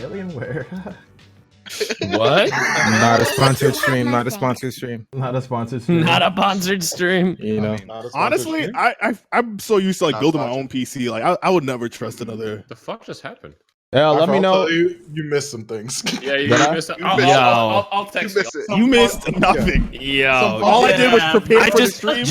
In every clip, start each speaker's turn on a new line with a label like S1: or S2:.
S1: Alienware.
S2: What?
S3: Not a sponsored stream. Not a sponsored stream.
S1: Not a sponsored stream.
S2: Not a sponsored stream.
S1: You know.
S4: Honestly, I'm so used to like building my own PC. Like I would never trust another.
S5: The fuck just happened?
S1: Yeah, let me know.
S6: You missed some things.
S5: Yeah, you missed it. I'll text you.
S4: You missed nothing.
S2: Yo,
S4: all I did was prepare for the stream.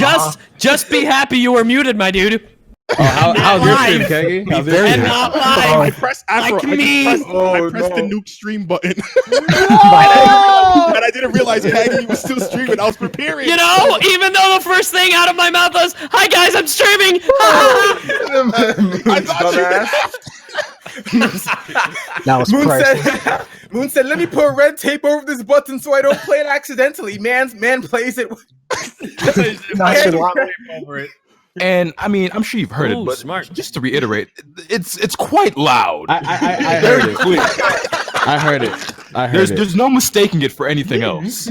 S2: Just be happy you were muted, my dude.
S1: Oh, how's your stream, Keggy? How's your stream?
S2: Not live.
S4: I pressed Afro.
S2: Like me.
S4: I pressed the nuke stream button.
S1: No!
S4: And I didn't realize Keggy was still streaming. I was preparing.
S2: You know, even though the first thing out of my mouth was, "Hi guys, I'm streaming."
S4: I thought
S3: That was
S7: Moon said, "Let me put red tape over this button so I don't play it accidentally." Man plays it.
S3: over it. And I mean, I'm sure you've heard it, but
S2: smart.
S3: just to reiterate, it's quite loud.
S1: I heard it.
S3: Clear.
S1: I heard it.
S3: There's no mistaking it for anything else.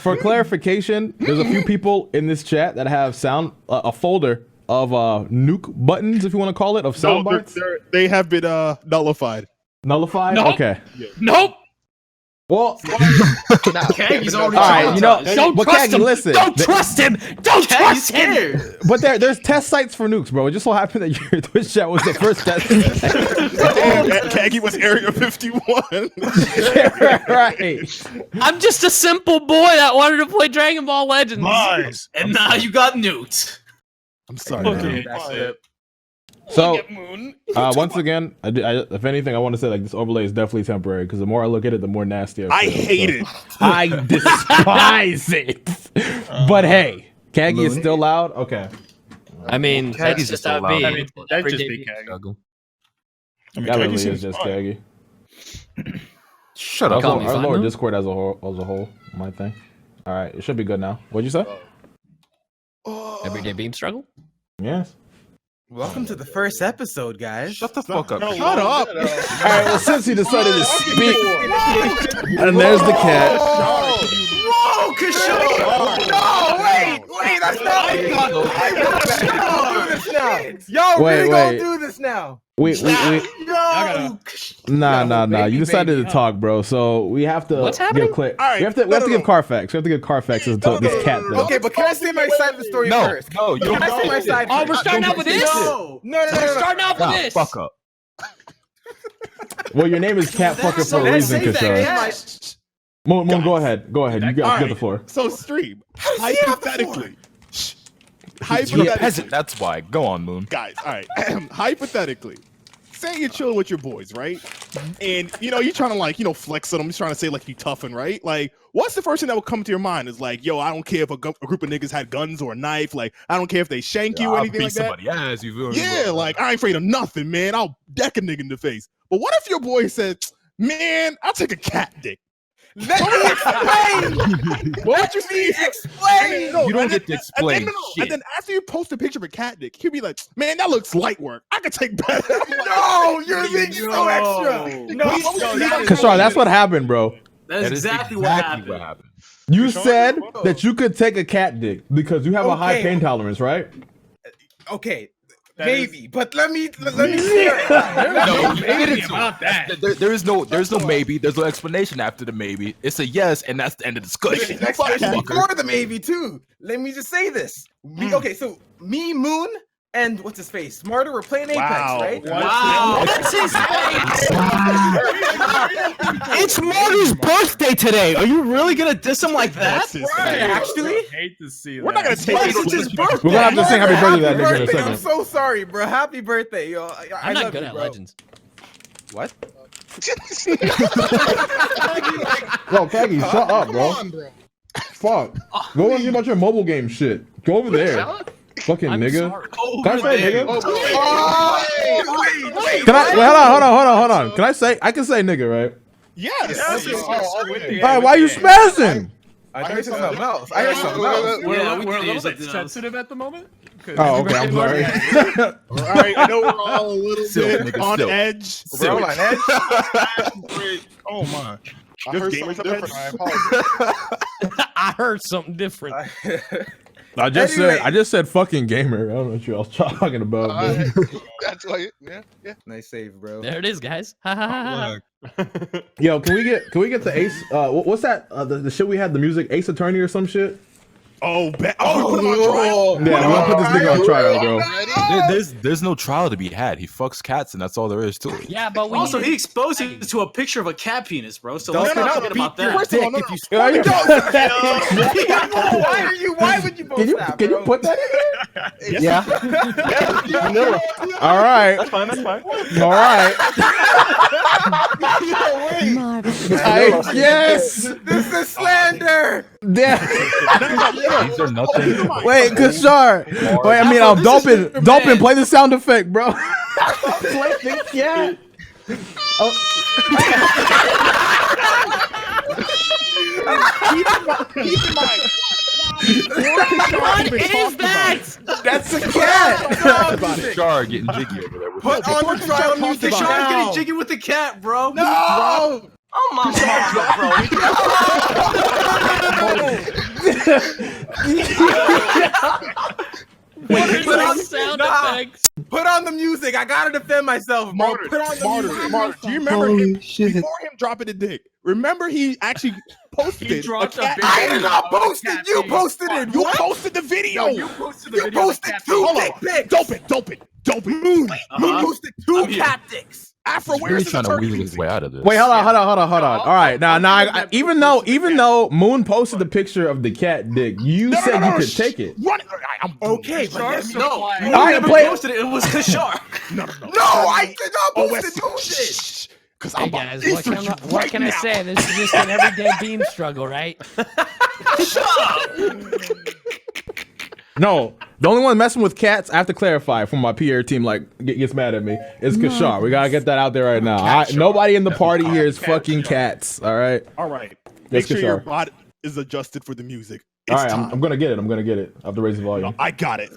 S1: For clarification, there's a few people in this chat that have a folder of nuke buttons, if you want to call it, of sound bites.
S4: They have been nullified.
S1: Nullified?
S2: Nope.
S1: Okay.
S2: Nope.
S1: Well,
S2: Keggy's already
S1: all right, you know,
S2: don't
S1: but
S2: trust
S1: Keggy,
S2: him.
S1: listen.
S2: Don't trust him. Don't trust him.
S1: But there's test sites for nukes, bro. It just so happened that your Twitch chat was the first test.
S4: Keggy was Area 51.
S1: Right.
S2: I'm just a simple boy that wanted to play Dragon Ball Legends.
S8: Lies. And now you got nuked.
S4: I'm sorry.
S2: Okay.
S4: That's it.
S1: So, once again, if anything, I want to say like this overlay is definitely temporary because the more I look at it, the more nasty I feel.
S4: I hate it.
S1: I despise it. But hey, Kaggy is still loud. Okay.
S2: I mean,
S3: Kaggy's
S2: just
S3: still
S2: how
S3: loud.
S2: it
S3: I
S2: be.
S3: mean,
S8: that'd just
S2: Everyday
S8: be Kaggy.
S2: struggle.
S1: That really is just Kaggy.
S3: Shut up.
S1: Our Lord Discord as a whole, my thing. All right, it should be good now. What'd you say?
S2: Everyday beam struggle.
S1: Yes.
S7: Welcome to the first episode, guys.
S3: Shut the fuck up.
S4: Shut up.
S1: All right, well, since he decided to speak, and there's the cat.
S7: Whoa, Kirshar! No, wait, that's not Yo,
S1: Wait,
S7: really gonna
S1: wait.
S7: do this now.
S1: Wait.
S7: No.
S1: Nah. You decided to talk, bro. So we have to
S2: What's happening?
S1: give clear.
S4: All right,
S1: We have to give Carfax. We have to give Carfax this cat thing.
S7: Okay, but can I say my side of the story first?
S3: No, you don't.
S7: Can I say my side
S2: Oh,
S7: first?
S2: we're starting out with this?
S7: No.
S2: We're starting out with this.
S3: Fuck up.
S1: Well, your name is Cat Fucker for a reason, Kirshar. Moon, go ahead. You got the floor.
S4: So stream. Hypothetically.
S3: You're a
S4: Hypothetically.
S3: peasant, that's why. Go on, Moon.
S4: Guys, all right. Hypothetically, say you're chilling with your boys, right? And you're trying to like, flex on them. You're trying to say like you toughen, right? Like, what's the first thing that would come to your mind? Is like, yo, I don't care if a group of niggas had guns or a knife. Like, I don't care if they shank you or anything like that.
S3: Somebody ass, you feel me?
S4: Yeah, like I ain't afraid of nothing, man. I'll deck a nigga in the face. But what if your boy said, man, I'll take a cat dick?
S7: Let me explain.
S4: What you mean?
S7: Explain.
S3: You don't get to explain
S4: And
S3: shit.
S4: then after you post a picture of a cat dick, he'll be like, man, that looks light work. I could take better.
S7: No, you're being so extra. No,
S1: Kirshar, that's what happened, bro.
S8: That's exactly what happened.
S1: You said that you could take a cat dick because you have a high pain tolerance, right?
S7: Okay, maybe, but let me say
S3: There's no maybe. There's no explanation after the maybe. It's a yes, and that's the end of the discussion.
S7: before the maybe too. Let me just say this. Okay, so me, Moon, and what's his face? Smarter, we're playing Apex, right?
S8: Wow.
S2: What's his face?
S8: It's Marty's birthday today. Are you really gonna diss him like that?
S7: Actually,
S6: Hate to see that.
S4: We're not gonna take
S7: it's his birthday.
S1: We're gonna have to sing happy birthday to that nigga in a
S7: Birthday,
S1: second.
S7: I'm so sorry, bro. Happy birthday, yo. I
S2: I'm not
S7: love
S2: good
S7: you,
S2: at
S7: bro.
S2: Legends.
S7: What?
S1: Yo, Kaggy, shut up, bro. Fuck. Go and get about your mobile game shit. Go over there. Fucking nigga. Can I say nigga? Can I? Wait, hold on. Can I say? I can say nigga, right?
S4: Yes.
S1: All right, why you smashing?
S7: I heard something else. I heard something else.
S6: We're a little bit sensitive at the moment.
S1: Oh, okay. I'm sorry.
S4: All right, I know we're all a little bit on edge.
S7: We're all on edge.
S6: Oh my.
S4: I heard something different. I apologize.
S2: I heard something different.
S1: I just said fucking gamer. I don't know what you all talking about.
S9: That's why. Yeah.
S7: Nice save, bro.
S2: There it is, guys. Ha ha ha.
S1: Yo, can we get the Ace? What's that? The shit we had, the music Ace Attorney or some shit.
S4: Oh, put him on trial.
S1: Yeah, we'll put this nigga on trial, bro.
S3: There's no trial to be had. He fucks cats, and that's all there is to it.
S2: Yeah, but
S8: Also, he exposed it to a picture of a cat penis, bro. So
S7: Don't
S8: let's not forget about that.
S4: First of all,
S7: Why would you post that,
S1: Can you
S7: bro?
S1: put that in there?
S8: Yeah.
S1: All right.
S8: That's fine. That's fine.
S1: All right. Yes.
S7: This is slander.
S1: Yeah.
S3: These are nothing.
S1: Wait, Kirshar. Wait, I mean, Dolphin, play the sound effect, bro. Play the cat. Oh.
S4: Keep in mind.
S2: What is that?
S1: That's a cat.
S3: Kirshar getting jiggy over there.
S7: Put on the trial music
S8: Sean's
S7: now.
S8: getting jiggy with the cat, bro.
S7: No.
S8: Oh my
S2: Where's the sound effects?
S7: Put on the music. I gotta defend myself, bro. Put on the music.
S4: Martyr. Do you remember him before him dropping the dick? Remember he actually posted
S5: He dropped a
S4: cat.
S5: video.
S7: I did not post it. You posted it.
S4: You posted the video.
S5: You posted the
S7: You
S5: video.
S7: posted two dick pics.
S4: Dope it.
S7: Moon posted two cat dicks.
S4: Afro,
S3: He's
S4: where's
S3: really
S4: the
S3: trying to
S4: turkey
S3: weasel his way out of this.
S1: Wait, hold on. All right, now, even though Moon posted the picture of the cat dick, you said you could take it.
S4: Run it.
S7: Okay, but
S8: No,
S1: All right,
S8: never
S1: play it.
S8: posted it. It was Kirshar.
S7: no, I did not post it. Two shit.
S4: Because
S2: Hey guys, what can I say? This is just an everyday beam struggle, right?
S1: No, the only one messing with cats, I have to clarify from my PR team, like, gets mad at me, is Kirshar. We gotta get that out there right now. Nobody in the party here is fucking cats, all right?
S4: All right.
S1: Yes,
S4: Make sure your
S1: Kirshar.
S4: bot is adjusted for the music.
S1: All
S4: It's
S1: right,
S4: time.
S1: I'm gonna get it. I have to raise the volume.
S4: I got it.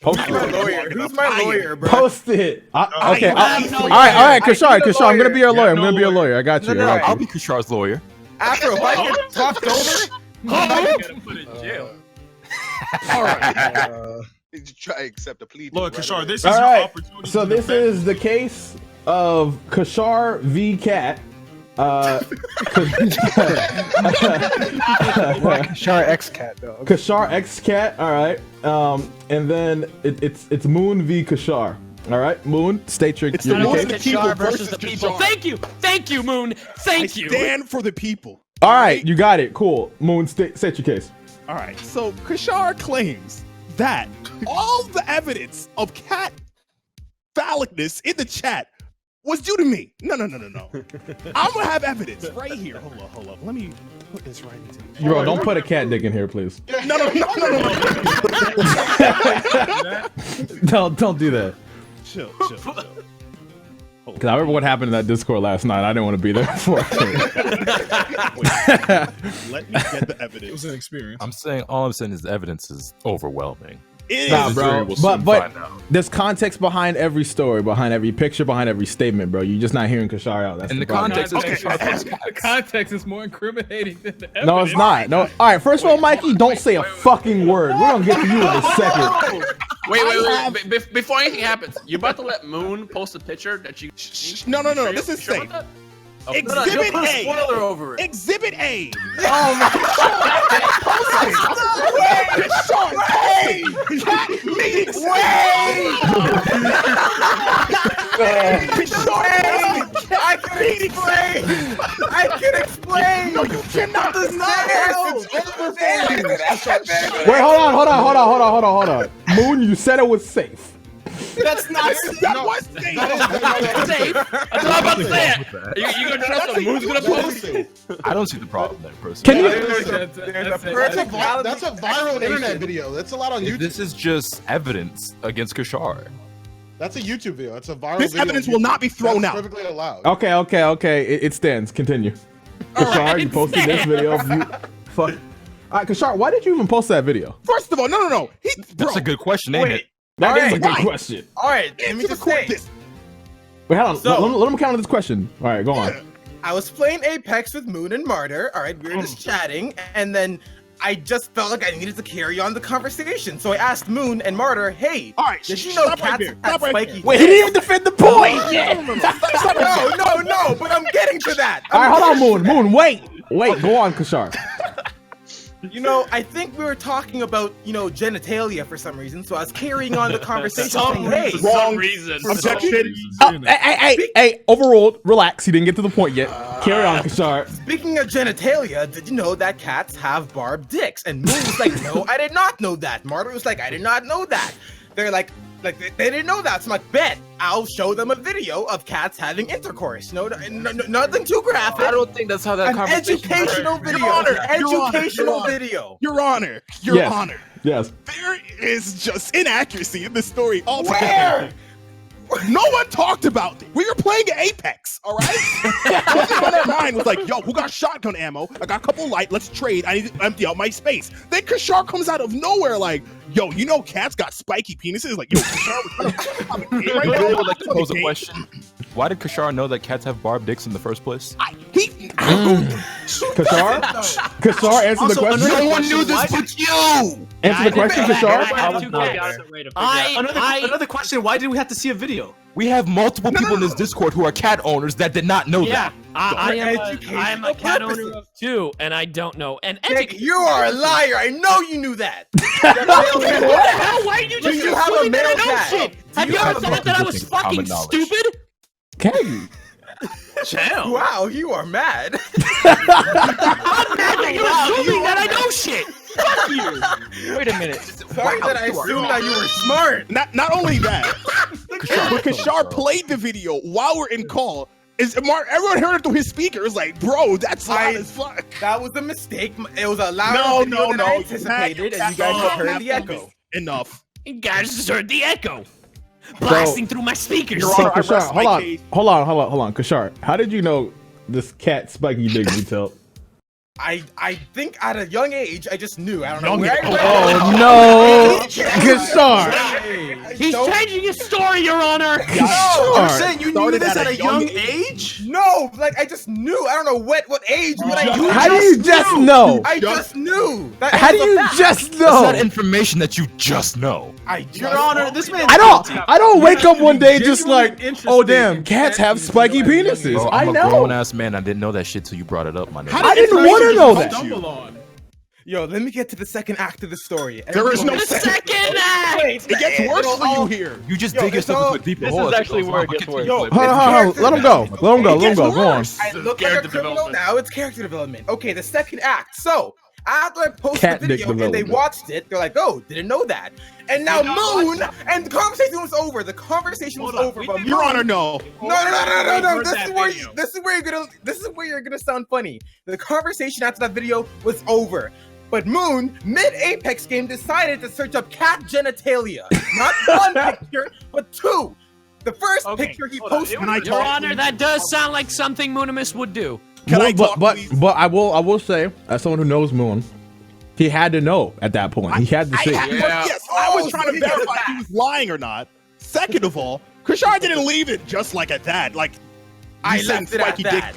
S1: Post
S7: Who's my
S1: it.
S7: lawyer? Who's my lawyer, bro?
S1: Post it. Okay.
S7: have
S1: All
S7: no
S1: right, Kirshar.
S7: I need a
S1: Kirshar, I'm gonna be your lawyer. I'm
S5: no
S1: gonna be your lawyer. I got you.
S7: No,
S1: I
S3: I'll
S1: got
S3: be
S1: you.
S3: Krishar's lawyer.
S7: Afro, if I get talked over.
S5: Gotta put in jail.
S4: All right.
S9: Did you try to accept a plea?
S6: Look,
S9: right
S6: Kirshar,
S9: away?
S6: this is
S1: All
S6: your
S1: right.
S6: opportunity.
S1: So
S6: to
S1: this
S6: defend
S1: is the case of Kirshar v. Cat.
S8: Kirshar X cat though.
S1: Kirshar x Cat. All right. And then it's Moon v. Kirshar. All right, Moon. State your
S4: It's
S1: your
S4: the Moon
S1: case.
S4: the people
S2: Kirshar versus the
S4: versus
S2: people.
S4: Kirshar.
S2: Thank you, Moon. Thank you.
S4: Stand for the people.
S1: All right, you got it. Cool. Moon, state your case.
S4: All right. So Kirshar claims that all the evidence of cat phallicness in the chat was due to me. No. I'm gonna have evidence right here. Hold up. Let me put this right into.
S1: Bro, don't put a cat dick in here, please.
S4: No.
S1: Don't do that.
S4: Chill.
S1: Cause I remember what happened in that Discord last night. I didn't want to be there for it.
S4: Let me get the
S6: It
S4: evidence.
S6: was an experience.
S3: All I'm saying is the evidence is overwhelming.
S4: It
S1: Nah,
S4: is.
S1: bro.
S3: We'll soon
S1: But
S3: find out.
S1: there's context behind every story, behind every picture, behind every statement, bro. You're just not hearing Kirshar out. That's
S3: And
S1: the
S3: the
S1: problem.
S3: context is
S4: Okay.
S3: Kirshar fucks
S5: The
S3: cats.
S5: context is more incriminating than the evidence.
S1: No, it's not. No. All right. First of all, Mikey, don't say a fucking word. We're gonna get to you in a second.
S5: Wait. Before anything happens, you about to let Moon post a picture that you?
S4: No. This is
S5: Sure
S4: safe.
S5: about that?
S4: Exhibit
S8: Put a
S4: A.
S8: spoiler over it.
S4: Exhibit A.
S7: I can explain.
S4: No, you cannot.
S1: Wait, hold on. Moon, you said it was safe.
S7: That's not.
S4: That was safe.
S5: Safe. That's what I'm about to say. You gonna trust what Moon's gonna post?
S3: I don't see the problem there, personally.
S1: Can you?
S6: That's a viral internet video. That's a lot on YouTube.
S3: This is just evidence against Kirshar.
S6: That's a YouTube video. It's a viral
S4: This
S6: video.
S4: evidence will not be thrown
S6: That's
S4: out.
S6: perfectly allowed.
S1: Okay. It stands. Continue. Kirshar, you posted this video. Fuck. All right, Kirshar, why did you even post that video?
S4: First of all, no.
S3: That's a good question, ain't it?
S1: That is a
S7: Alright,
S1: good
S7: why?
S1: question.
S7: All right, let me
S4: Answer the
S7: just
S4: court
S7: say.
S4: this.
S1: Wait, hold on.
S7: So-
S1: let him counter this question. All right, go on.
S7: I was playing Apex with Moon and Martyr. All right, we were just chatting, and then I just felt like I needed to carry on the conversation. So I asked Moon and Martyr, hey,
S4: All right,
S7: did you know
S4: stop right
S7: cats
S4: there.
S7: had
S4: Stop right
S7: spiky
S4: there.
S8: Wait, he didn't even defend the point.
S7: No, but I'm getting to that.
S1: All right, hold on, Moon. Wait. Go on, Kirshar.
S7: You know, I think we were talking about, genitalia for some reason, so I was carrying on the conversation saying, hey,
S5: Some reason.
S4: Objection.
S1: Hey, overruled. Relax. He didn't get to the point yet. Carry on, Kirshar.
S7: speaking of genitalia, did you know that cats have barbed dicks? And Moon was like, no, I did not know that. Martyr was like, I did not know that. They're like they didn't know that. So I'm like, bet, I'll show them a video of cats having intercourse. No, nothing too graphic.
S3: I don't think that's how that
S7: An
S3: conversation
S7: educational
S3: works.
S7: video.
S4: Your Honor.
S1: Yes.
S4: There is just inaccuracy in the story altogether. No one talked about it. We were playing Apex, all right? One thing on that mind was like, yo, who got shotgun ammo? I got a couple light. Let's trade. I need to empty out my space. Then Kirshar comes out of nowhere like, yo, cats got spiky penises? Like, yo, Kirshar was
S3: I would like to pose a question. Why did Kirshar know that cats have barbed dicks in the first place?
S1: Kirshar, answer the question.
S3: No one knew this but you!
S1: Answer the question, Kirshar.
S8: Another question. Why did we have to see a video?
S3: We have multiple people in this Discord who are cat owners that did not know that.
S2: I am a cat owner of 2, and I don't know. And
S7: You are a liar. I know you knew that.
S2: what the hell? Why are you just
S7: you have a
S2: assuming that I
S7: male
S2: know
S7: cat?
S2: shit? Have you ever thought that I was fucking stupid?
S1: Keggy.
S8: Damn.
S7: Wow, you are mad.
S2: I'm mad that you're assuming that I know shit. Fuck you. Wait a minute.
S7: Sorry that I assumed that you were smart.
S4: Not only that, but Kirshar played the video while we're in call. Everyone heard it through his speaker. It's like, bro, that's loud as fuck.
S7: That was a mistake. It was a louder video than I anticipated, and you guys just heard the echo.
S4: Enough.
S2: You guys just heard the echo. Blasting through my speakers.
S1: So, Kirshar, hold on, Kirshar. How did you know this cat spiky dick detail?
S7: I think at a young age, I just knew. I don't know where
S1: Oh no, Kirshar!
S2: He's changing his story, Your Honor.
S8: You're saying you knew this at a young age?
S7: No, like I just knew. I don't know what age, but I knew.
S1: How do you just know?
S7: I just knew.
S1: How do you just
S3: That's
S1: know?
S3: not information that you just know.
S8: Your Honor, this man.
S1: I don't wake up one day just like, oh damn, cats have spiky penises.
S3: Bro,
S1: I
S3: I'm a
S1: know.
S3: grown ass man. I didn't know that shit till you brought it up, my nigga.
S1: I didn't want to know that.
S7: Yo, let me get to the second act of the story.
S4: There is no
S2: second act.
S4: It gets worse for you here.
S3: You just dig yourself into a deeper hole.
S5: This is actually where it gets worse.
S1: Hold on. Let him go. Go on.
S7: I look like a criminal now. It's character development. Okay, the second act. So after I posted
S1: Cat
S7: the
S1: dick
S7: video and they
S1: development.
S7: watched it, they're like, "Oh, didn't know that." And now Moon, and the conversation was over. The conversation was over. But
S4: Your Honor, no.
S7: No. This is where you're gonna sound funny. The conversation after that video was over. But Moon, mid-Apex game, decided to search up cat genitalia. Not one picture, but 2. The first picture he posted.
S2: Your Honor, that does sound like something Moonimus would do.
S1: But I will say, as someone who knows Moon, he had to know at that point. He had to see.
S4: Yes, I was trying to verify if he was lying or not. Second of all, Kirshar didn't leave it just like at that. Like,
S7: I left it at that.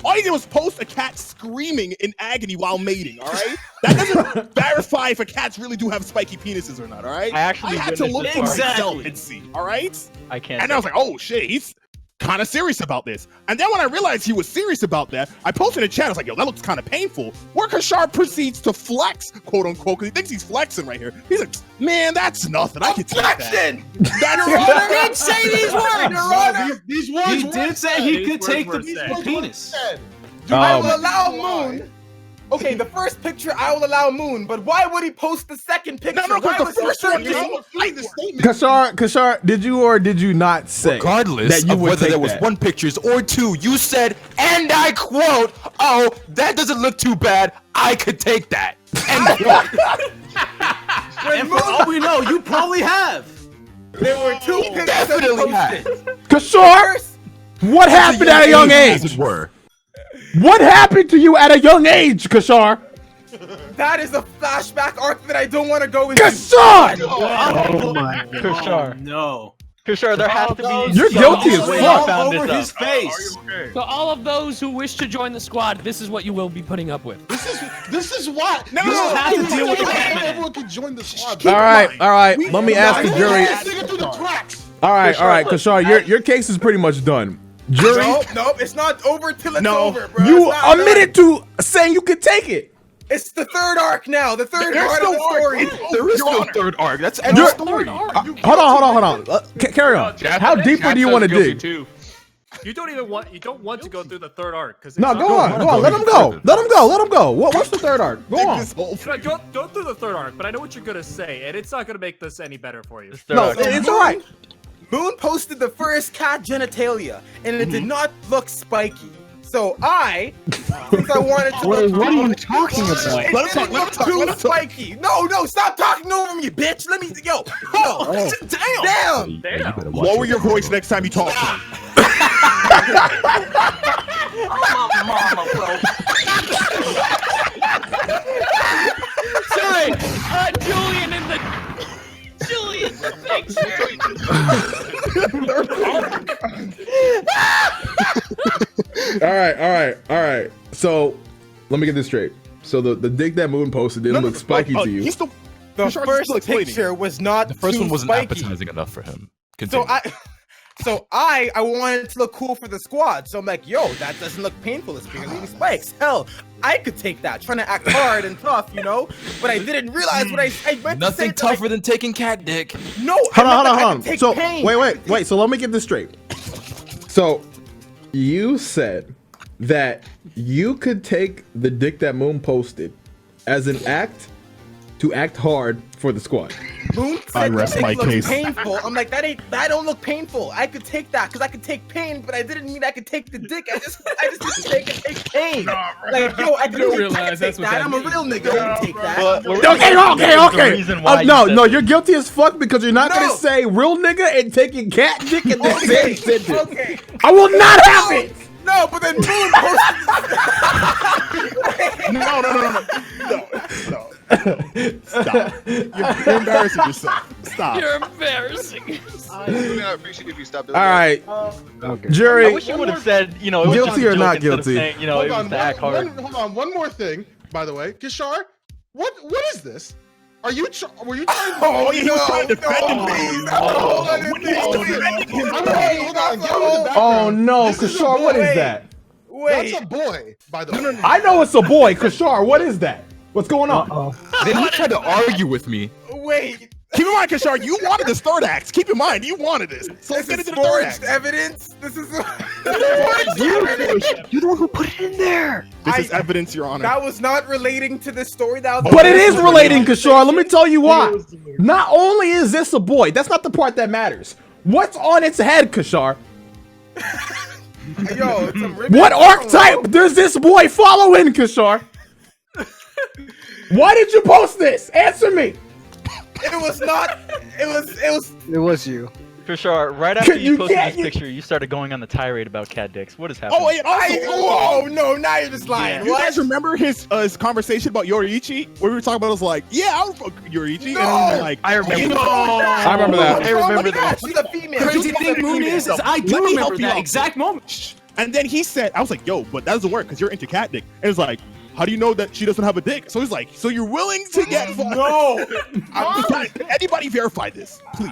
S4: All he did was post a cat screaming in agony while mating, all right? That doesn't verify if a cats really do have spiky penises or not, all right? I had to look for myself and see, all right?
S5: I can't.
S4: And I was like, oh shit, he's kind of serious about this. And then when I realized he was serious about that, I posted in the chat, I was like, yo, that looks kind of painful. Where Kirshar proceeds to flex, quote unquote, because he thinks he's flexing right here. He's like, man, that's nothing. I can take that. That's
S2: He did say these words.
S7: Your Honor.
S8: These words he did say he could take the penis.
S7: I will allow Moon. Okay, the first picture I will allow Moon, but why would he post the second picture?
S4: No,
S7: Why
S4: because the
S7: was
S4: first one
S7: he
S4: the statement.
S1: Kashar, did you or did you not say
S3: Regardless
S1: that you
S3: of
S1: would
S3: whether
S1: take
S3: there was
S1: that?
S3: 1 pictures or 2, you said, and I quote, oh, that doesn't look too bad. I could take that. End quote.
S8: And for all we know, you probably have.
S7: There were 2 pictures
S3: definitely
S7: posted.
S1: Kashar, what happened at a young
S3: As
S1: age?
S3: it were.
S1: What happened to you at a young age, Kashar?
S7: That is a flashback arc that I don't want to go into.
S1: Kashar!
S8: Oh my god. No. Kirshar, there has to be.
S1: You're guilty as fuck.
S8: All
S2: over his face. So all of those who wish to join the squad, this is what you will be putting up with.
S6: This is what.
S2: No, you have to deal with the Batman.
S6: Everyone can join the squad.
S1: All right. Let me ask the jury. All right, Kirshar, your case is pretty much done. Jury.
S7: Nope, it's not over till it's over, bro.
S1: You admitted to saying you could take it.
S7: It's the third arc now. The third part of the story.
S3: There is no third arc. That's end of story.
S1: Hold on. Carry on. How deeper do you want to dig?
S10: You don't want to go through the third arc because
S1: No, go on. Let him go. What's the third arc? Go on.
S10: Go through the third arc, but I know what you're gonna say, and it's not gonna make this any better for you.
S1: No, it's all right.
S7: Moon posted the first cat genitalia, and it did not look spiky. So since I wanted to
S8: What are you talking about?
S7: Let him talk. Too spiky. No, stop talking over me, bitch. Let me, damn.
S4: Lower your voice next time you talk to me.
S2: Sorry, Julian in the picture.
S1: All right. So let me get this straight. So the dick that Moon posted didn't look spiky to you.
S7: The first picture was not
S3: The first
S7: too
S3: one wasn't
S7: spiky.
S3: appetizing enough for him. Continue.
S7: So I wanted to look cool for the squad. So I'm like, yo, that doesn't look painful. It's barely spikes. Hell, I could take that. Trying to act hard and tough, But I didn't realize what I meant
S3: Nothing
S7: to say.
S3: tougher than taking cat dick.
S7: No,
S1: Hold on. So wait. So let me get this straight. So you said that you could take the dick that Moon posted as an act to act hard for the squad.
S7: Moon said the dick looks painful. I'm like, that don't look painful. I could take that because I could take pain, but I didn't mean I could take the dick. I just didn't take pain. Like, yo, I didn't realize that's what that. I'm a real nigga. I didn't take that.
S1: Okay. No, you're guilty as fuck because you're not gonna say real nigga and taking cat dick in the same sentence.
S7: Okay.
S1: I will not have it.
S7: No, but then Moon posted.
S4: No. Stop. You're embarrassing yourself. Stop.
S2: You're embarrassing yourself.
S9: I appreciate if you stop doing
S1: All right.
S8: Okay.
S1: Jury.
S8: I wish you would have said, it was
S1: guilty or not guilty.
S8: Saying, it was to act hard.
S6: Hold on. One more thing, by the way. Kirshar, what is this? Were you trying to...
S4: He was trying to defend
S1: Oh no, Kirshar, what is that?
S6: That's a boy, by the way.
S1: I know it's a boy, Kirshar. What is that? What's going on?
S3: Then he tried to argue with me.
S7: Wait.
S4: Keep in mind, Kirshar, you wanted this third act. Keep in mind, you wanted this. So let's get into the third act.
S7: Evidence. This is
S8: You're the one who put it in there.
S4: This is evidence, Your Honor.
S7: That was not relating to the story. That was
S1: But it is relating, Kirshar. Let me tell you why. Not only is this a boy, that's not the part that matters. What's on its head, Kirshar?
S7: Yo, it's a ribbon.
S1: What archetype does this boy follow in, Kirshar? Why did you post this? Answer me.
S7: It was not. It was you.
S8: Kirshar, right after you posted this picture, you started going on the tirade about cat dicks. What is happening?
S7: Oh no! Now you're just lying.
S4: You guys remember his conversation about Yoriichi? Where we were talking about, I was like, yeah, I'll fuck Yoriichi.
S7: No.
S4: And he was like,
S8: I remember.
S1: I remember that.
S8: I remember that.
S7: She's a female.
S2: Crazy thing, Moon is I do remember that exact moment.
S4: And then he said, I was like, yo, but that doesn't work because you're into cat dick. And it's like, how do you know that she doesn't have a dick? So he's like, so you're willing to get fucked?
S7: No.
S4: Anybody verify this, please?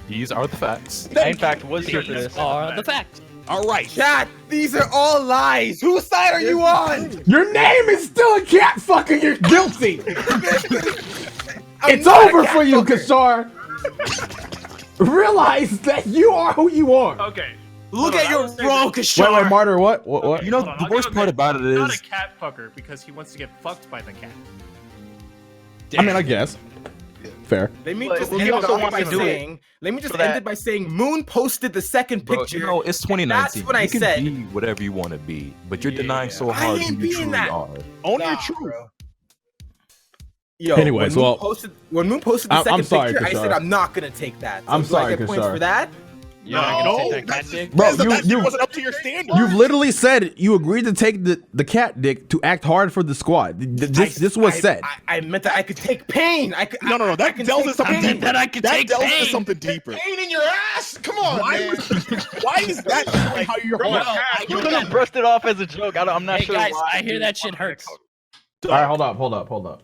S3: These are the facts.
S8: I, in fact, was here for this.
S2: Are the facts.
S4: All right.
S7: Chat, these are all lies. Whose side are you on?
S1: Your name is still a cat fucker. You're guilty. It's over for you, Kirshar. Realize that you are who you are.
S10: Okay.
S2: Look at your role, Kirshar.
S1: Wait, Martyr, what? What?
S3: You know, the worst part about it
S10: He's not
S3: is...
S10: a cat fucker because he wants to get fucked by the cat.
S1: I mean, I guess. Fair.
S7: Let me
S8: But
S7: just
S8: he
S7: end it
S8: also
S7: off
S8: wants
S7: by
S8: to do it
S7: saying. Let me just
S8: for
S7: end
S8: that.
S7: it by saying Moon posted the second
S3: Bro,
S7: picture.
S3: you know, it's 2019.
S7: That's what I
S3: you can
S7: said.
S3: be whatever you want to be, but you're denying so
S7: I
S3: hard
S7: ain't
S3: who you
S7: being
S3: truly
S7: that.
S3: are.
S4: Own your truth.
S7: Bro. Yo,
S1: Anyways,
S7: when Moon posted the
S1: I'm
S7: second
S1: sorry,
S7: picture, I
S1: Kirshar.
S7: said I'm not gonna take that. So
S1: I'm
S7: do
S1: sorry,
S7: I get points
S1: Kirshar.
S7: for that?
S1: Bro,
S4: you wasn't up to your standard.
S1: You've literally said you agreed to take the cat dick to act hard for the squad. This was said.
S7: I meant that I could take pain. I could.
S4: No. That delves into something deeper.
S10: That I could take
S4: delves
S10: pain.
S4: into something deeper.
S6: Pain in your ass. Come on, man.
S4: Why is that how you're?
S8: You could have brushed it off as a joke. I'm not sure
S10: guys,
S8: why.
S10: I hear that shit hurts.
S1: All right, hold up.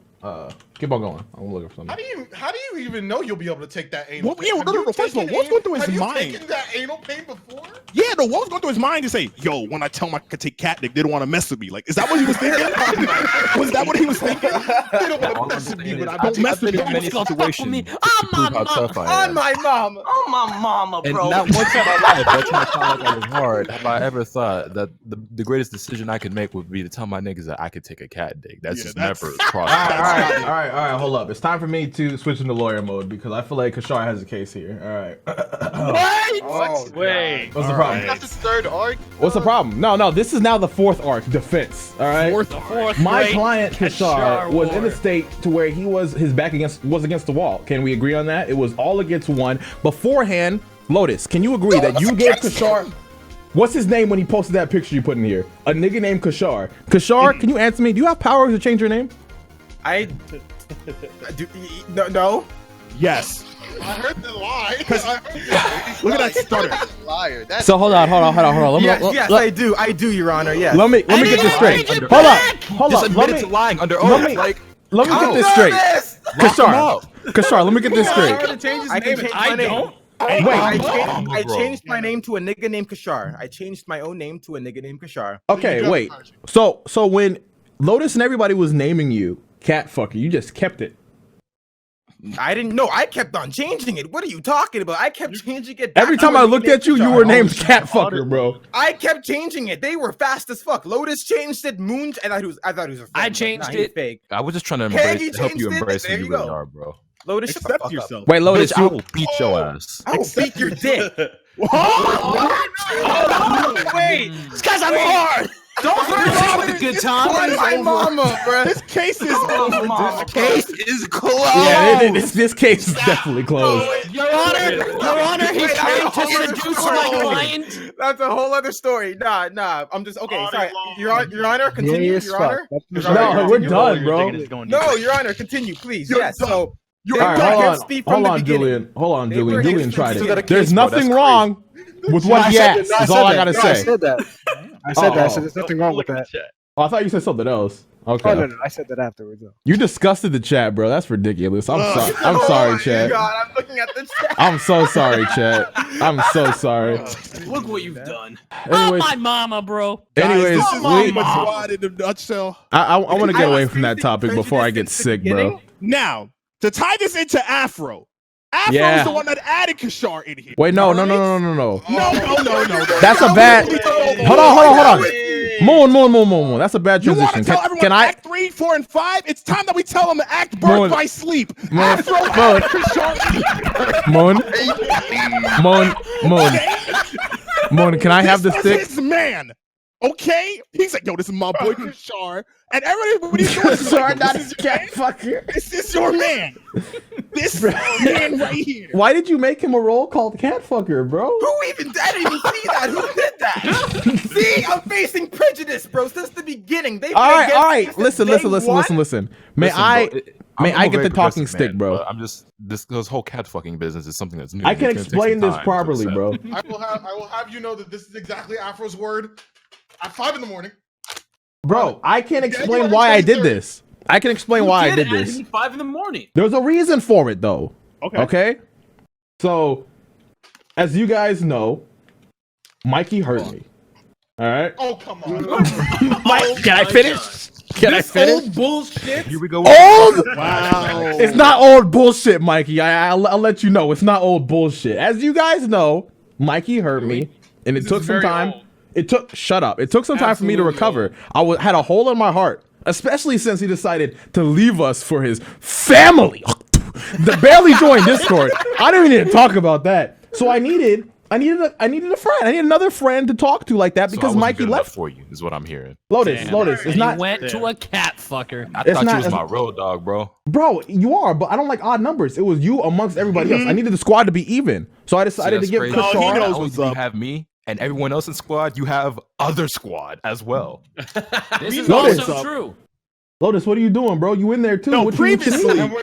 S1: Keep on going. I'm looking for something.
S6: How do you even know you'll be able to take that anal?
S4: Well, yeah, no. First of all, what's going through his mind?
S6: Have you taken that anal pain before?
S4: Yeah, no. What was going through his mind to say, "Yo, when I tell him I could take cat dick, they don't want to mess with me." Like, is that what he was thinking? Was that what he was thinking? They don't want to mess with me, but I don't mess with
S3: in many situations.
S7: On my mama. On my mama,
S3: And
S7: bro.
S3: not once in my life, that time I felt like I was hard, have I ever thought that the greatest decision I could make would be to tell my niggas that I could take a cat dick. That's just never crossed.
S1: All right, hold up. It's time for me to switch into lawyer mode because I feel like Kirshar has a case here. All right.
S6: What?
S10: Wait.
S1: What's the problem?
S9: That's the third arc.
S1: What's the problem? No. This is now the fourth arc, defense. All right. My client Kirshar was in a state to where his back was against the wall. Can we agree on that? It was all against one. Beforehand, Lotus, can you agree that you gave Kirshar? What's his name when he posted that picture you put in here? A nigga named Kirshar. Kirshar, can you answer me? Do you have power to change your name?
S7: I do. No.
S4: Yes.
S6: I heard the lie.
S4: Look at that stutter.
S9: Liar. That's
S1: So hold on.
S7: Yes, I do, Your Honor. Yes.
S1: Let me get this straight. Hold
S3: Just
S1: up.
S3: admitted to lying under oath. Like,
S1: Let me get this straight. Kirshar, let me get this straight.
S7: I don't. I changed my name to a nigga named Kirshar. I changed my own name to a nigga named Kirshar.
S1: Okay, wait. So when Lotus and everybody was naming you cat fucker, you just kept it.
S7: I didn't know. I kept on changing it. What are you talking about? I kept changing it.
S1: Every time I looked at you, you were named cat fucker, bro.
S7: I kept changing it. They were fast as fuck. Lotus changed it. Moon. I thought he was a friend.
S10: I changed it.
S7: Fake.
S3: I was just trying to
S7: Peggy
S3: help you
S7: changed it.
S3: embrace who
S7: There
S3: you
S7: you
S3: really
S7: go.
S3: are, bro.
S7: Lotus, shut the
S4: Accept
S7: fuck
S4: yourself.
S1: Wait, Lotus,
S3: Bitch, I will beat your ass.
S7: I will beat your dick.
S10: Wait. It's because I'm hard. Don't hurt me with a good time.
S7: On my mama, bro.
S4: This case is over.
S3: This case is closed.
S1: Yeah, this case is definitely closed.
S10: Your Honor, he's trying to seduce my client.
S7: That's a whole other story. Nah. I'm just okay. Sorry, Your Honor, continue. Your Honor.
S1: No, we're done, bro.
S7: No, Your Honor, continue, please. Yes. So.
S1: All right, hold on, Julian. Hold on, Julian. Julian tried it. There's nothing wrong with what he asked. Is all I gotta say.
S11: I said that. I said that. So there's nothing wrong with that.
S1: Oh, I thought you said something else. Okay.
S11: Oh no, I said that afterwards. Though.
S1: You disgusted the chat, bro. That's ridiculous. I'm sorry. I'm sorry, chat.
S7: God, I'm looking at the chat.
S1: I'm so sorry, chat. I'm so sorry.
S10: Look what you've done.
S1: Anyways,
S10: my mama, bro.
S1: Anyways,
S4: squad in a nutshell.
S1: I want to get away from that topic before I get sick, bro.
S4: Now, to tie this into Afro. Afro is the one that added Kirshar in here.
S1: Wait, no.
S4: No.
S1: That's a bad. Hold on. Moon. That's a bad
S4: You want
S1: transition.
S4: to tell everyone
S1: Can I?
S4: Act 3, 4, and 5? It's time that we tell them to act birth by sleep. Afro added Kirshar.
S1: Moon. Can I have the stick?
S4: This man. Okay, he's like, yo, this is my boy Kirshar, and everybody's doing this.
S1: Kirshar, not his cat fucker.
S4: This is your man. This man right here.
S1: Why did you make him a role called cat fucker, bro?
S7: I didn't even see that. Who did that? See, I'm facing prejudice, bro. Since the beginning.
S1: All right. Listen. May I get the talking stick, bro?
S3: I'm just this whole cat fucking business is something that's new.
S1: I can explain this properly, bro.
S6: I will have you know that this is exactly Afro's word. At 5 in the morning.
S1: Bro, I can't explain why I did this. I can explain why I did this.
S10: 5 in the morning.
S1: There's a reason for it, though.
S4: Okay.
S1: So, as you guys know, Mikey hurt me. All right.
S6: Oh, come on.
S1: Mike, can I finish? Can I finish?
S7: Old bullshit.
S3: Here we go.
S1: Old?
S4: Wow.
S1: It's not old bullshit, Mikey. I'll let you know. It's not old bullshit. As you guys know, Mikey hurt me, and it took some time. Shut up. It took some time for me to recover. I had a hole in my heart, especially since he decided to leave us for his family. Barely joined Discord. I don't even need to talk about that. So I needed I needed a friend. I need another friend to talk to like that because Mikey left
S3: for you. Is what I'm hearing.
S1: Lotus, it's not.
S2: He went to a cat fucker.
S3: I thought you was my road dog, bro.
S1: Bro, you are, but I don't like odd numbers. It was you amongst everybody else. I needed the squad to be even, so I decided to give
S3: Kirshar.
S4: He knows
S3: Not
S4: what's
S3: only do
S4: up.
S3: you have me and everyone else in squad, you have other squad as well.
S2: This is
S1: Lotus.
S2: also true.
S1: Lotus, what are you doing, bro? You in there too?
S4: No,
S1: what
S4: previously,
S1: you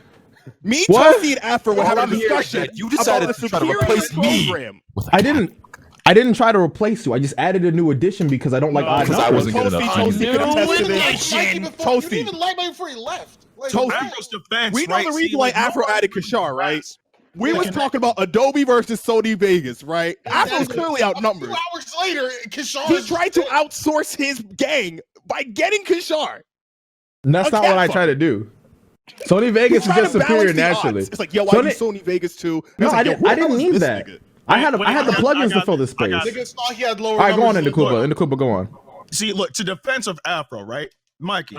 S4: me,
S1: What?
S4: Toastie, and Afro were having a discussion.
S3: You decided
S4: about
S3: to try to replace me.
S4: program.
S1: I didn't try to replace you. I just added a new addition because I don't like odd
S3: because I
S1: numbers.
S3: wasn't good enough.
S4: Toastie can attest to this.
S6: Mikey before, you didn't even like Mikey before he left. Like,
S4: Toastie.
S6: defense,
S4: We know the reason why Afro added Kirshar, right? We was talking about Adobe versus Sony Vegas, right? Afro's clearly outnumbered.
S6: 2 hours later, Kirshar.
S4: He tried to outsource his gang by getting Kirshar.
S1: And that's not what I try to do. Sony Vegas is just superior naturally.
S4: It's like, yo, I do Sony Vegas too.
S1: No, I didn't need that. I had the plugins to fill the space.
S6: Niggas thought he had lower
S1: All right, go on
S6: numbers
S1: into
S6: than
S1: Kuba. Into Kuba, go on.
S12: See, look, to defense of Afro, right? Mikey,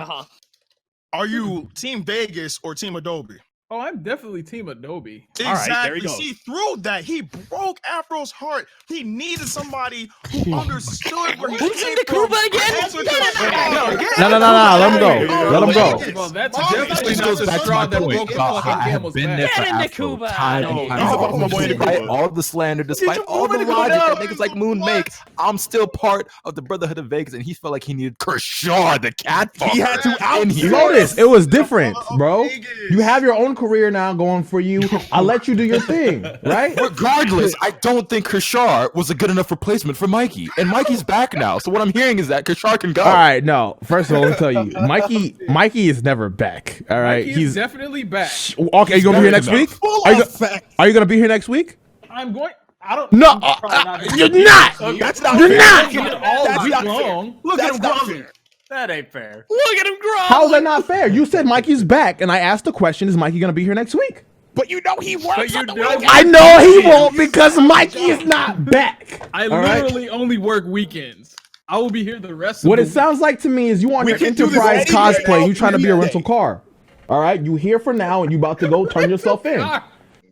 S12: are you Team Vegas or Team Adobe?
S10: Oh, I'm definitely Team Adobe.
S12: Exactly.
S4: All right, there you go.
S12: See, through that, he broke Afro's heart. He needed somebody who understood where he
S2: Who's in the Kuba again?
S1: No. Let him go. Let him go.
S10: Well, that's definitely not the straw that broke the fucking camel's back.
S2: Get into Kuba.
S3: Despite all the slander, despite all the logic that niggas like Moon make, I'm still part of the Brotherhood of Vegas, and he felt like he needed Kirshar, the cat fucker.
S4: He had to out
S1: Lotus, it was different, bro. You have your own career now going for you. I'll let you do your thing, right?
S3: Regardless, I don't think Kirshar was a good enough replacement for Mikey, and Mikey's back now. So what I'm hearing is that Kirshar can go.
S1: All right, no. First of all, let me tell you, Mikey is never back. All right,
S10: He's definitely back.
S1: Okay. You gonna be here next week? Are you gonna be here next week?
S10: I'm going. I don't.
S1: No, you're not.
S4: That's not
S1: You're
S4: fair.
S1: not.
S10: All week
S4: not
S10: long.
S2: Look at him
S4: not
S2: grumbling.
S4: fair.
S10: That ain't fair.
S2: Look at him grumbling.
S1: How's that not fair? You said Mikey's back, and I asked the question: is Mikey gonna be here next week?
S4: But you know he works on the weekend.
S1: I know he won't because Mikey is not back.
S10: I
S1: All right?
S10: literally only work weekends. I will be here the rest of
S1: What
S10: the
S1: it sounds like to me is you on your
S4: can do this
S1: Enterprise
S4: anyway.
S1: cosplay. You trying to be a rental car. All right, you here for now, and you about to go turn yourself in.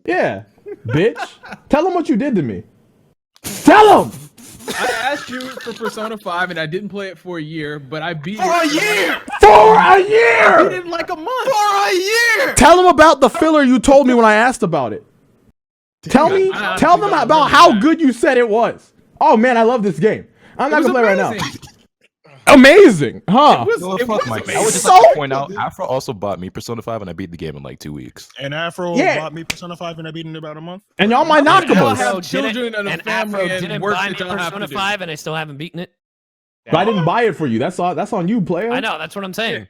S1: Yeah, bitch. Tell him what you did to me. Tell him.
S10: I asked you for Persona 5 and I didn't play it for a year, but I beat it.
S1: For a year.
S10: I beat it in like a month.
S2: For a year.
S1: Tell them about the filler you told me when I asked about it. Tell them about how good you said it was. Oh man, I love this game. I'm not gonna play right now. Amazing, huh?
S3: Fuck Mikey. I would just
S1: so
S3: like to point out, Afro also bought me Persona 5 and I beat the game in like 2 weeks.
S12: And Afro bought me Persona 5 and I beat it in about a month.
S1: And y'all might knock them
S10: I have children and a family and
S2: didn't
S10: work
S2: buy me
S10: that y'all have to
S2: Persona
S10: do.
S2: 5 and I still haven't beaten it.
S1: But I didn't buy it for you. That's on you, player.
S2: I know, that's what I'm saying.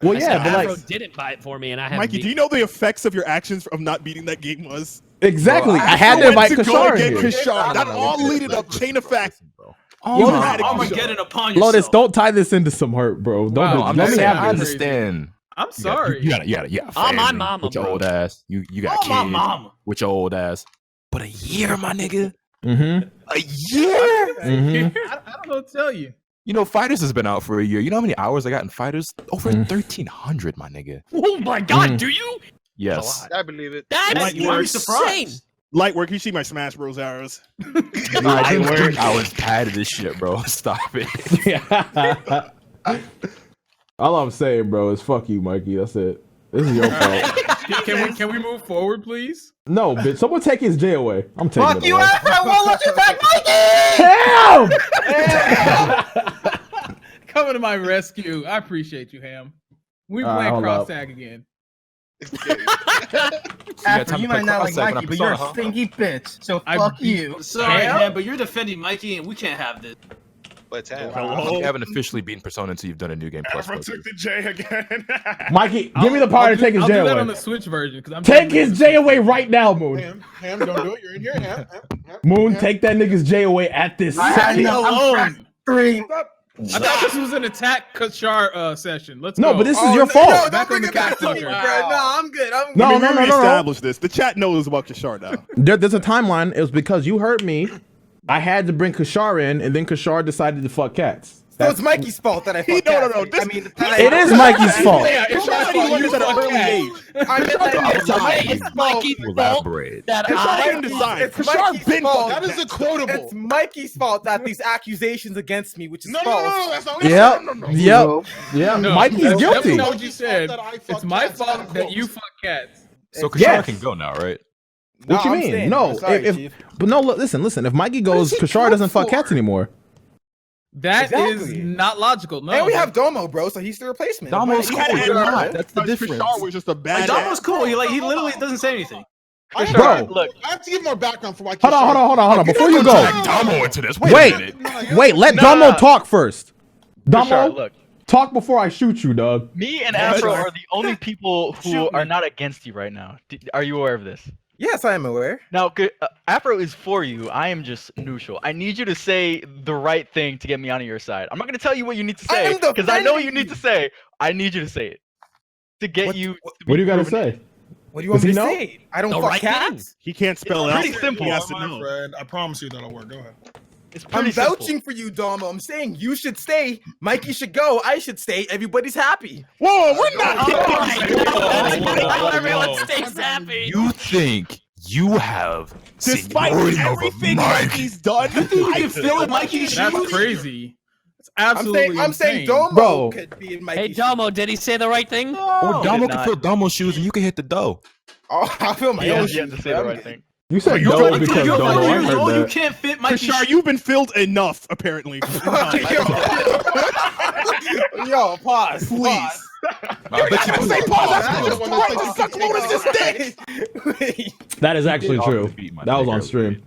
S1: Well,
S2: I
S1: yeah,
S2: said
S1: but
S2: Afro
S1: like
S2: didn't buy it for me and I haven't
S4: Mikey, do you know the effects of your actions of not beating that game was?
S1: exactly.
S3: Bro,
S1: I had to invite
S4: Go
S1: Kirshar
S4: get
S1: in here.
S4: Kirshar. That all leaded up chain effect.
S10: Armageddon upon yourself.
S1: Lotus, don't tie this into some hurt, bro. Don't
S10: Wow,
S1: do-
S3: I'm
S1: let
S3: just
S1: me
S3: saying,
S1: have
S3: I
S1: this.
S3: understand.
S10: I'm sorry.
S3: You got
S2: I'm my
S3: family
S2: mama,
S3: with your
S2: bro.
S3: old ass. You got
S10: Oh, my
S3: kids
S10: mama.
S3: with your old ass. But a year, my nigga.
S1: Mm-hmm.
S3: A year.
S1: Mm-hmm.
S10: I don't know what to tell you.
S3: You know, Fighters has been out for a year. You know how many hours I got in Fighters? Over 1,300, my nigga.
S2: Oh my god, do you?
S3: Yes.
S9: I believe it.
S2: That's insane.
S4: Light work. You see my Smash Bros. Arrows.
S3: I was tired of this shit, bro. Stop it.
S1: All I'm saying, bro, is fuck you, Mikey. That's it. This is your fault.
S10: Can we move forward, please?
S1: No, bitch. Someone take his J away. I'm taking
S7: Fuck
S1: it
S7: you,
S1: away.
S7: Afro! I won't let you back, Mikey!
S1: Ham!
S10: Coming to my rescue. I appreciate you, Ham. We
S1: All right,
S10: playing
S1: hold
S10: cross
S1: up.
S10: tag again.
S7: Afro, you might not like
S3: cross-tag when
S7: Mikey,
S3: I
S7: but you're a
S3: Persona, huh?
S7: stinky bitch. So
S10: I
S7: fuck
S10: beat-
S7: you.
S10: Sorry,
S5: man, but you're defending Mikey, and we can't have this.
S9: But
S3: You haven't officially beaten Persona until you've done a new game plus.
S6: Afro took the J again.
S1: Mikey, give me the power to take his
S10: I'll
S1: J
S10: do that on
S1: away.
S10: the Switch version because I'm
S1: Take his J away right now, Moon.
S6: Ham, don't do it. You're in here, Ham.
S1: Moon, take that nigga's J away at this
S7: I
S1: second.
S7: know. I'm three.
S10: I thought this was an attack Kirshar session. Let's
S1: No,
S10: go.
S1: but this is your fault.
S7: No,
S10: Back
S7: don't
S10: on
S7: bring
S10: the
S7: it back to me,
S10: cat
S7: bro.
S10: fucker.
S7: No, I'm good. I'm good.
S1: No,
S4: I mean,
S1: no,
S4: we
S1: no, no, no.
S4: reestablished this. The chat knows about Kirshar now.
S1: There's a timeline. It was because you hurt me. I had to bring Kirshar in, and then Kirshar decided to fuck cats.
S7: So it's Mikey's fault that I fucked
S4: No.
S1: It is Mikey's fault.
S4: Yeah, it's Mikey's fault. At an early age.
S7: It's Mikey's fault that
S4: I didn't decide.
S7: It's Mikey's fault.
S6: That is a quotable.
S7: It's Mikey's fault that these accusations against me, which is
S6: No,
S7: false.
S6: that's not what you said.
S1: Yep.
S2: No,
S1: Mikey's
S2: that's
S1: guilty.
S2: definitely not what you said.
S6: That I fucked
S2: It's my
S6: cats.
S2: fault that you fuck cats.
S3: So Kashar
S1: Yes.
S3: can go now, right?
S1: What you
S7: I'm
S1: mean?
S7: staying.
S1: No,
S7: Sorry,
S1: if
S7: Chief.
S1: but no, listen. If Mikey goes,
S6: he
S1: Kashar
S6: go
S1: doesn't fuck
S6: for?
S1: cats anymore.
S2: That is
S7: Exactly.
S2: not logical. No.
S7: And we have Domo, bro, so he's the replacement.
S3: Domo's
S7: He
S3: cool.
S7: had it
S3: You're
S7: in
S3: not.
S7: mind.
S3: That's the difference.
S4: Kashar was just a bad.
S10: Domo's cool. He literally doesn't say anything.
S1: Bro,
S8: Look,
S6: I have to give more background for why.
S1: hold on. Before you go,
S3: Domo into this.
S1: wait. Let Domo talk first. Domo,
S8: Kashar, look.
S1: talk before I shoot you, dog.
S8: Me and Afro are the only people who are not against you right now. Are you aware of this?
S7: Yes, I am aware.
S8: Now, Afro is for you. I am just neutral. I need you to say the right thing to get me on your side. I'm not going to tell you what you need to say
S7: am
S8: because I know what you
S7: defending
S8: need to say. I need you to say it to get you.
S1: What do you got to say?
S7: What do you want
S1: Does
S7: me
S1: he
S7: to
S1: know?
S7: say? I don't
S10: The
S7: fuck
S10: right
S7: cats.
S4: He can't spell it out.
S8: pretty simple.
S4: He has to
S12: My
S4: know.
S12: friend, I promise you that'll work. Go ahead.
S8: It's
S7: I'm
S8: pretty simple.
S7: vouching for you, Domo. I'm saying you should stay. Mikey should go. I should stay. Everybody's happy.
S4: Whoa, we're not.
S10: Everyone stays happy.
S3: You think you have
S4: Despite
S3: seniority over
S4: everything
S3: Mike?
S4: Mikey's done,
S10: You can feel it, Mikey's shoes.
S2: That's crazy. It's absolutely
S7: I'm saying
S2: insane.
S7: Domo
S1: Bro.
S7: could be in
S10: Hey,
S7: Mikey's
S10: Domo, did he say the right thing?
S3: Or Domo
S8: did
S3: can
S8: not.
S3: fill Domo's shoes and you can hit the dough.
S7: Oh, I feel my
S8: You
S7: own
S8: have
S7: shoes.
S8: to say the right thing.
S1: You said
S4: you're
S1: no
S4: trying to
S1: because
S4: feel
S1: Domo. I
S2: You
S1: heard that.
S2: can't fit Mikey's
S4: Kashar, you've been filled enough, apparently.
S7: Yo, pause.
S4: Please.
S3: I bet you
S4: Say pause.
S1: That is actually true. That was on stream.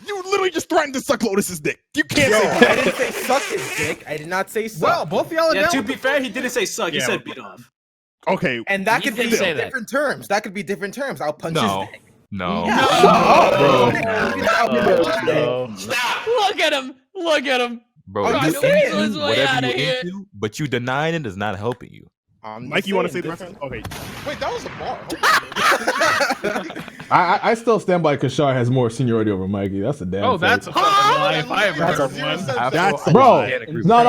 S4: You literally just threatened to suck Lotus's dick. You can't
S7: Yo,
S4: say
S7: I
S4: that.
S7: didn't say suck his dick. I did not say suck.
S2: Well, both of y'all are
S10: Yeah,
S2: down.
S10: to be fair, he didn't say suck. He
S4: Yeah,
S10: said beat off.
S4: Okay.
S7: And that
S10: He
S7: could be
S10: did say that.
S7: different terms. That could be different terms. I'll punch
S3: No.
S7: his dick.
S3: No.
S10: Stop! Look at him! Look at him!
S3: Bro,
S7: I'm
S3: you
S7: just saying.
S3: into
S10: Let's way
S3: whatever
S10: outta
S3: you're
S10: here.
S3: into, but you denying it is not helping you.
S4: Mike, you want to say the reference? Okay.
S6: Wait, that was a bar.
S1: I still stand by Kashar has more seniority over Mikey. That's a damn.
S2: Oh, that's a
S1: fact.
S2: fucking lie if I ever heard of one.
S4: That's a
S1: Bro.
S4: lie.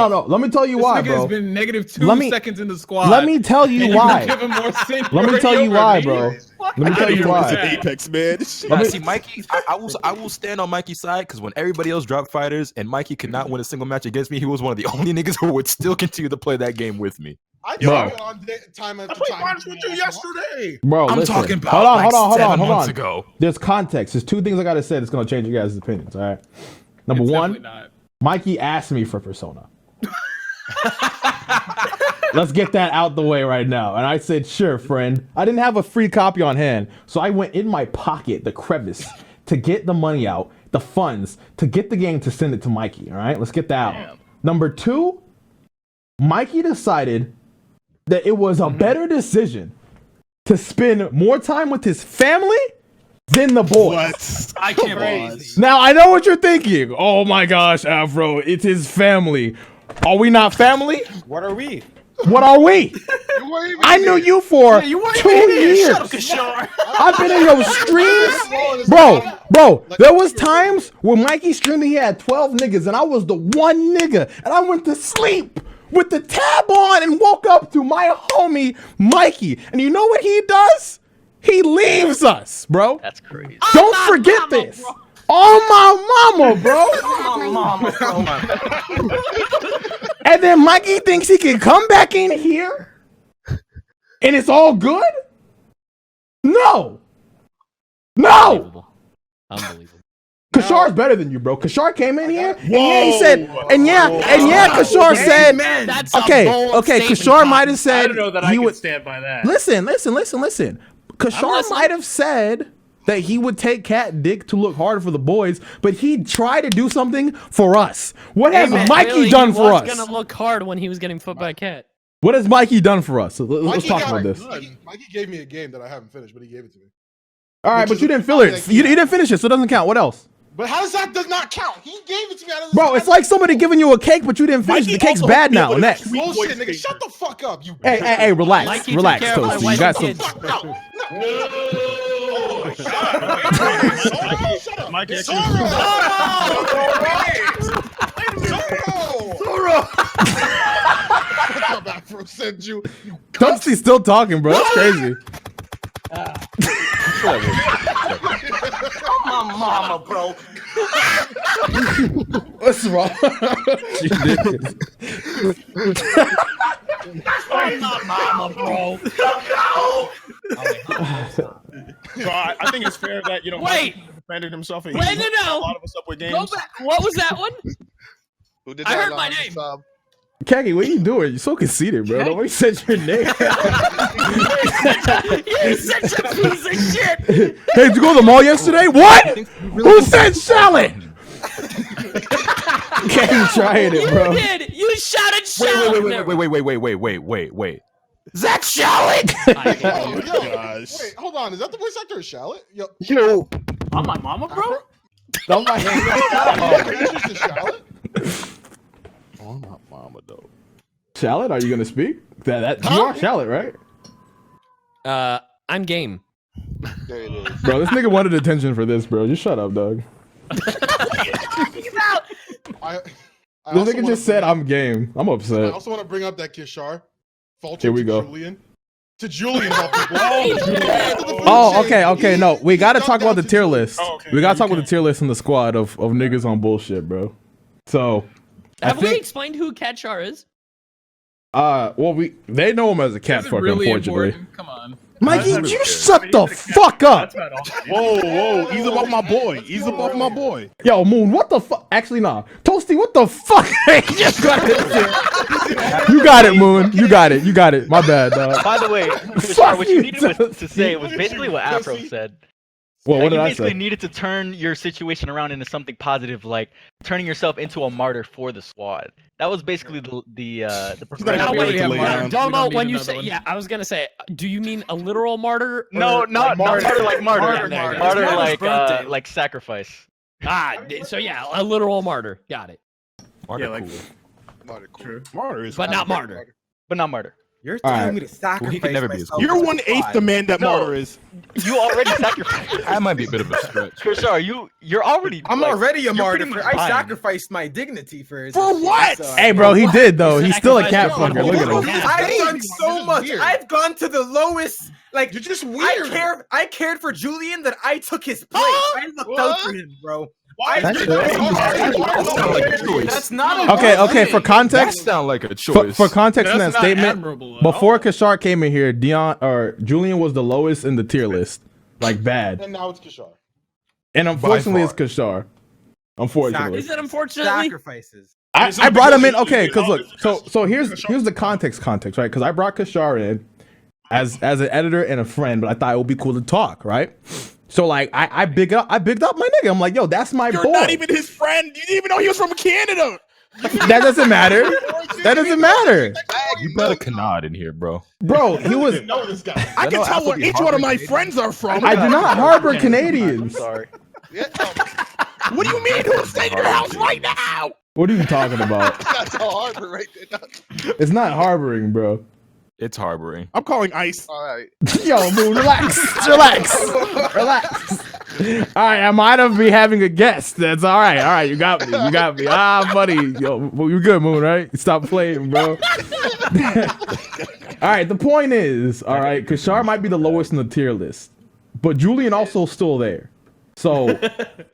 S1: No. Let me tell you
S2: This
S1: why,
S2: nigga
S1: bro.
S2: has been negative 2
S1: Let me-
S2: seconds in the squad.
S1: Let me tell
S2: and
S1: you
S2: you
S1: why.
S2: give him more
S1: Let me tell you
S2: seniority
S1: why,
S2: over
S1: bro.
S2: me?
S1: Let me
S4: I
S1: tell
S4: know
S1: you
S4: you're
S1: why.
S4: to Apex, man.
S3: Nah, see, Mikey, I will stand on Mikey's side because when everybody else dropped fighters and Mikey could not win a single match against me, he was one of the only niggas who would still continue to play that game with me.
S6: I
S1: Bro.
S6: tried on time after
S12: I played
S6: time.
S12: finals with you yesterday.
S1: Bro,
S3: I'm
S1: listen.
S3: talking about
S1: hold on,
S3: like
S1: hold
S3: 7
S1: on.
S3: months ago.
S1: There's context. There's two things I gotta say that's gonna change you guys' opinions. All right. Number
S2: It's
S1: one,
S2: definitely not.
S1: Mikey asked me for Persona. Let's get that out the way right now. And I said, sure, friend. I didn't have a free copy on hand, so I went in my pocket, the crevice, to get the money out, the funds, to get the game to send it to Mikey. All right, let's get that out. Number two, Mikey decided that it was a better decision to spend more time with his family than the boys.
S4: What?
S10: I can't believe
S1: Now, I know what you're thinking. Oh my gosh, Afro, it's his family. Are we not family?
S7: What are we?
S1: What are we? I knew you for 2 years.
S10: Shut up, Kashar.
S1: I've been in your streams. Bro, there was times when Mikey streamed and he had 12 niggas and I was the one nigga. And I went to sleep with the tab on and woke up to my homie Mikey. And you know what he does? He leaves us, bro.
S8: That's crazy.
S1: Don't forget this. On my mama, bro. And then Mikey thinks he can come back in here and it's all good? No.
S10: Unbelievable.
S1: Kashar's better than you, bro. Kashar came in here and he said, Kashar said,
S10: That's a
S1: okay,
S10: bold statement,
S1: Kashar might have
S10: I
S1: said
S10: don't know that
S1: he
S10: I
S1: would
S10: could stand by that.
S1: Listen. Kashar
S10: listening.
S1: might have said that he would take cat dick to look hard for the boys, but he tried to do something for us. What has Mikey done for us?
S10: He was gonna look hard when he was getting foot by a cat.
S1: What has Mikey done for us? So let's
S6: Mikey
S1: talk
S6: got-
S1: about this.
S6: Mikey gave me a game that I haven't finished, but he gave it to me.
S1: All right,
S6: Which
S1: but
S6: is
S1: you
S6: a-
S1: didn't feel it. You didn't finish it, so it doesn't count. What else?
S6: But how does not count? He gave it to me.
S1: Bro, it's like somebody giving you a cake, but you didn't finish.
S4: Mikey
S1: The cake's
S4: also
S1: bad
S4: helped me
S1: now.
S4: with
S1: Next.
S4: a
S6: bullshit, nigga. Shut the fuck up, you.
S1: Hey, relax.
S10: Mikey took
S1: Relax,
S10: care of my
S1: Toastie. You
S10: wife
S1: got
S10: and
S1: some.
S10: kids.
S12: Mikey,
S6: What's up, AfroSenju?
S1: Toastie's still talking, bro. That's crazy.
S7: My mama, bro.
S1: What's wrong?
S2: My mama, bro.
S12: So I think it's fair that
S2: Wait.
S12: Mikey defended himself. And
S2: Wait,
S12: he
S2: no.
S12: a lot of us up with games.
S2: Go back. What was that one?
S9: Who did
S2: I
S9: that
S2: heard my
S9: line?
S2: name.
S1: Kagi, what are you doing? You're so conceited, bro. Nobody said your name.
S2: You're such a piece of shit.
S1: Hey, did you go to the mall yesterday? What? Who said Charlotte? Kagi trying it, bro.
S2: You did. You shouted Charlotte.
S3: Wait.
S2: Zach Charlotte.
S6: Oh,
S4: gosh.
S6: Wait, hold on. Is that the voice actor of Charlotte? Yo,
S10: I'm my mama, bro.
S1: Don't mind
S6: Charlotte?
S4: Oh, my mama, though.
S1: Charlotte, are you gonna speak? You are Charlotte, right?
S2: I'm game.
S9: There it is.
S1: Bro, this nigga wanted attention for this, bro. Just shut up, dog. This nigga just said I'm game. I'm
S6: I
S1: upset.
S6: also want to bring up that Kirshar faltered
S1: Here we
S6: to
S1: go.
S6: Julian. To Julian, about people.
S1: Oh, okay. No, we gotta talk about the tier list.
S12: Oh, okay.
S1: We gotta talk about the tier list in the squad of niggas on bullshit, bro. So,
S2: Have we explained who Kirshar is?
S1: well, they know him as a cat fucker, unfortunately.
S10: Come on.
S1: Mikey, you shut the fuck up.
S4: Whoa, ease above my boy. Ease above my boy.
S1: Yo, Moon, what the fuck? Actually, nah. Toastie, what the fuck? You got it, Moon. You got it. My bad, dog.
S8: By the way, Kirshar, what you needed to say was basically what Afro said.
S1: Well, what did
S8: you
S1: I
S8: basically
S1: say?
S8: needed to turn your situation around into something positive, like turning yourself into a martyr for the squad. That was basically the
S2: Now, wait,
S4: to lay down.
S2: Domo, when you say, I was gonna say, do you mean a literal martyr?
S8: No, not martyr like martyr. Martyr like sacrifice.
S2: So yeah, a literal martyr. Got it.
S3: Martyr,
S9: Martyr.
S4: Martyr is
S2: But not martyr.
S8: but not martyr.
S7: You're
S1: All
S7: telling
S1: right.
S7: me to sacrifice
S3: he can never be as
S7: myself.
S3: cool.
S4: You're 1/8 the man that
S8: No.
S4: Martyr is.
S8: You already sacrificed.
S3: That might be a bit of a stretch.
S8: Kirshar, you're already.
S7: I'm
S8: like,
S7: already a
S8: you're
S7: martyr.
S8: pretty
S7: For,
S8: much
S7: I
S8: fine.
S7: sacrificed my dignity for
S4: what?
S1: Hey, bro, he did though. He's still a cat fucker. Look at him.
S7: I've done so much.
S6: Weird.
S7: I've gone to the lowest. Like
S6: You're just weird.
S7: I cared for Julian that I took his place. I looked out for him, bro.
S10: That's not.
S1: Okay. For context,
S3: That sound like a choice.
S1: for context in that
S10: That's not
S1: statement,
S10: admirable at all.
S1: before Kirshar came in here, Julian was the lowest in the tier list, like bad.
S6: And now it's Kirshar.
S1: And unfortunately, it's Kirshar. Unfortunately,
S2: Is it unfortunately?
S7: Sacrifices.
S1: I brought him in. Okay, because look, so here's the context, right? Because I brought Kirshar in as an editor and a friend, but I thought it would be cool to talk, right? So like I bigged up my nigga. I'm like, yo, that's my
S4: You're
S1: boy.
S4: not even his friend. You didn't even know he was from Canada.
S1: That doesn't matter. That doesn't matter.
S3: You better canard in here, bro.
S1: Bro, he was.
S6: Know this guy.
S4: I can
S3: know
S4: tell where
S3: Afro be
S4: each one of my
S3: harboring
S4: friends are from.
S1: I do not harbor Canadians.
S8: Sorry.
S4: What do you mean? Who's in your house right now?
S1: What are you talking about?
S9: That's a harbor right there.
S1: It's not harboring, bro.
S3: It's harboring.
S4: I'm calling ICE.
S9: All right.
S1: Yo, Moon, relax. All right, I might have be having a guest. That's all right. All right, you got me. Buddy. Yo, you good, Moon, right? Stop playing, bro. All right, the point is, all right, Kirshar might be the lowest in the tier list, but Julian also still there. So,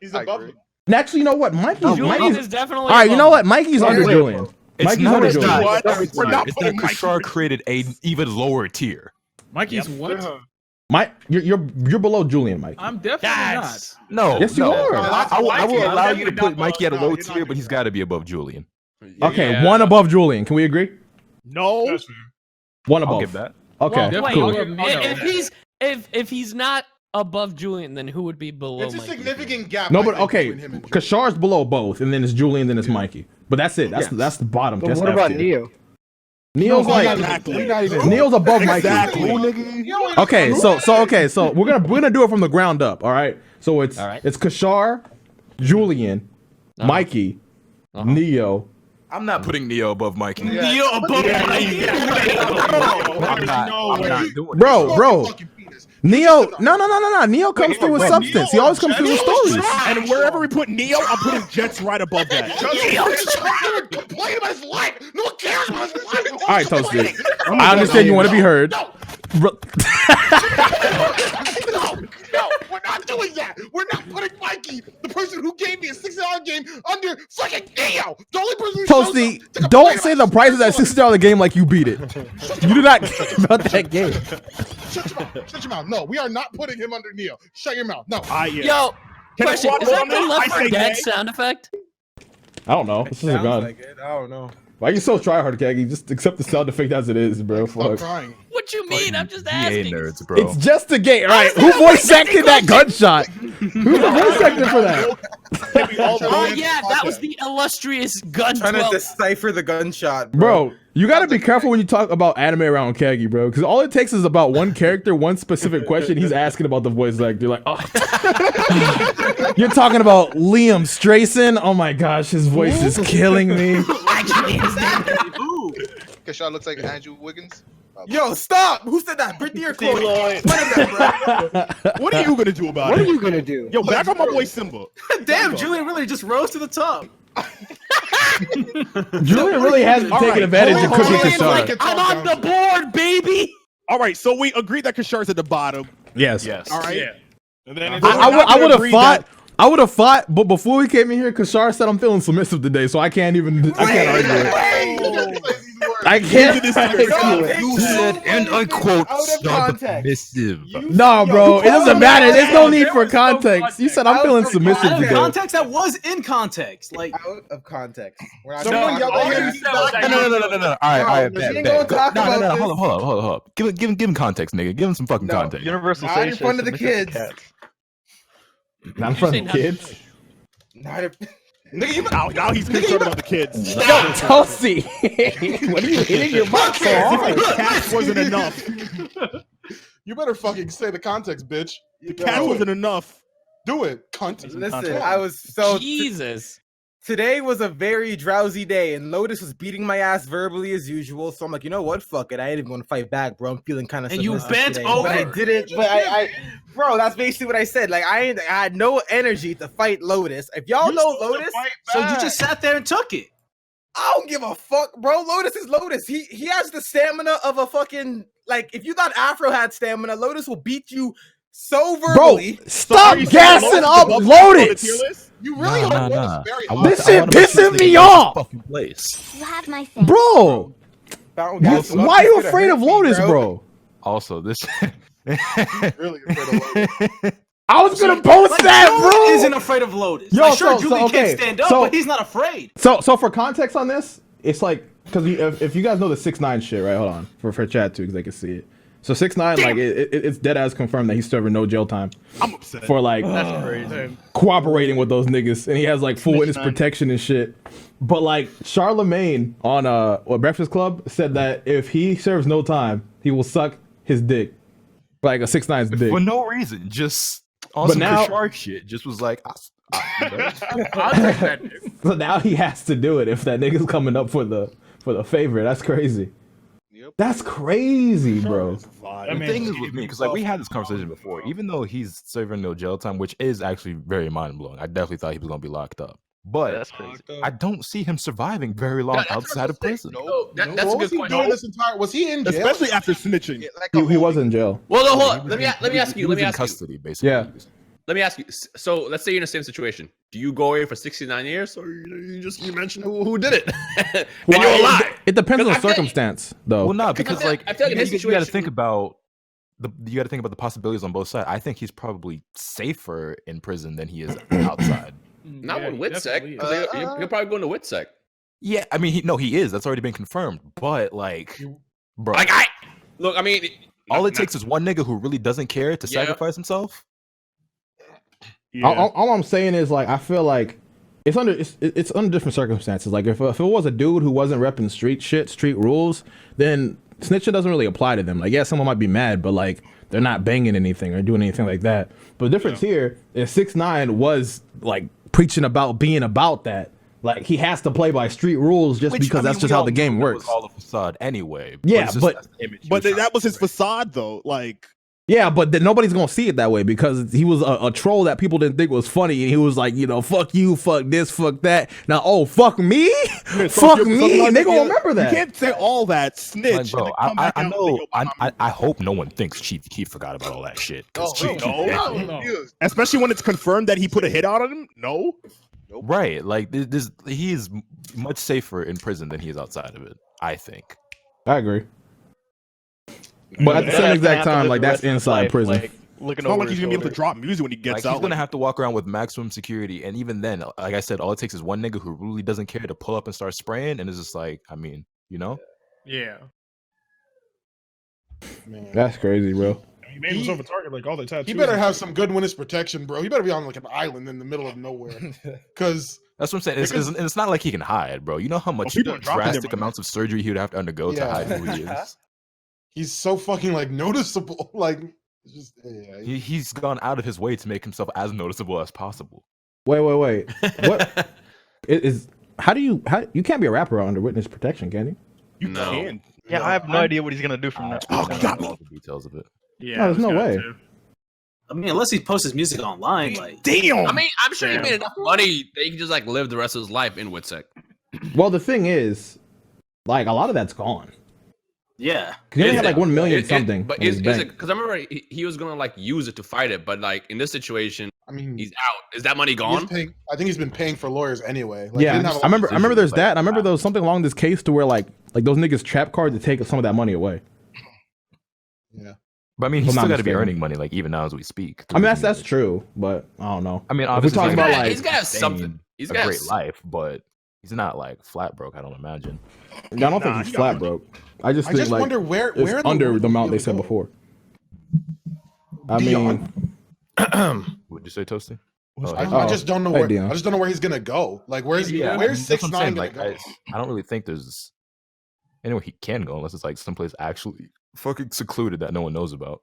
S6: He's above him.
S1: actually, you know what?
S2: Julian is definitely.
S1: All right, you know what? Mikey's under Julian.
S3: It's
S1: Mikey's
S3: not.
S1: under
S3: It's
S1: Julian.
S3: not.
S4: We're not
S3: It's that
S4: putting Mikey.
S3: Kirshar created a even lower tier.
S10: Mikey's what?
S1: You're below Julian, Mike.
S10: I'm definitely not.
S3: No.
S1: Yes, you
S3: no.
S1: are.
S3: I will
S10: Mikey. I'm
S3: allow you to
S10: definitely
S3: put
S10: not
S3: Mikey at a
S6: below-
S3: low
S6: no,
S3: tier,
S6: you're
S3: but he's got to be above Julian.
S1: Okay, one above Julian. Can we agree?
S4: No.
S1: One
S3: I'll
S1: above.
S3: give that.
S1: Okay,
S2: Wait,
S1: cool.
S2: if he's not above Julian, then who would be below?
S6: It's a
S2: Mikey?
S6: significant gap.
S1: No,
S6: I
S1: but
S6: think,
S1: okay,
S6: between him and
S1: Kirshar's below both, and then it's Julian, then it's Mikey. But that's it. That's the bottom.
S11: But
S1: That's
S11: what
S1: F
S11: about
S1: tier.
S11: Neo?
S1: Neo's like Neo's above Mikey. Okay, so we're gonna do it from the ground up. All right. So it's Kirshar, Julian, Mikey, Neo.
S3: I'm not putting Neo above Mikey.
S10: Neo above Mikey.
S3: I'm not doing it.
S1: Bro. Neo, no. Neo comes through with substance. He always comes through with stories.
S4: And wherever we put Neo, I'm putting Jets right above that.
S6: Complain about his life. No one cares about his life.
S1: All right, Toasty. I understand you want to be heard.
S6: No, we're not doing that. We're not putting Mikey, the person who gave me a $60 game, under fucking Neo. The only person who
S1: Toasty, don't say the price of that $60 game like you beat it. You do not care about that game.
S6: Shut your mouth. Shut your mouth. No, we are not putting him under Neo. Shut your mouth. No.
S2: Yo, question, is that the Left 4 Dead sound effect?
S1: I don't know. This is a gun.
S7: Like I don't know.
S1: Why you so try hard, Kagi? Just accept the sound effect as it is, bro.
S6: Stop crying.
S10: What you mean? I'm just asking.
S3: Nerds, bro.
S1: It's just a game. All right, who voice acted that gunshot? Who voice acted for that?
S10: Oh yeah, that was the illustrious gun.
S7: Trying to decipher the gunshot,
S1: bro. You gotta be careful when you talk about anime around Kagi, bro, because all it takes is about one character, one specific question. He's asking about the voice actor. Like, oh, you're talking about Liam Strayson. Oh my gosh, his voice is killing me.
S9: Kirshar looks like Andrew Wiggins.
S7: Yo, stop! Who said that? Brittany or Chloe?
S4: What are you gonna do about it?
S11: What are you gonna do?
S4: Yo, back on my boy Simba.
S2: Damn, Julian really just rose to the top.
S1: Julian really hasn't taken advantage of cooking Kirshar.
S10: I'm on the board, baby.
S4: All right, so we agreed that Kirshar's at the bottom.
S1: Yes.
S4: All right.
S10: Yeah.
S4: And then
S1: I would have fought. I would have fought, but before we came in here, Kirshar said I'm feeling submissive today, so I can't even. I can't argue it. I can't.
S3: You said, and I quote, submissive.
S1: No, bro, it doesn't matter. There's no need for context. You said I'm feeling submissive today.
S2: Context that was in context, like
S7: out of context. We're not
S10: No,
S3: No. All right, bet. No. Hold up. Give him context, nigga. Give him some fucking context.
S8: Universal
S7: Not in front of the kids.
S1: Not in front of kids.
S7: Not in...
S4: Nigga, now he's concerned about the kids.
S1: Yo, Toasty, what are you hitting your mic so hard?
S4: The cat wasn't enough.
S6: You better fucking say the context, bitch.
S4: The cat wasn't enough.
S6: Do it, cunt.
S7: Listen, I was so
S10: Jesus.
S7: Today was a very drowsy day, and Lotus was beating my ass verbally as usual. So I'm like, you know what? Fuck it. I ain't even gonna fight back, bro. I'm feeling kind of.
S2: And you bent
S7: today.
S2: over.
S7: But I didn't. But bro, that's basically what I said. Like I had no energy to fight Lotus. If y'all know Lotus,
S2: so you just sat there and took it.
S7: I don't give a fuck, bro. Lotus is Lotus. He has the stamina of a fucking like. If you thought Afro had stamina, Lotus will beat you so verbally.
S1: Bro, stop gassing up Lotus.
S6: You really are very hard.
S1: This shit pissing me off.
S3: Fucking place.
S13: You have my thanks.
S1: Bro, why are you afraid of Lotus, bro?
S3: Also, this.
S6: Really afraid of Lotus.
S1: I was gonna post that,
S2: Julian
S1: bro.
S2: isn't afraid of Lotus.
S1: Yo,
S2: Like, sure,
S1: so
S2: Julian
S1: okay,
S2: can't stand up,
S1: so-
S2: but he's not afraid.
S1: So for context on this, it's like because if you guys know the 6ix9ine shit, right? Hold on for chat too, because they can see it. So 6ix9ine, like it's dead ass confirmed that he's serving no jail time.
S4: I'm upset
S1: for like cooperating with those niggas, and he has like full witness protection and shit. But like Charlemagne on Breakfast Club said that if he serves no time, he will suck his dick, like a 6ix9ine's dick
S3: for no reason. Just on some Kirshar shit. Just was like.
S10: I'll take that, dude.
S1: So now he has to do it if that nigga's coming up for the favor. That's crazy. That's crazy, bro.
S3: The thing is with me, because like we had this conversation before, even though he's serving no jail time, which is actually very mind blowing. I definitely thought he was gonna be locked up, but
S8: that's crazy.
S3: I don't see him surviving very long outside of prison.
S5: That's
S6: What
S5: a
S6: was
S5: good
S6: he
S5: point.
S6: doing this entire? Was he in jail?
S4: Especially after snitching.
S1: He was in jail.
S5: Well, no, hold on. Let me ask you.
S3: He was in custody, basically.
S1: Yeah.
S5: Let me ask you. So let's say you're in the same situation. Do you go away for 69 years, or you mention who did it, and
S1: Well,
S5: you're alive?
S1: It depends on the
S5: I feel like-
S1: circumstance, though.
S3: Well, no, because like
S5: I feel like in his
S3: you got to
S5: situation-
S3: think about the possibilities on both sides. I think he's probably safer in prison than he is outside.
S5: Not with WITSEC. He'll probably go into WITSEC.
S3: Yeah, I mean, he is. That's already been confirmed. But like, bro,
S5: Like I mean,
S3: all it takes is one nigga who really doesn't care to sacrifice himself.
S1: All I'm saying is like I feel like it's under different circumstances. Like if it was a dude who wasn't repping street rules, then snitching doesn't really apply to them. Like yeah, someone might be mad, but like they're not banging anything or doing anything like that. But the difference here is 6ix9ine was like preaching about being about that. Like he has to play by street rules just because that's just how the game works.
S3: Was all a facade anyway.
S1: Yeah,
S3: it's just
S1: but
S3: that's the image he
S4: But
S3: was
S4: that was his facade, though. Like
S1: Yeah, but then nobody's gonna see it that way because he was a troll that people didn't think was funny, and he was like, you know, fuck you, fuck this, fuck that. Now, oh, fuck me, fuck me, and they gonna remember that.
S4: You can't say all that, snitch.
S3: Like, bro, I know. I hope no one thinks Chief Keef forgot about all that shit.
S4: No. Especially when it's confirmed that he put a hit out on him. No.
S3: Right, like he is much safer in prison than he is outside of it. I think.
S1: I agree. But at the same exact time, like that's inside prison.
S4: It's not like he's gonna be able to drop music when he gets out.
S3: He's gonna have to walk around with maximum security, and even then, like I said, all it takes is one nigga who really doesn't care to pull up and start spraying, and it's just like, I mean, you know?
S10: Yeah.
S1: Man. That's crazy, bro.
S12: He made himself a target, like all the tattoos.
S6: He better have some good witness protection, bro. He better be on like an island in the middle of nowhere, because
S3: that's what I'm saying. It's not like he can hide, bro. You know how much drastic amounts of surgery he would have to undergo to hide who he is.
S6: He's so fucking like noticeable. Like it's just
S3: he's gone out of his way to make himself as noticeable as possible.
S1: Wait. What is? How you can't be a rapper under witness protection, can you?
S4: You can.
S8: Yeah, I have no idea what he's gonna do from that.
S3: Oh, got all the details of it.
S10: Yeah,
S1: no, there's no way.
S2: I mean, unless he posts his music online, like
S4: damn.
S5: I mean, I'm sure he made enough money that he can just like live the rest of his life in Witsec.
S1: Well, the thing is, like a lot of that's gone.
S2: Yeah,
S1: he only had like 1 million something.
S5: But is it because I remember he was gonna like use it to fight it, but like in this situation,
S6: I mean,
S5: he's out. Is that money gone?
S6: I think he's been paying for lawyers anyway. Like,
S1: Yeah, I remember there's that. And I remember there was something along this case to where like those niggas trap card to take some of that money away.
S6: Yeah.
S3: But I mean, he's still got to be earning money, like even now as we speak.
S1: I mean, that's true, but I don't know.
S3: I mean,
S1: if we talk about like
S5: he's got something. He's got
S3: a great life, but he's not like flat broke. I don't imagine.
S1: I don't think he's flat broke. I just think like
S6: wonder where
S1: it's under the amount they said before. I mean,
S3: what'd you say, Toasty?
S6: I just don't know where. I just don't know where he's gonna go. Like, where's 6ix9ine gonna go?
S3: I don't really think there's anywhere he can go unless it's like someplace actually fucking secluded that no one knows about.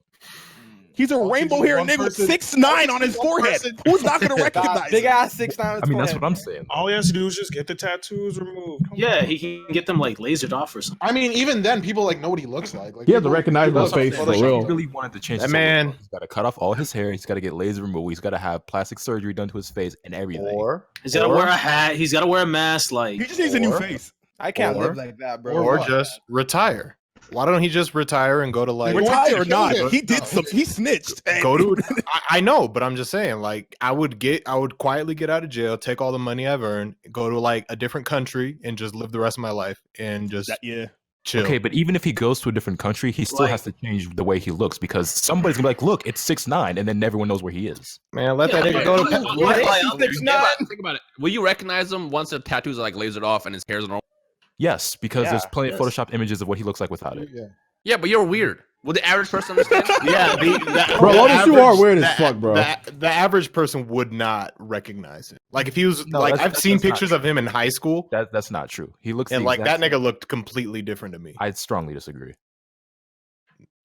S4: He's a rainbow hair nigga with 6ix9ine on his forehead. Who's not gonna recognize?
S7: Big ass 6ix9ine.
S3: I mean, that's what I'm saying.
S12: All he has to do is just get the tattoos removed.
S2: he can get them like lasered off or something.
S6: I mean, even then, people like know what he looks like.
S1: He has a recognizable face for real.
S3: He really wanted to change
S12: that man.
S3: He's got to cut off all his hair. He's got to get laser removal. He's got to have plastic surgery done to his face and everything.
S2: He's got to wear a hat. He's got to wear a mask. Like
S4: he just needs a new face.
S7: I can't live like that, bro.
S13: Or just retire. Why don't he just retire and go to like
S4: retire or not? He did some. He snitched.
S13: Go to. I know, but I'm just saying. Like, I would quietly get out of jail, take all the money I've earned, go to like a different country, and just live the rest of my life and just chill.
S3: Okay, but even if he goes to a different country, he still has to change the way he looks because somebody's gonna be like, "Look, it's 6ix9ine," and then everyone knows where he is.
S13: Man, let that nigga go to.
S5: Think about it. Will you recognize him once the tattoos are like lasered off and his hair's normal?
S3: Yes, because there's plenty of Photoshop images of what he looks like without it.
S5: Yeah, but you're weird. Will the average person understand?
S1: Bro, Lotus, you are weird as fuck, bro.
S13: The average person would not recognize it. Like if he was I've seen pictures of him in high school.
S3: That's not true. He looks
S13: and like that nigga looked completely different to me.
S3: I strongly disagree.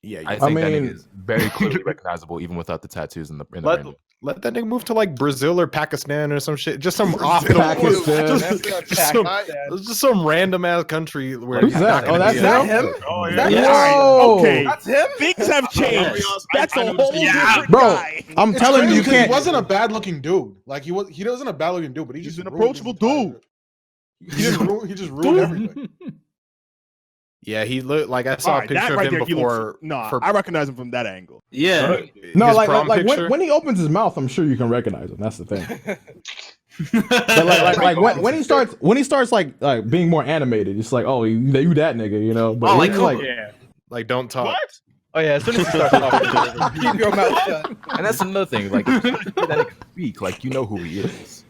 S13: Yeah,
S3: I think that nigga is very clearly recognizable even without the tattoos in the random.
S13: Let that nigga move to like Brazil or Pakistan or some shit. Just some off just some random ass country where
S1: who's that? Oh, that's him?
S4: Oh, yeah.
S1: Whoa.
S4: Okay. That's him? Things have changed. That's a whole different guy.
S1: I'm telling you,
S6: he wasn't a bad looking dude. Like he wasn't a bad looking dude, but he's an
S4: approachable dude.
S6: He just ruined everything.
S13: Yeah, he looked like I saw a picture of him before.
S4: I recognize him from that angle.
S2: Yeah.
S1: No, like when he opens his mouth, I'm sure you can recognize him. That's the thing. But like when he starts like being more animated, it's like, oh, you that nigga, you know. But
S13: like don't talk.
S12: What?
S8: Oh yeah, as soon as he starts talking,
S7: keep your mouth shut.
S3: And that's another thing. Like if you that nigga speak, like you know who he is.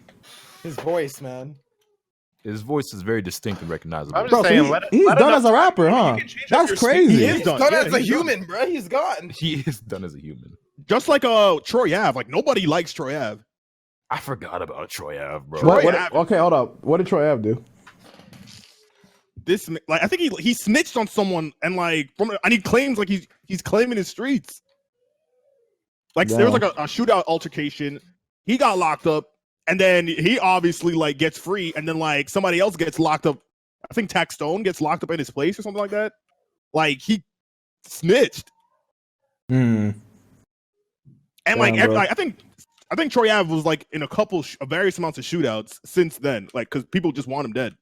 S7: His voice, man.
S3: His voice is very distinct and recognizable.
S13: I'm just saying,
S1: he's done as a rapper, huh? That's crazy.
S7: He's done as a human, bro. He's gone.
S3: He is done as a human.
S4: Just like Troy Ave. Like nobody likes Troy Ave.
S3: I forgot about Troy Ave, bro.
S1: Okay, hold up. What did Troy Ave do?
S4: I think he snitched on someone and he claims like he's claiming his streets. Like there was like a shootout altercation. He got locked up. And then he obviously gets free, and then somebody else gets locked up. I think Tax Stone gets locked up in his place or something like that. Like he snitched. And like, I think Troy Ave was like in a various amounts of shootouts since then, like because people just want him dead.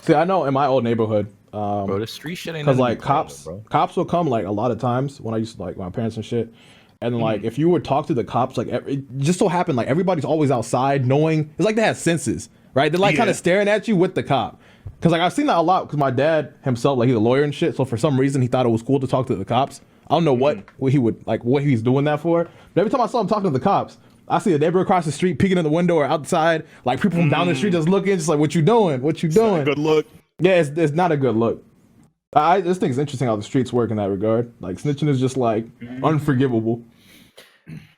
S1: See, I know in my old neighborhood,
S3: bro, the street shit ain't
S1: because
S3: nothing
S1: like
S3: to be proud of, bro.
S1: cops will come like a lot of times when I used to like my parents and shit. And then, like, if you would talk to the cops, like, it just so happened, like, everybody's always outside knowing, it's like they have senses, right? They're, like, kind of staring at you with the cop. Because, like, I've seen that a lot, because my dad himself, like, he's a lawyer and shit, so for some reason, he thought it was cool to talk to the cops. I don't know what he's doing that for. But every time I saw him talking to the cops, I see a neighbor across the street peeking in the window or outside, like, people from down the street just looking, just like, what you doing? What you doing?
S4: Good look.
S1: Yeah, it's not a good look. I just think it's interesting how the streets work in that regard. Like, snitching is just, like, unforgivable.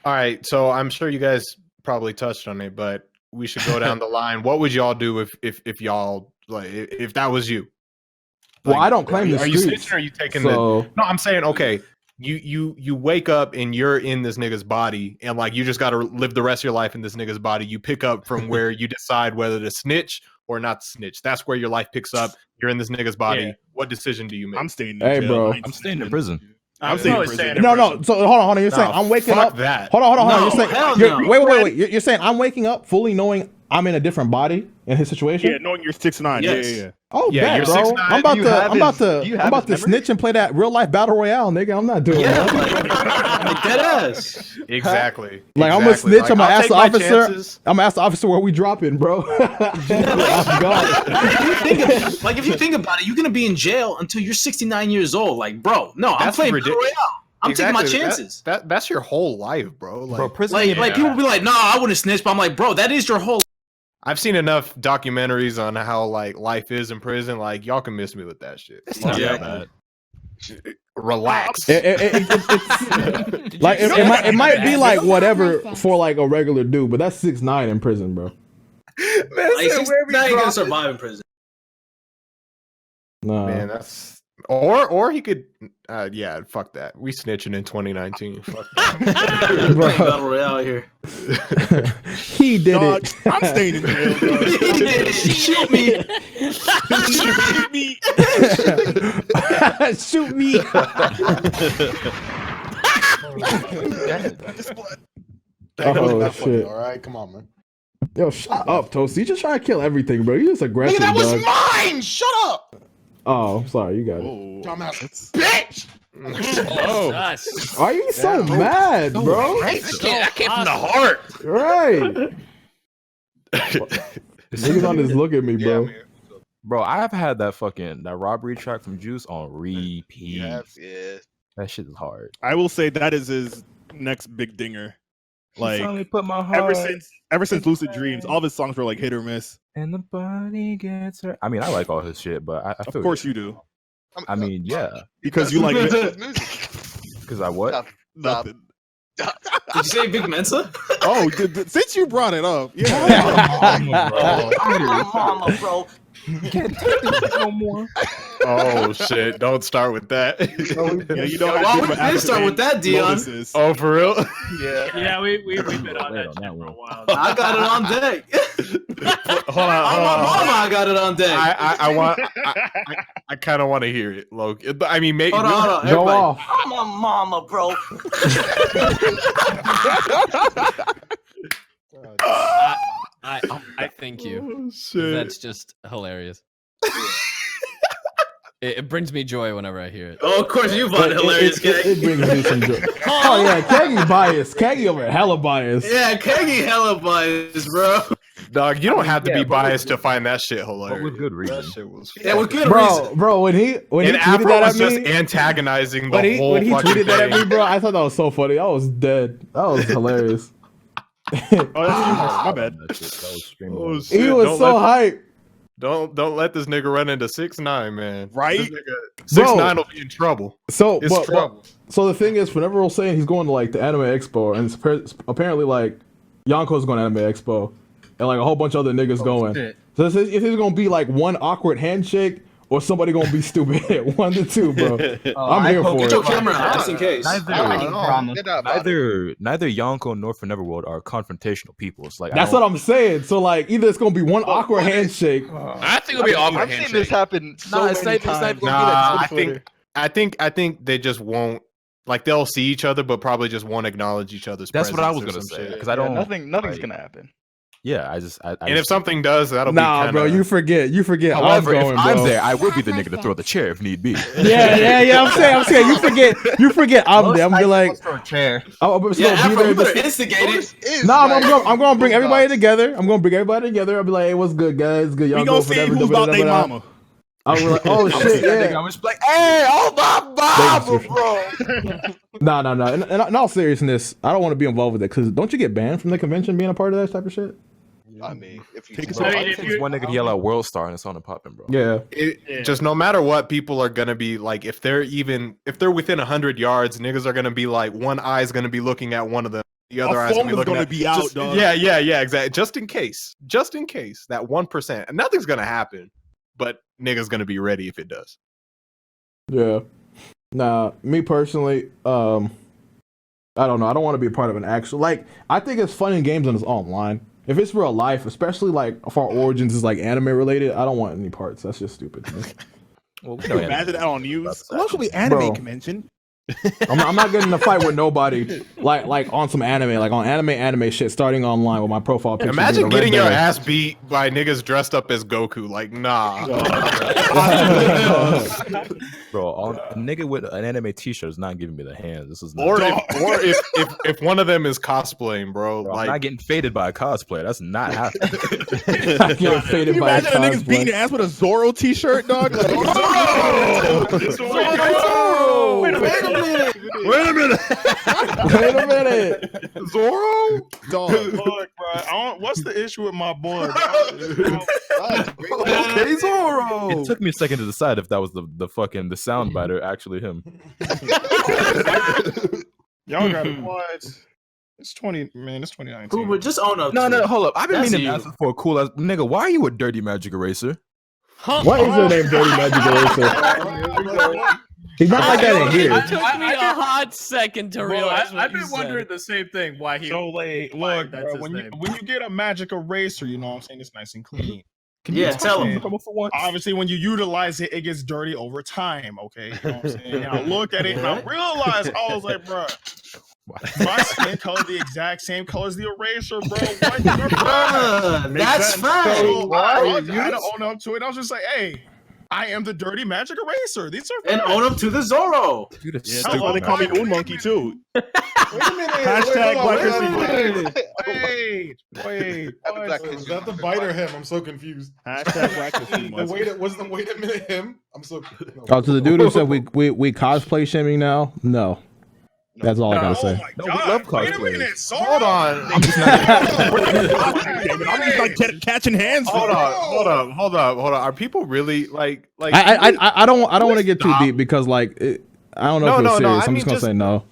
S13: All right, so I'm sure you guys probably touched on it, but we should go down the line. What would y'all do if y'all like if that was you?
S1: Well, I don't claim the
S13: Are
S1: streets.
S13: you snitching or are you taking
S1: so...
S13: No, I'm saying okay. You wake up and you're in this nigga's body, and like you just got to live the rest of your life in this nigga's body. You pick up from where you decide whether to snitch or not to snitch. That's where your life picks up. You're in this nigga's body. Yeah. What decision do you make?
S4: I'm staying in
S1: jail.
S4: bro.
S3: I'm staying in prison.
S4: I'm staying in prison.
S1: No. So hold on. You're saying I'm waking up.
S13: That.
S1: Hold on.
S2: No,
S1: You're saying wait. You're saying I'm waking up fully knowing I'm in a different body in his situation.
S4: Yeah, knowing you're 6ix9ine.
S2: Yes.
S4: Yeah.
S1: Oh,
S13: Yeah,
S1: bad,
S13: you're
S1: bro.
S13: 6ix9ine.
S1: I'm about to snitch and play that real life battle royale, nigga. I'm not doing that.
S2: Like dead ass.
S13: Exactly.
S1: Like I'm gonna snitch.
S13: Like,
S1: I'm gonna
S13: I'll
S1: ask
S13: take
S1: the
S13: my
S1: officer.
S13: chances.
S1: I'm gonna ask the officer where we dropping, bro.
S2: If you think about it, you're gonna be in jail until you're 69 years old. Like, bro, no, I'm
S13: That's
S2: playing
S13: ridiculous.
S2: Battle Royale. I'm taking my
S13: Exactly.
S2: chances.
S13: That's your whole life, bro. Like,
S3: Bro, prison.
S2: Like people be like, nah, I wouldn't snitch, but I'm like, bro, that is your whole.
S13: I've seen enough documentaries on how like life is in prison. Like y'all can miss me with that shit.
S3: It's not that bad.
S13: Relax.
S1: It's like it might be like whatever for like a regular dude, but that's 6ix9ine in prison, bro.
S2: Like, 6ix9ine ain't gonna survive in prison.
S1: No.
S13: Man, that's or he could. Yeah, fuck that. We snitching in 2019. Fuck that.
S2: Bro. Battle Royale here.
S1: He did it.
S4: I'm staying in jail, bro.
S2: He did it. Shoot me.
S1: Shoot me. Oh shit!
S6: All right, come on, man.
S1: Yo, shut up, Toastie. You just trying to kill everything, bro. You just aggressive,
S6: Nigga, that was
S1: dog.
S6: mine. Shut up.
S1: Oh, I'm sorry. You got it.
S6: Dumbass bitch.
S1: Why are you so mad, bro?
S5: That came from the heart.
S1: Right. Niggas on this look at me, bro.
S3: Bro, I've had that robbery track from Juice on repeat.
S9: Yeah.
S3: That shit is hard.
S4: I will say that is his next big dinger. Like
S3: put my heart
S4: ever since Lucid Dreams, all of his songs were like hit or miss.
S3: and the body gets hurt. I mean, I like all his shit, but I feel
S4: Of course you do.
S3: I mean, yeah.
S4: Because you like it.
S3: Because I what?
S4: Nothing.
S2: Did you say Big Mensa?
S4: Oh, since you brought it up, yeah.
S2: Mama, bro.
S3: You can't take this no more.
S13: Oh shit! Don't start with that.
S4: Yeah, you know
S2: Well, we did start with that, Dion.
S13: Oh, for real?
S10: Yeah, we've been on that shit for a while.
S2: I got it on deck.
S13: Hold on.
S2: Mama, I got it on deck.
S13: I kind of want to hear it, Loki. I mean, maybe.
S2: Hold on,
S1: Go
S2: everybody.
S1: off.
S2: I'm a mama, bro.
S14: I thank you.
S13: Oh, shit.
S14: That's just hilarious. It brings me joy whenever I hear it.
S2: Oh, of course you find it hilarious, Keg.
S1: It brings me some joy. Oh yeah, Keggy biased. Keggy over here, hella biased.
S2: Yeah, Keggy hella biased, bro.
S13: Dog, you don't have to be biased to find that shit hilarious.
S3: But with good reason.
S13: That shit was.
S2: Yeah, with good reason.
S1: Bro, when he
S13: And
S1: tweeted
S13: Afro
S1: that
S13: was
S1: at
S13: just
S1: me,
S13: antagonizing the whole
S1: when he
S13: fucking
S1: tweeted that at
S13: thing.
S1: me, bro, I thought that was so funny. I was dead. That was hilarious.
S4: Oh, that's my bad.
S3: That was
S13: Oh, shit.
S1: He was so hyped.
S13: Don't let this nigga run into 6ix9ine, man.
S4: Right?
S13: This nigga, 6ix9ine will be in trouble.
S1: So,
S13: It's trouble.
S1: so the thing is, ForneverWorld saying he's going to like the Anime Expo, and it's apparently like Yonko's going to Anime Expo, and like a whole bunch of other niggas going.
S2: shit.
S1: So it's either going to be like one awkward handshake or somebody going to be stupid. One to two, bro. I'm here for
S2: Get
S1: it.
S2: your camera out, just in case.
S3: Neither Yonko nor ForneverWorld are confrontational people. It's like
S1: That's what I'm saying. So like either it's going to be one awkward handshake.
S5: I think it'll be awkward
S8: I've seen
S5: handshake.
S8: this happen so many times.
S13: Nah, I think they just won't Like they'll see each other, but probably just won't acknowledge each other's.
S3: That's what I was
S13: presence or
S3: gonna
S13: some
S3: say
S13: shit.
S3: because I don't.
S8: Nothing's gonna happen.
S3: Yeah, I
S13: And if something does, that'll be
S1: Nah,
S13: kinda...
S1: bro, you forget.
S3: However,
S1: I'm going,
S3: if I'm
S1: bro.
S3: there, I will be the nigga to throw the chair if need be.
S1: Yeah. I'm saying. You forget. I'm there. I'm gonna be like,
S7: throw a chair.
S1: I'm
S7: Yeah, Afro, you better
S1: there.
S7: instigate it.
S1: Nah, I'm gonna bring everybody together. I'm gonna bring everybody together. I'll be like, hey, what's good, guys? Good. Y'all
S4: We
S1: go
S4: gonna
S1: for
S4: see
S1: whatever,
S4: who's about their
S1: whatever.
S4: mama.
S1: I was like, oh shit, yeah.
S3: I'm just like, hey, oh my mama, bro.
S1: Nah. In all seriousness, I don't want to be involved with it because don't you get banned from the convention being a part of that type of shit?
S9: I mean, if you
S3: Bro, I think one nigga yell out World Star and it's on and popping, bro.
S1: Yeah.
S13: Just no matter what, people are gonna be like, if they're within 100 yards, niggas are gonna be like, one eye's gonna be looking at one of them, the other eye's gonna be out, dog. Yeah, exactly. Just in case, that 1%, and nothing's gonna happen, but niggas gonna be ready if it does.
S1: Yeah. Nah, me personally, I don't know. I don't want to be a part of an actual, like, I think it's fun in games when it's online. If it's real life, especially like if our origins is like anime related, I don't want any parts. That's just stupid to me.
S4: Well, imagine that on news. Locally anime convention.
S1: I'm not getting in a fight with nobody like on some anime, like on anime shit starting online with my profile picture.
S13: Imagine getting your ass beat by niggas dressed up as Goku. Like, nah.
S3: Bro, a nigga with an anime t-shirt is not giving me the hands. This is not.
S13: Or if one of them is cosplaying, bro,
S3: Bro,
S13: like
S3: I'm not getting faded by a cosplayer. That's not happening.
S1: I'm getting faded by a
S4: Imagine a niggas beating your ass with a Zoro t-shirt, dog. Like, Zoro!
S12: Wait a minute.
S13: Zoro?
S12: Dog, look, bro. What's the issue with my boy?
S3: Okay, Zoro. It took me a second to decide if that was the fucking the soundbiter actually him.
S12: Y'all got what? It's 2019.
S2: But just own up.
S3: No, hold up. I've been
S2: That's
S3: meaning to
S2: you.
S3: ask for a cool ass nigga. Why are you a dirty magic eraser?
S1: What is your name, Dirty Magic Eraser? He's not like that in here.
S10: It took me a hot second to realize.
S2: I've been wondering the same thing. Why he?
S12: So like, look, bro, when you get a magic eraser, you know what I'm saying, it's nice and clean.
S2: Yeah, tell him.
S12: Obviously, when you utilize it, it gets dirty over time. Okay, you know what I'm saying. And I look at it and I realize, I was like, bro, my skin color the exact same color as the eraser, bro.
S2: That's fine.
S12: So, I had to own up to it. I was just like, hey, I am the dirty magic eraser. These are
S2: and own up to the Zoro.
S4: Yeah, that's why they call me Moon Monkey too.
S12: Wait a minute.
S4: Hashtag Black History Month.
S12: Wait.
S15: Is that the bite or him? I'm so confused.
S4: Hashtag Black History Month.
S15: Wait a minute, him? I'm so.
S1: Oh, to the dude who said we cosplay shaming now? No. That's all I gotta say.
S12: No, we love cosplay.
S13: Hold on.
S4: I'm just like catching hands.
S13: Hold up. Are people really like?
S1: I don't want to get too deep because like I don't know if it's serious. I'm just gonna say no.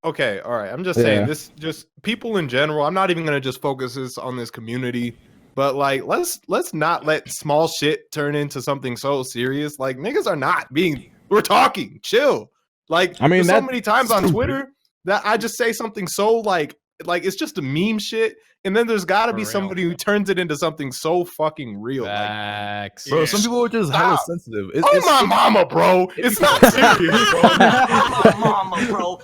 S13: Okay, all right. I'm just saying this. Just people in general. I'm not even gonna just focus this on this community, but like let's not let small shit turn into something so serious. Like niggas are not being. We're talking. Chill. Like, I mean, so many times on Twitter that I just say something so like it's just a meme shit, and then there's got to be somebody who turns it into something so fucking real.
S14: Facts.
S3: Bro, some people are just hella sensitive. It's
S13: my mama, bro. It's not serious, bro.
S2: My mama, bro.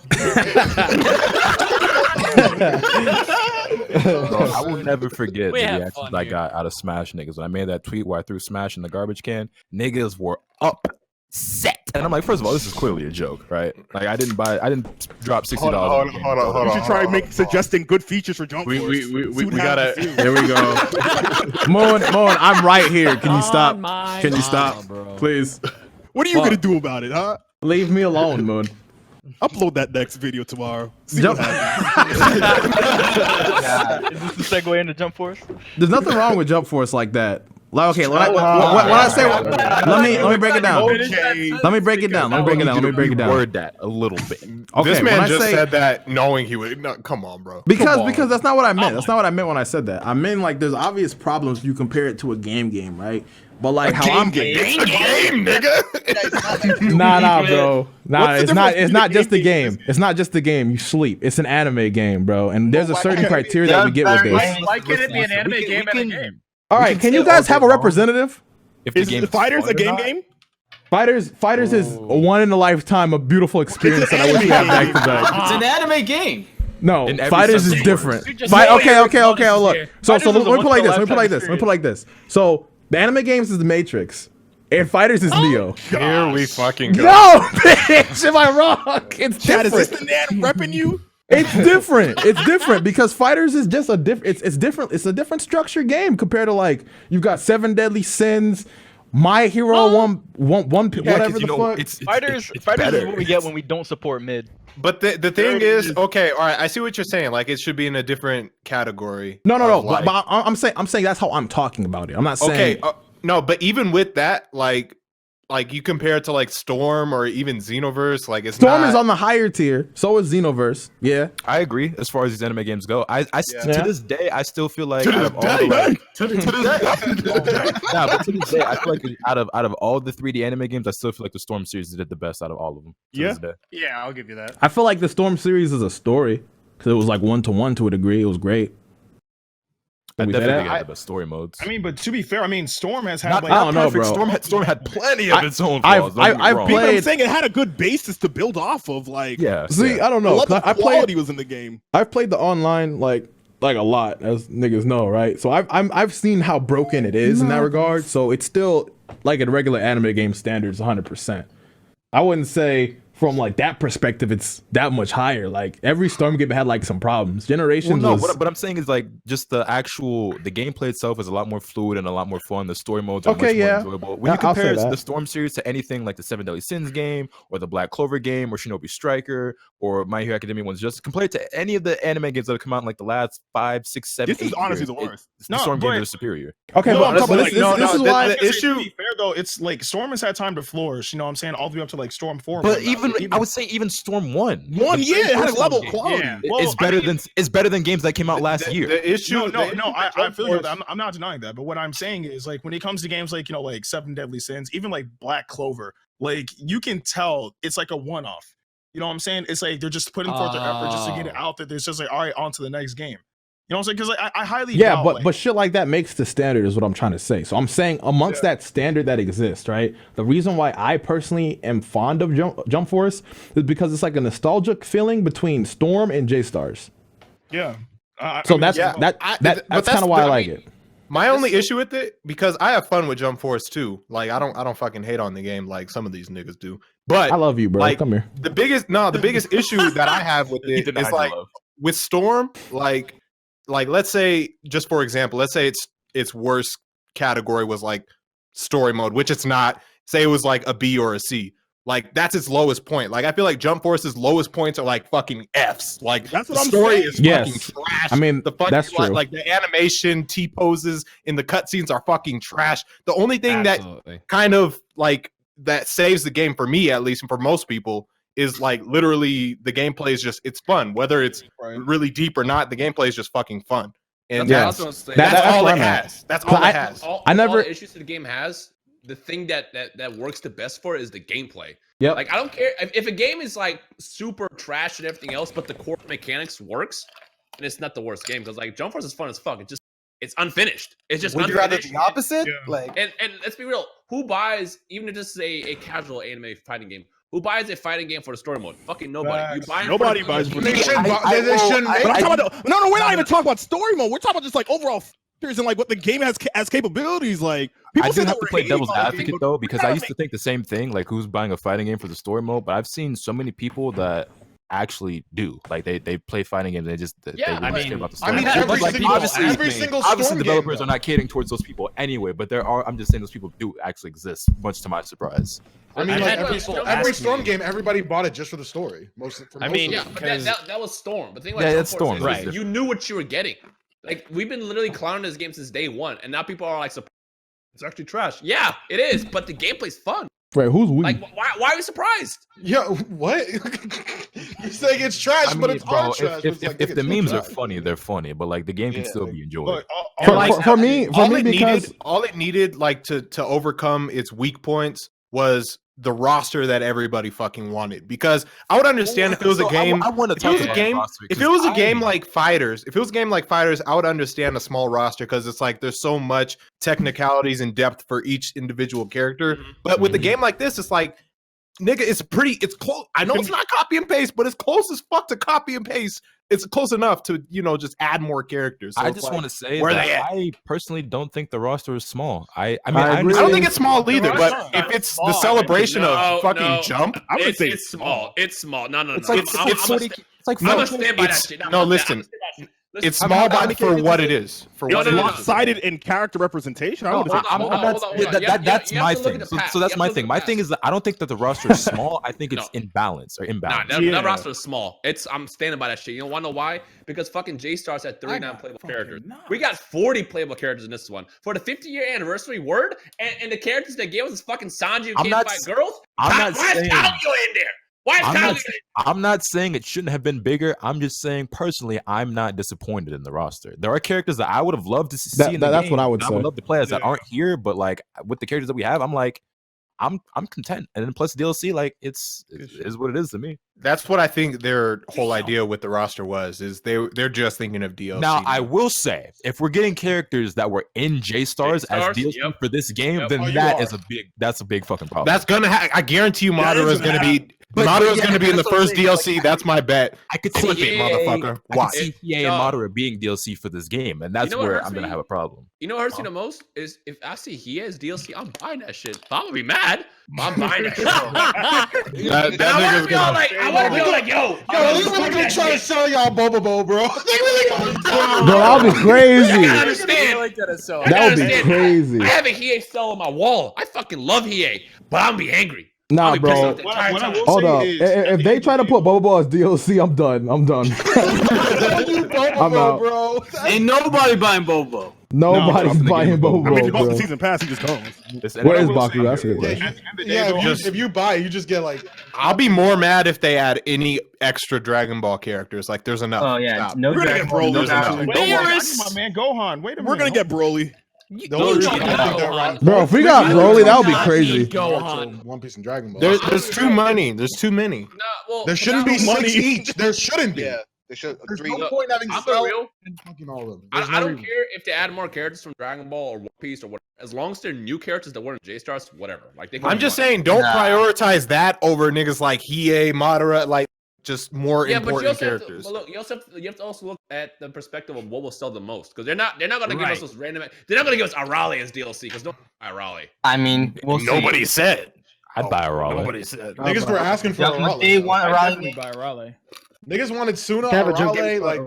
S3: Bro, I will never forget the
S10: We have
S3: reactions
S10: fun
S3: I
S10: here.
S3: got out of Smash niggas when I made that tweet where I threw Smash in the garbage can. Niggas were upset, and I'm like, first of all, this is clearly a joke, right? Like I didn't drop $60.
S13: Hold on.
S4: You should try suggesting good features for Jump Force.
S13: We gotta.
S1: There we go. Moon, I'm right here. Can you stop? Can you stop, please?
S4: What are you gonna do about it, huh?
S1: Leave me alone, Moon.
S4: Upload that next video tomorrow. See
S1: Jump-
S4: what happens.
S8: Is this the segue into Jump Force?
S1: There's nothing wrong with Jump Force like that. Like, okay, when I say, let me break it down. Let me break it down.
S3: Word that a little bit.
S1: Okay,
S13: This
S1: when I
S13: man just
S1: say-
S13: said that knowing he would. No, come on, bro.
S1: Because that's not what I meant. That's not what I meant when I said that. I meant like there's obvious problems if you compare it to a game, right? But like
S13: It's a game, nigga.
S1: Nah, bro. Nah,
S4: What's the
S1: it's not.
S4: difference
S1: It's not
S4: between
S1: just the
S4: a game
S1: game. It's not just the game. You sleep. It's an anime game, bro. And there's a certain criteria that we get with this.
S10: Why can't it be an anime game and a game?
S1: All right, can you guys have a representative?
S3: If the
S4: Is
S3: game
S4: the fighters
S3: fun
S4: a
S3: or
S4: game
S3: not?
S4: game?
S1: Fighters is a one in a lifetime, a beautiful experience that I wish we had back to back.
S2: It's an anime game.
S1: No,
S3: In every
S1: Fighters is
S3: sense of the
S1: different.
S3: word.
S1: Okay. Look. So
S10: Fighters
S1: let
S10: is a
S1: me put it like
S10: once
S1: this.
S10: in a
S1: Let me put it like this. So the anime games is the Matrix, and Fighters is Neo.
S13: Here we fucking go.
S1: No, bitch, am I wrong? It's
S4: Chad, is this
S1: different.
S4: the man repping you?
S1: It's different. It's different because Fighters is just a different. It's different. It's a different structured game compared to like you've got 7 Deadly Sins, My Hero, one whatever the fuck.
S8: Fighters is what we get when we don't support mid.
S13: But the thing is, okay, all right, I see what you're saying. Like it should be in a different category.
S1: No.
S13: Like,
S1: But I'm saying that's how I'm talking about it. I'm not saying.
S13: Okay, no, but even with that, like you compare it to like Storm or even Xenoverse, like it's
S1: Storm
S13: not...
S1: is on the higher tier. So is Xenoverse. Yeah,
S3: I agree. As far as these anime games go, to this day, I still feel like
S13: To
S3: out
S13: this
S3: of all
S13: day.
S3: to this day, I feel like out of all the 3D anime games, I still feel like the Storm series did the best out of all of them. To this day.
S10: Yeah, I'll give you that.
S1: I feel like the Storm series is a story because it was like 1-to-1 to a degree. It was great.
S3: I
S1: Can we say
S3: definitely
S1: that?
S3: think I had the best story modes.
S12: I mean, but to be fair, I mean, Storm has had
S3: Not,
S12: like
S1: I don't know,
S3: perfect.
S1: bro.
S3: Storm had plenty of its own
S1: I've-
S3: flaws. don't get me
S1: I've
S3: wrong.
S1: played-
S4: But I'm saying it had a good basis to build off of. Like,
S3: Yeah.
S1: See, I don't
S4: the
S1: know.
S4: level
S1: 'cause
S4: of quality was in the game.
S1: I've played the online like a lot, as niggas know, right? So I've seen how broken it is in that regard. So it's still like a regular anime game standards, 100%. I wouldn't say from like that perspective it's that much higher. Like every Storm game had like some problems. Generations.
S3: Well, no,
S1: was,
S3: what I'm saying is like just the gameplay itself is a lot more fluid and a lot more fun. The story modes are
S1: Okay,
S3: much
S1: yeah.
S3: more enjoyable. When you
S1: I'll say
S3: compare
S1: that.
S3: the Storm series to anything like the 7 Deadly Sins game or the Black Clover game or Shinobi Striker or My Hero Academia one's just compared to any of the anime games that have come out in like the last 5, 6, 7,
S4: This is
S3: 8
S4: honestly
S3: years,
S4: the worst.
S3: The Storm games are superior.
S1: Okay,
S12: No,
S1: but
S12: I'm
S1: this,
S12: talking
S1: this,
S12: like-
S1: this is why.
S13: the issue-
S12: To be fair though, it's like Storm has had time to flourish. You know what I'm saying? All the way up to like Storm 4.
S3: But even I would say even Storm 1.
S4: One, yeah, it had a level of
S3: game.
S4: quality.
S12: Yeah.
S3: It's better than games that came out last year.
S13: The issue,
S12: No, I feel you. I'm not denying that. But what I'm saying is, like, when it comes to games like, you know, like 7 Deadly Sins, even like Black Clover, like, you can tell it's like a one-off. You know what I'm saying? It's like they're just putting forth their effort just to get it out there. There's just like, all right, on to the next game. You know what I'm saying? Because like, I highly doubt,
S1: But
S12: like,
S1: shit like that makes the standard is what I'm trying to say. So I'm saying amongst that standard that exists, right? The reason why I personally am fond of Jump Force is because it's like a nostalgic feeling between Storm and J-Stars.
S12: yeah.
S1: So
S12: I mean,
S1: that's kind of why I like it.
S13: My only issue with it, because I have fun with Jump Force too. Like I don't fucking hate on the game like some of these niggas do. But
S1: I love you, bro.
S13: Like,
S1: Come here.
S13: The biggest issue that I have with it is like with Storm, like let's say, just for example, let's say its worst category was like story mode, which it's not. Say it was like a B or a C. Like that's its lowest point. Like I feel like Jump Force's lowest points are like fucking Fs. Like
S4: that's what
S13: the
S4: I'm
S13: story
S4: saying.
S13: is
S1: Yes.
S13: fucking trash.
S1: I mean,
S13: the fucking,
S1: that's true.
S13: Like the animation, T poses in the cutscenes are fucking trash. The only thing
S14: Absolutely.
S13: that kind of like that saves the game for me, at least, and for most people, is like literally the gameplay is just it's fun. Whether it's really deep or not, the gameplay is just fucking fun. And
S5: That's
S1: Yeah.
S5: what I'm saying.
S13: that's all
S1: where
S13: it
S1: I'm at.
S13: has. That's all
S1: I-
S13: it has.
S5: All
S1: never-
S5: the issues that the game has, the thing that works the best for it is the gameplay.
S1: Yep.
S5: Like I don't care if a game is like super trash and everything else, but the core mechanics works, and it's not the worst game because like Jump Force is fun as fuck. It's unfinished. It's just
S7: Would you rather
S5: unfinished.
S7: the opposite?
S12: Yeah.
S7: Like,
S5: And let's be real, who buys, even if this is a casual anime fighting game, who buys a fighting game for the story mode? Fucking nobody. You buy it
S4: Nobody
S5: for
S4: buys
S5: the
S4: for
S15: They
S4: the
S15: shouldn't. They shouldn't.
S4: But I'm talking about no, we're not even talking about story mode. We're talking about just like overall features and like what the game has as capabilities. Like people
S3: I
S4: say
S3: do
S4: that
S3: have to
S4: we're
S3: play
S4: hating
S3: devil's
S4: on the game,
S3: advocate
S4: but
S3: though,
S4: we're
S3: because
S4: trying
S3: I
S4: to
S3: used to think the same thing, like who's buying a fighting game for the story mode, but I've seen so many people that actually do. Like they play fighting games, they
S5: Yeah,
S3: really
S5: I
S3: care
S5: mean-
S3: about the
S15: I
S3: story.
S15: mean,
S3: But,
S15: every
S3: like,
S15: single
S3: obviously
S15: Storm
S3: developers
S15: game,
S3: are not catering towards those people anyway, but I'm just saying those people do actually exist, much to my surprise.
S15: I mean,
S5: I've
S15: like
S5: had
S15: every
S5: people
S15: every
S5: ask
S15: Storm
S5: me-
S15: game, everybody bought it just for the story. Most of
S5: Yeah,
S15: them.
S5: but that was Storm. But the thing about
S3: Yeah,
S5: Jump
S3: that's
S5: Force
S3: Storm,
S5: is
S3: right.
S5: you knew what you were getting. Like we've been literally clowning this game since day one, and now people are like, "It's actually trash." Yeah, it is, but the gameplay's fun.
S1: Right? Who's we?
S5: Like, why are you surprised?
S15: Yeah, what? You're saying it's trash,
S3: I
S15: but
S3: mean,
S15: it's
S3: bro,
S15: hard trash.
S3: if
S15: but it's like,
S3: if
S15: nigga,
S3: the
S15: it's
S3: memes are
S15: trash.
S3: funny, they're funny, but like the game can still be enjoyed.
S12: Look,
S1: for me, because
S13: all it needed, like to overcome its weak points was the roster that everybody fucking wanted. Because I would understand if it was a game. If it was a game like Fighters, I would understand a small roster because it's like there's so much technicalities and depth for each individual character. But with a game like this, it's like, nigga, it's close. I know it's not copy and paste, but it's close as fuck to copy and paste. It's close enough to, just add more characters. So
S3: I just want to say
S13: where
S3: that
S13: they at?
S3: I personally don't think the roster is small. I
S13: don't think it's small either, but if it's the celebration of fucking Jump,
S5: I would say it's small. It's small. No.
S3: It's like
S5: I'm gonna stand by that shit.
S13: No, listen. It's small for what it is. For what it is.
S4: Lopsided in character representation.
S3: That's my thing. So that's my thing. My thing is that I don't think that the roster is small. I think it's imbalanced or imbalanced.
S5: Nah, that roster is small. I'm standing by that shit. You don't want to know why? Because fucking J-Stars had 39 playable characters. We got 40 playable characters in this one. For the 50-year anniversary word, and the characters they gave us is fucking Sanju can't fight girls? Why is Kalio in there? I'm not saying it shouldn't have been bigger. I'm just saying personally, I'm not disappointed in the roster. There are characters that I would have loved to see in the
S1: that's
S3: game.
S1: what I would say.
S3: I would love the players that aren't here, but like with the characters that we have, I'm like, I'm content. And then plus DLC, like it is what it is to me.
S13: That's what I think their whole idea with the roster is they're just thinking of DLC.
S3: Now I will say, if we're getting characters that were in J-Stars as DLC for this game, then that's a big fucking problem.
S13: That's gonna I guarantee you Madara is gonna be Madara's gonna be in the first DLC. That's my bet.
S3: I could see motherfucker. I could see EA and Madara being DLC for this game, and that's where I'm gonna have a problem.
S5: You know what hurts me the most is if I see he has DLC, I'm buying that shit. I'm gonna be mad. I'm buying that shit. I want to be all like, yo,
S15: they really gonna try to sell y'all Bobo, bro. They really gonna
S1: Bro, that would be crazy.
S5: I understand.
S1: That would be crazy.
S5: I have a Hiei cell on my wall. I fucking love Hiei, but I'm gonna be angry.
S1: Nah, bro. Hold up. If they try to put Bobo as DLC, I'm done. I'm out.
S2: Bro. Ain't nobody buying Bobo.
S1: Nobody's buying Bobo.
S4: I mean, if you bought
S1: bro.
S4: the season pass, he just comes.
S1: Where is Baku? That's it.
S15: If you buy, you just get like.
S13: I'll be more mad if they add any extra Dragon Ball characters. Like, there's enough.
S16: Oh yeah,
S4: We're gonna get Broly.
S12: My man, Gohan. Wait a minute.
S4: We're gonna get Broly.
S1: Bro, if we got Broly, that would be crazy.
S15: One Piece and Dragon Ball.
S13: There's too many. There's too many.
S15: There shouldn't be 6 each. There shouldn't be.
S9: Yeah, they should.
S15: There's no point having Cell and fucking all of them.
S5: I don't care if they add more characters from Dragon Ball or One Piece or whatever. As long as they're new characters that weren't J-Stars, whatever. Like I'm
S13: just saying, don't prioritize that over niggas like Hiei, Madara, like just more important characters.
S5: You have to also look at the perspective of what will sell the most, because they're not going to give us those random. They're not going to give us Arale as DLC because no Arale.
S16: I mean,
S13: nobody said.
S3: I'd buy Arale.
S13: Nobody said.
S15: Niggas were asking for Arale.
S16: They want
S10: Arale. Buy Arale.
S15: Niggas wanted Suna, Arale, like.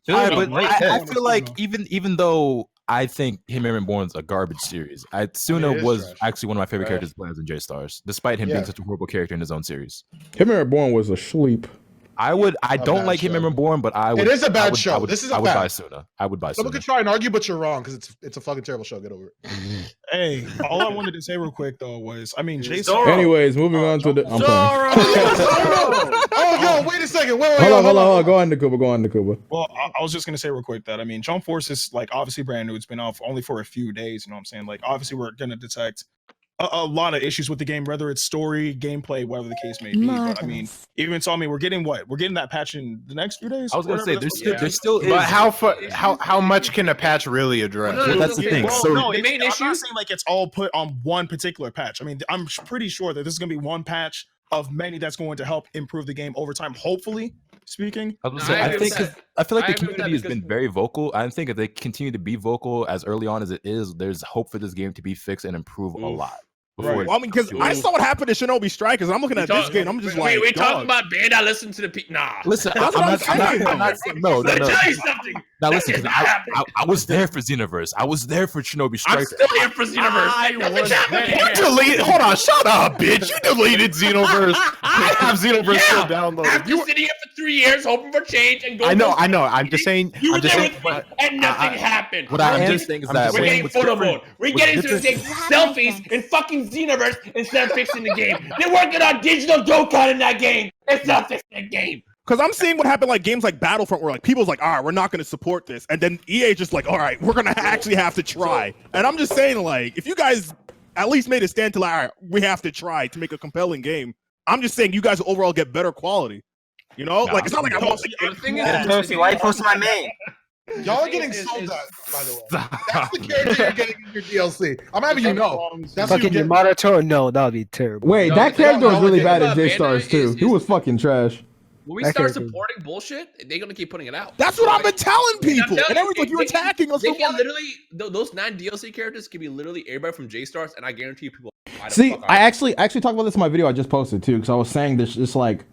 S3: I feel like even though I think Him and Reborn's a garbage series, Suna was actually one of my favorite characters to play as in J-Stars, despite him being such a horrible character in his own series.
S1: Him and Reborn was a sleep.
S3: I don't like Him and Reborn, but I would.
S15: It is a bad show. This is a
S3: I would buy Suna. I would buy Suna.
S15: Someone could try and argue, but you're wrong because it's a fucking terrible show. Get over it.
S12: Hey, all I wanted to say real quick though was, I mean, Jason.
S1: Anyways, moving on to the. I'm playing.
S15: Oh, yo, wait a second. Wait,
S1: hold on. Go on, Nakuba.
S12: Well, I was just gonna say real quick that, I mean, Jump Force is like obviously brand new. It's been off only for a few days. You know what I'm saying? Like, obviously, we're gonna detect a lot of issues with the game, whether it's story, gameplay, whatever the case may be. But I mean, even told me we're getting that patch in the next few days.
S3: I was gonna say there's still is.
S13: But how much can a patch really address?
S3: Well, that's the thing.
S12: Well,
S3: so
S12: the main issue, I'm not saying like it's all put on one particular patch. I mean, I'm pretty sure that this is gonna be one patch of many that's going to help improve the game over time. Hopefully, speaking.
S3: I feel like the community has been very vocal. I think if they continue to be vocal as early on as it is, there's hope for this game to be fixed and improve a lot.
S4: Right. Well, I mean, because I saw what happened to Shinobi Strikers, and I'm looking at this game. I'm just like,
S5: we talking about Bandai. Listen to the nah.
S3: Listen, I'm not no.
S5: Let me tell you something.
S3: Now listen, I was there for Xenoverse. I was there for Shinobi Strikers.
S5: I'm still here for Xenoverse.
S13: You deleted. Hold on, shut up, bitch. You deleted Xenoverse. I have Xenoverse still downloaded.
S5: After sitting here for 3 years hoping for change and
S13: going. I know. I'm just saying.
S5: You were there with me, and nothing happened.
S3: What I am just saying is that
S5: we're getting photo mode. We're getting to take selfies in fucking Xenoverse instead of fixing the game. They're working on digital Dokkan in that game. It's not fixing the game.
S4: Because I'm seeing what happened like games like Battlefront where like people's like, all right, we're not going to support this. And then EA just like, all right, we're going to actually have to try. And I'm just saying like, if you guys at least made it stand to like, all right, we have to try to make a compelling game. I'm just saying you guys overall get better quality. You know, like it's not like I'm
S5: the thing is,
S7: Toastie, why you posting my main?
S15: Y'all are getting sold that, by the way. That's the character you're getting in your DLC. I'm having you know. That's
S11: Fucking your monitor? No, that would be terrible.
S1: Wait,
S5: Yo,
S1: that character was really bad
S5: about
S1: at J-Stars
S5: Bandai
S1: too.
S5: is-
S1: He was fucking trash.
S5: When we
S11: That
S5: start
S11: character-
S5: supporting bullshit, they're gonna keep putting it out.
S4: That's what I've been telling people.
S5: telling
S4: And everyone's
S5: you,
S4: like, you're attacking us.
S5: They
S4: so
S5: can
S4: much.
S5: literally those 9 DLC characters can be literally everybody from J-Stars, and I guarantee you people. buy the
S1: See,
S5: fuck out
S1: I
S5: of
S1: actually talked about this in my video I just posted too, because I was saying this just like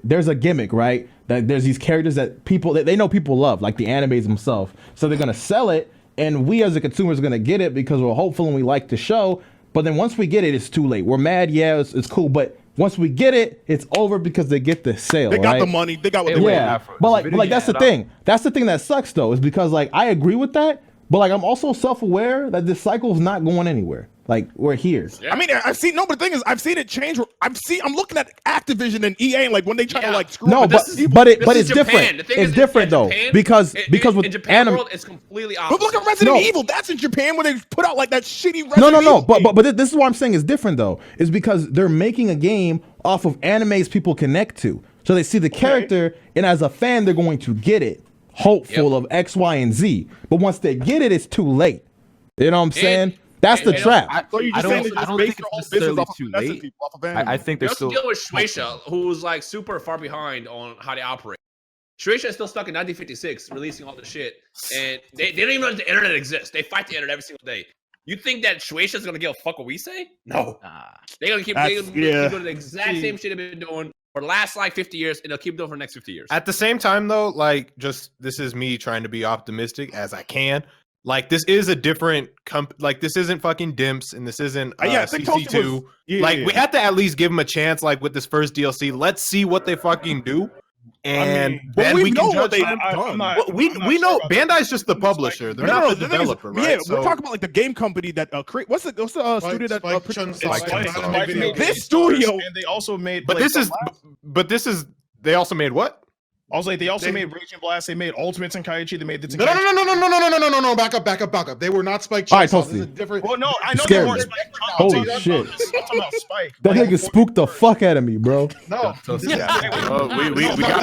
S1: there's a gimmick, right? That there's these characters that people that they know people love, like the animes themselves. So they're gonna sell it, and we as a consumers are gonna get it because we're hopeful and we like the show. But then once we get it, it's too late. We're mad, yeah, it's cool, but once we get it, it's over because they get the sale.
S4: They got
S1: right?
S4: the money. They got what they
S1: Yeah,
S4: want.
S1: but like that's the thing. That's the thing that sucks though, is because like I agree with that, but like I'm also self-aware that this cycle's not going anywhere. Like we're here.
S4: I mean, I've seen the thing is, I've seen it change. I'm looking at Activision and EA, and like when they try to like screw.
S1: No,
S4: up,
S1: but
S4: this is-
S1: it's
S5: Japan.
S1: different.
S5: The thing
S1: It's
S5: is,
S1: different though
S5: Japan,
S1: because with
S5: in Japan
S1: anime.
S5: world, it's completely
S4: But
S5: opposite.
S4: look at Resident
S1: No.
S4: Evil. That's in Japan when they put out like that shitty Resident
S1: No,
S4: Evil.
S1: but this is what I'm saying is different though, is because they're making a game off of animes people connect to. So they see the character, and as a fan, they're going to get it, hopeful of X, Y, and Z. But once they get it, it's too late. You know what I'm saying? That's the trap.
S4: So you're
S3: I
S4: just saying
S3: don't,
S4: they
S3: I
S4: just
S3: don't
S4: base
S3: think
S4: their
S3: it's
S4: whole business
S3: necessarily
S4: off of
S3: too
S4: finessing
S3: late.
S4: people, off of
S3: I
S4: anime.
S3: think
S5: They
S3: they're
S5: also
S3: still.
S5: deal with Shueisha, who's like super far behind on how they operate. Shueisha is still stuck in 1956, releasing all the shit, and they don't even know the internet exists. They fight the internet every single day. You think that Shueisha is gonna give a fuck what we say? No. They're gonna keep keep doing the exact same shit they've been doing for the last like 50 years, and they'll keep doing for the next 50 years.
S13: At the same time, though, like, just this is me trying to be optimistic as I can. Like, this is a different like, this isn't fucking Dimps, and this isn't CC2. We had to at least give them a chance, like, with this first DLC. Let's see what they fucking do. And then we can judge them. We know Bandai's just the publisher. They're not the developer, right?
S4: Yeah, we're talking about like the game company that create. What's the studio that this studio?
S12: And they also made.
S13: But this is they also made what?
S12: Also, they also made Raging Blast. They made Ultimate Tenkaichi. They made the
S15: No, no. Back up. They were not Spike
S1: All right,
S15: Chunsoft. This is
S1: Toastie.
S15: different.
S12: Well, no, I know
S1: Scared
S12: they weren't
S1: me.
S12: Spike.
S1: Holy shit.
S12: I'm talking about Spike.
S1: That nigga spooked the fuck out of me, bro.
S15: No.
S13: We got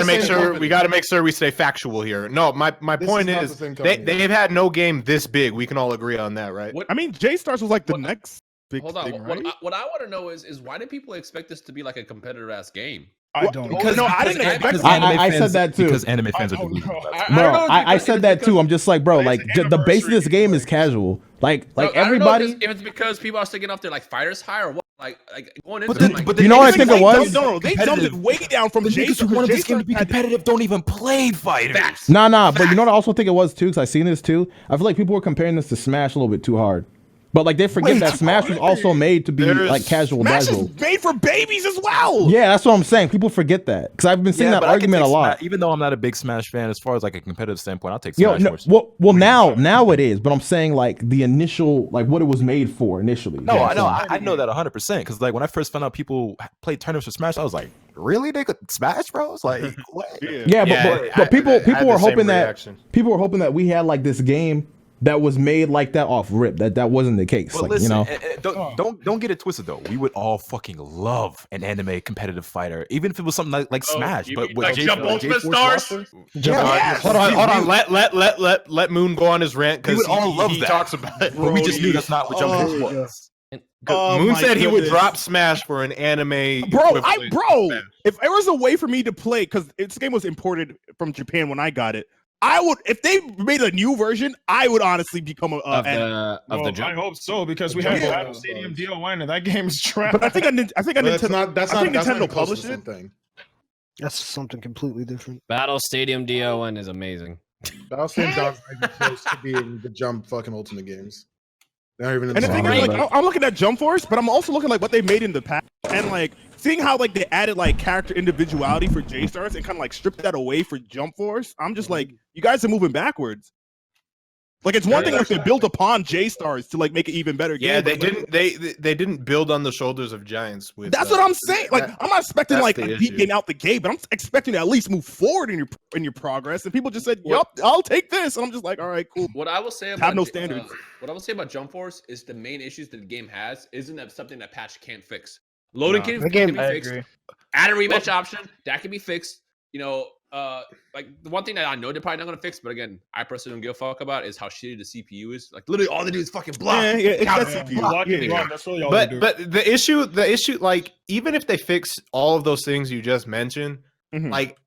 S13: to make sure we stay factual here. No, my point is they've had no game this big. We can all agree on that, right?
S4: I mean, J-Stars was like the next big
S5: Hold on.
S4: thing, right?
S5: What I want to know is why do people expect this to be like a competitive ass game?
S12: I don't.
S4: Because I didn't expect.
S1: I said that too.
S3: Because anime fans are delusional.
S1: Bro, I said that too. I'm just like, bro, like the base of this game is casual. Like
S5: I don't know
S1: everybody.
S5: if it's because people are sticking off their like fighters high or what. Like going into
S3: But
S5: it, like,
S3: but
S1: You know what I think it was?
S4: No, they jumped it way down from
S3: The niggas who
S4: J-Stars.
S3: wanted this game to be competitive don't even play fighters.
S1: Nah, but you know what I also think it was too, because I seen this too. I feel like people were comparing this to Smash a little bit too hard. But like they forget that Smash was also made to be like casual.
S4: Smash is made for babies as well.
S1: Yeah, that's what I'm saying. People forget that because I've been seeing that
S3: but I can
S1: argument a
S3: take
S1: lot.
S3: Even though I'm not a big Smash fan, as far as like a competitive standpoint, I'll take Smash.
S1: Yo, no, well, now it is, but I'm saying like the initial, like what it was made for initially.
S3: No,
S1: Yeah,
S3: I know,
S1: so-
S3: I know that 100%. Because like when I first found out people played tournaments for Smash, I was like, really? They could Smash, bro? It's like, what?
S1: Yeah, but people
S13: I had
S1: were
S13: the same
S1: hoping
S13: reaction.
S1: that we had like this game that was made like that off rip. That wasn't the case.
S3: But
S1: Like,
S3: listen,
S1: you know,
S3: don't get it twisted though. We would all fucking love an anime competitive fighter, even if it was something like Smash. But with
S5: like Jump Ultimate Stars.
S13: Hold on. Let Moon go on his rant
S3: We
S13: because
S3: would all love
S13: he
S3: that.
S13: talks about it.
S3: But we just knew that's not what Jump Ultimate was.
S13: Moon
S4: my
S13: said he would
S4: goodness.
S13: drop Smash for an anime.
S4: Bro,
S13: equivalent.
S4: if there was a way for me to play, because this game was imported from Japan when I got it, I would, if they made a new version, I would honestly become a
S12: I hope so because we have Battle Stadium DO1 and that game is trash.
S4: But I think Nintendo
S15: Nintendo
S4: published it.
S15: thing.
S11: That's something completely different.
S14: Battle Stadium DO1 is amazing.
S15: Battle Stadium Dogs might be close to being the Jump fucking Ultimate games. They're not even in
S4: And the
S15: the
S4: thing is, like, I'm looking at Jump Force, but I'm also looking like what they made in the past, and like seeing how like they added like character individuality for J-Stars and kind of like stripped that away for Jump Force. I'm just like, you guys are moving backwards. Like it's one thing like they built upon J Stars to like make it even better.
S13: Yeah,
S4: game,
S13: they didn't build on the shoulders of giants. With
S4: that's what I'm saying. Like I'm not expecting like a deep game out the gate, but I'm expecting to at least move forward in your progress. And people just said, "Yup, I'll take this." And I'm just like, "All right, cool."
S5: What I will say about
S4: have no standards.
S5: What I will say about Jump Force is the main issues that the game has isn't that something that patch can't fix. Loading can be fixed. Add a rematch option that can be fixed. You know, like the one thing that I know they're probably not gonna fix, but again, I personally don't give a fuck about is how shitty the CPU is. Like literally, all they do is fucking block.
S13: But the issue, like even if they fix all of those things you just mentioned, like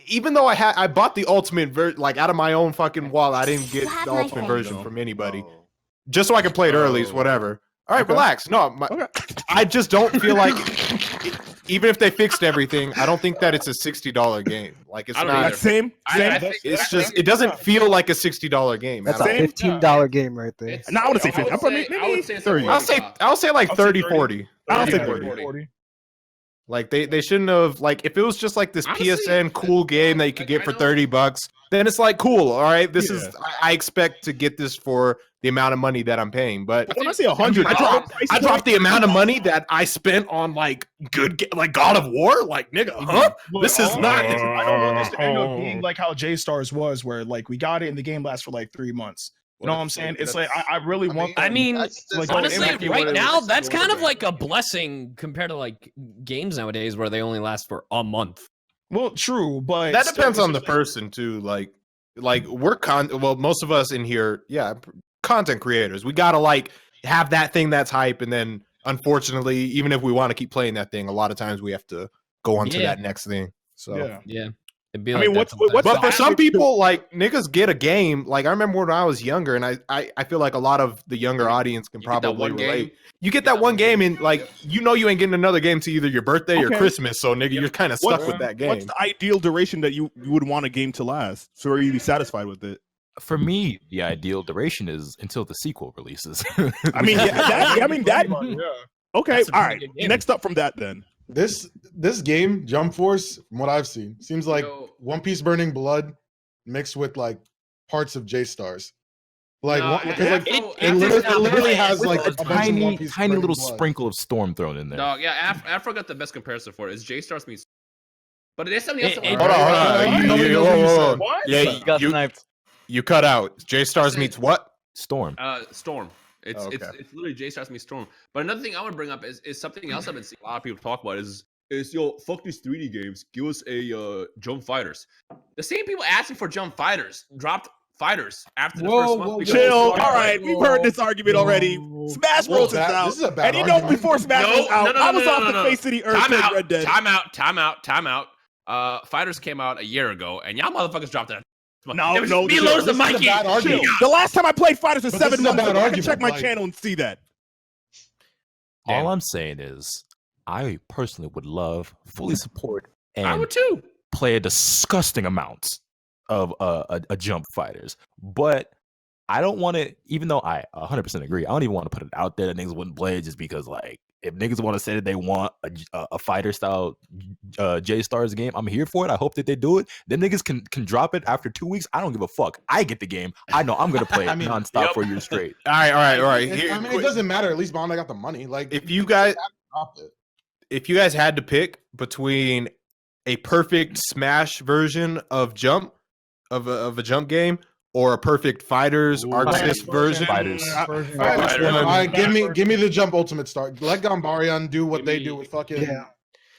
S13: even though I bought the ultimate version, like out of my own fucking wallet, I didn't get the ultimate version from anybody, just so I could play it early, whatever. All right, relax. No, I just don't feel like, even if they fixed everything, I don't think that it's a $60 game. Like it's not.
S4: Same.
S13: It's just it doesn't feel like a $60 game.
S11: That's a $15 game right there.
S4: No, I want to say 50. Maybe 30.
S13: I'll say like 30, 40.
S4: I'll say 40.
S13: Like they shouldn't have, like if it was just like this PSN cool game that you could get for $30, then it's like cool. All right, this is I expect to get this for the amount of money that I'm paying. But
S4: when I say 100,
S13: I dropped the amount of money that I spent on like like God of War. Like nigga, this is not.
S12: I don't want this to end up being like how J Stars was, where like we got it and the game lasts for like 3 months. You know what I'm saying? It's like I really want.
S14: I mean,
S12: like,
S14: honestly, right now that's kind of like a blessing compared to like games nowadays where they only last for a month.
S12: Well, true, but
S13: that depends on the person too. Like we're most of us in here, content creators. We gotta like have that thing that's hype, and then unfortunately, even if we want to keep playing that thing, a lot of times we have to go on to that next thing. So
S14: yeah.
S13: I mean, what's but for some people, like niggas get a game. Like I remember when I was younger, and I feel like a lot of the younger audience can probably relate. You get that one game, and like you ain't getting another game to either your birthday or Christmas. So nigga, you're kind of stuck with that game.
S4: What's the ideal duration that you would want a game to last? So are you be satisfied with it?
S3: For me, the ideal duration is until the sequel releases.
S4: I mean, Okay, all right. Next up from that, then.
S15: This game, Jump Force, from what I've seen, seems like One Piece Burning Blood mixed with like parts of J Stars. Like, it literally has like a
S3: tiny little sprinkle of Storm thrown in there.
S5: No, yeah, Afro got the best comparison for it. It's J Stars meets, but there's something else.
S13: Hold on. Yeah, you cut out. J Stars meets what?
S3: Storm.
S5: Storm. It's literally J Stars meets Storm. But another thing I want to bring up is something else I've been seeing a lot of people talk about is fuck these 3D games. Give us a Jump Fighters. The same people asking for Jump Fighters dropped Fighters after the first month.
S4: Chill. All right, we've heard this argument already. Smash Bros is out.
S15: This is a bad
S4: and before Smash was out, I was off the face of the earth playing Red Dead.
S5: Time out. Fighters came out a year ago, and y'all motherfuckers dropped it.
S4: No.
S5: Me Lotus and Mikey.
S4: The last time I played Fighters was 7 months ago. I can check my channel and see that.
S3: All I'm saying is, I personally would love, fully support, and
S5: I would too
S3: play a disgusting amount of a Jump Fighters, but I don't want to. Even though I 100% agree, I don't even want to put it out there that niggas wouldn't play it just because like. If niggas want to say that they want a fighter style J Stars game, I'm here for it. I hope that they do it. Then niggas can drop it after 2 weeks. I don't give a fuck. I get the game. I know I'm gonna play it nonstop for a year straight.
S13: All right.
S15: It doesn't matter. At least Bond, I got the money. Like
S13: if you guys had to pick between a perfect Smash version of Jump of a Jump game. Or a perfect Fighters Arc-Sys version.
S3: Fighters.
S15: All right, give me the Jump Ultimate Start. Let Gambarian do what they do with fucking.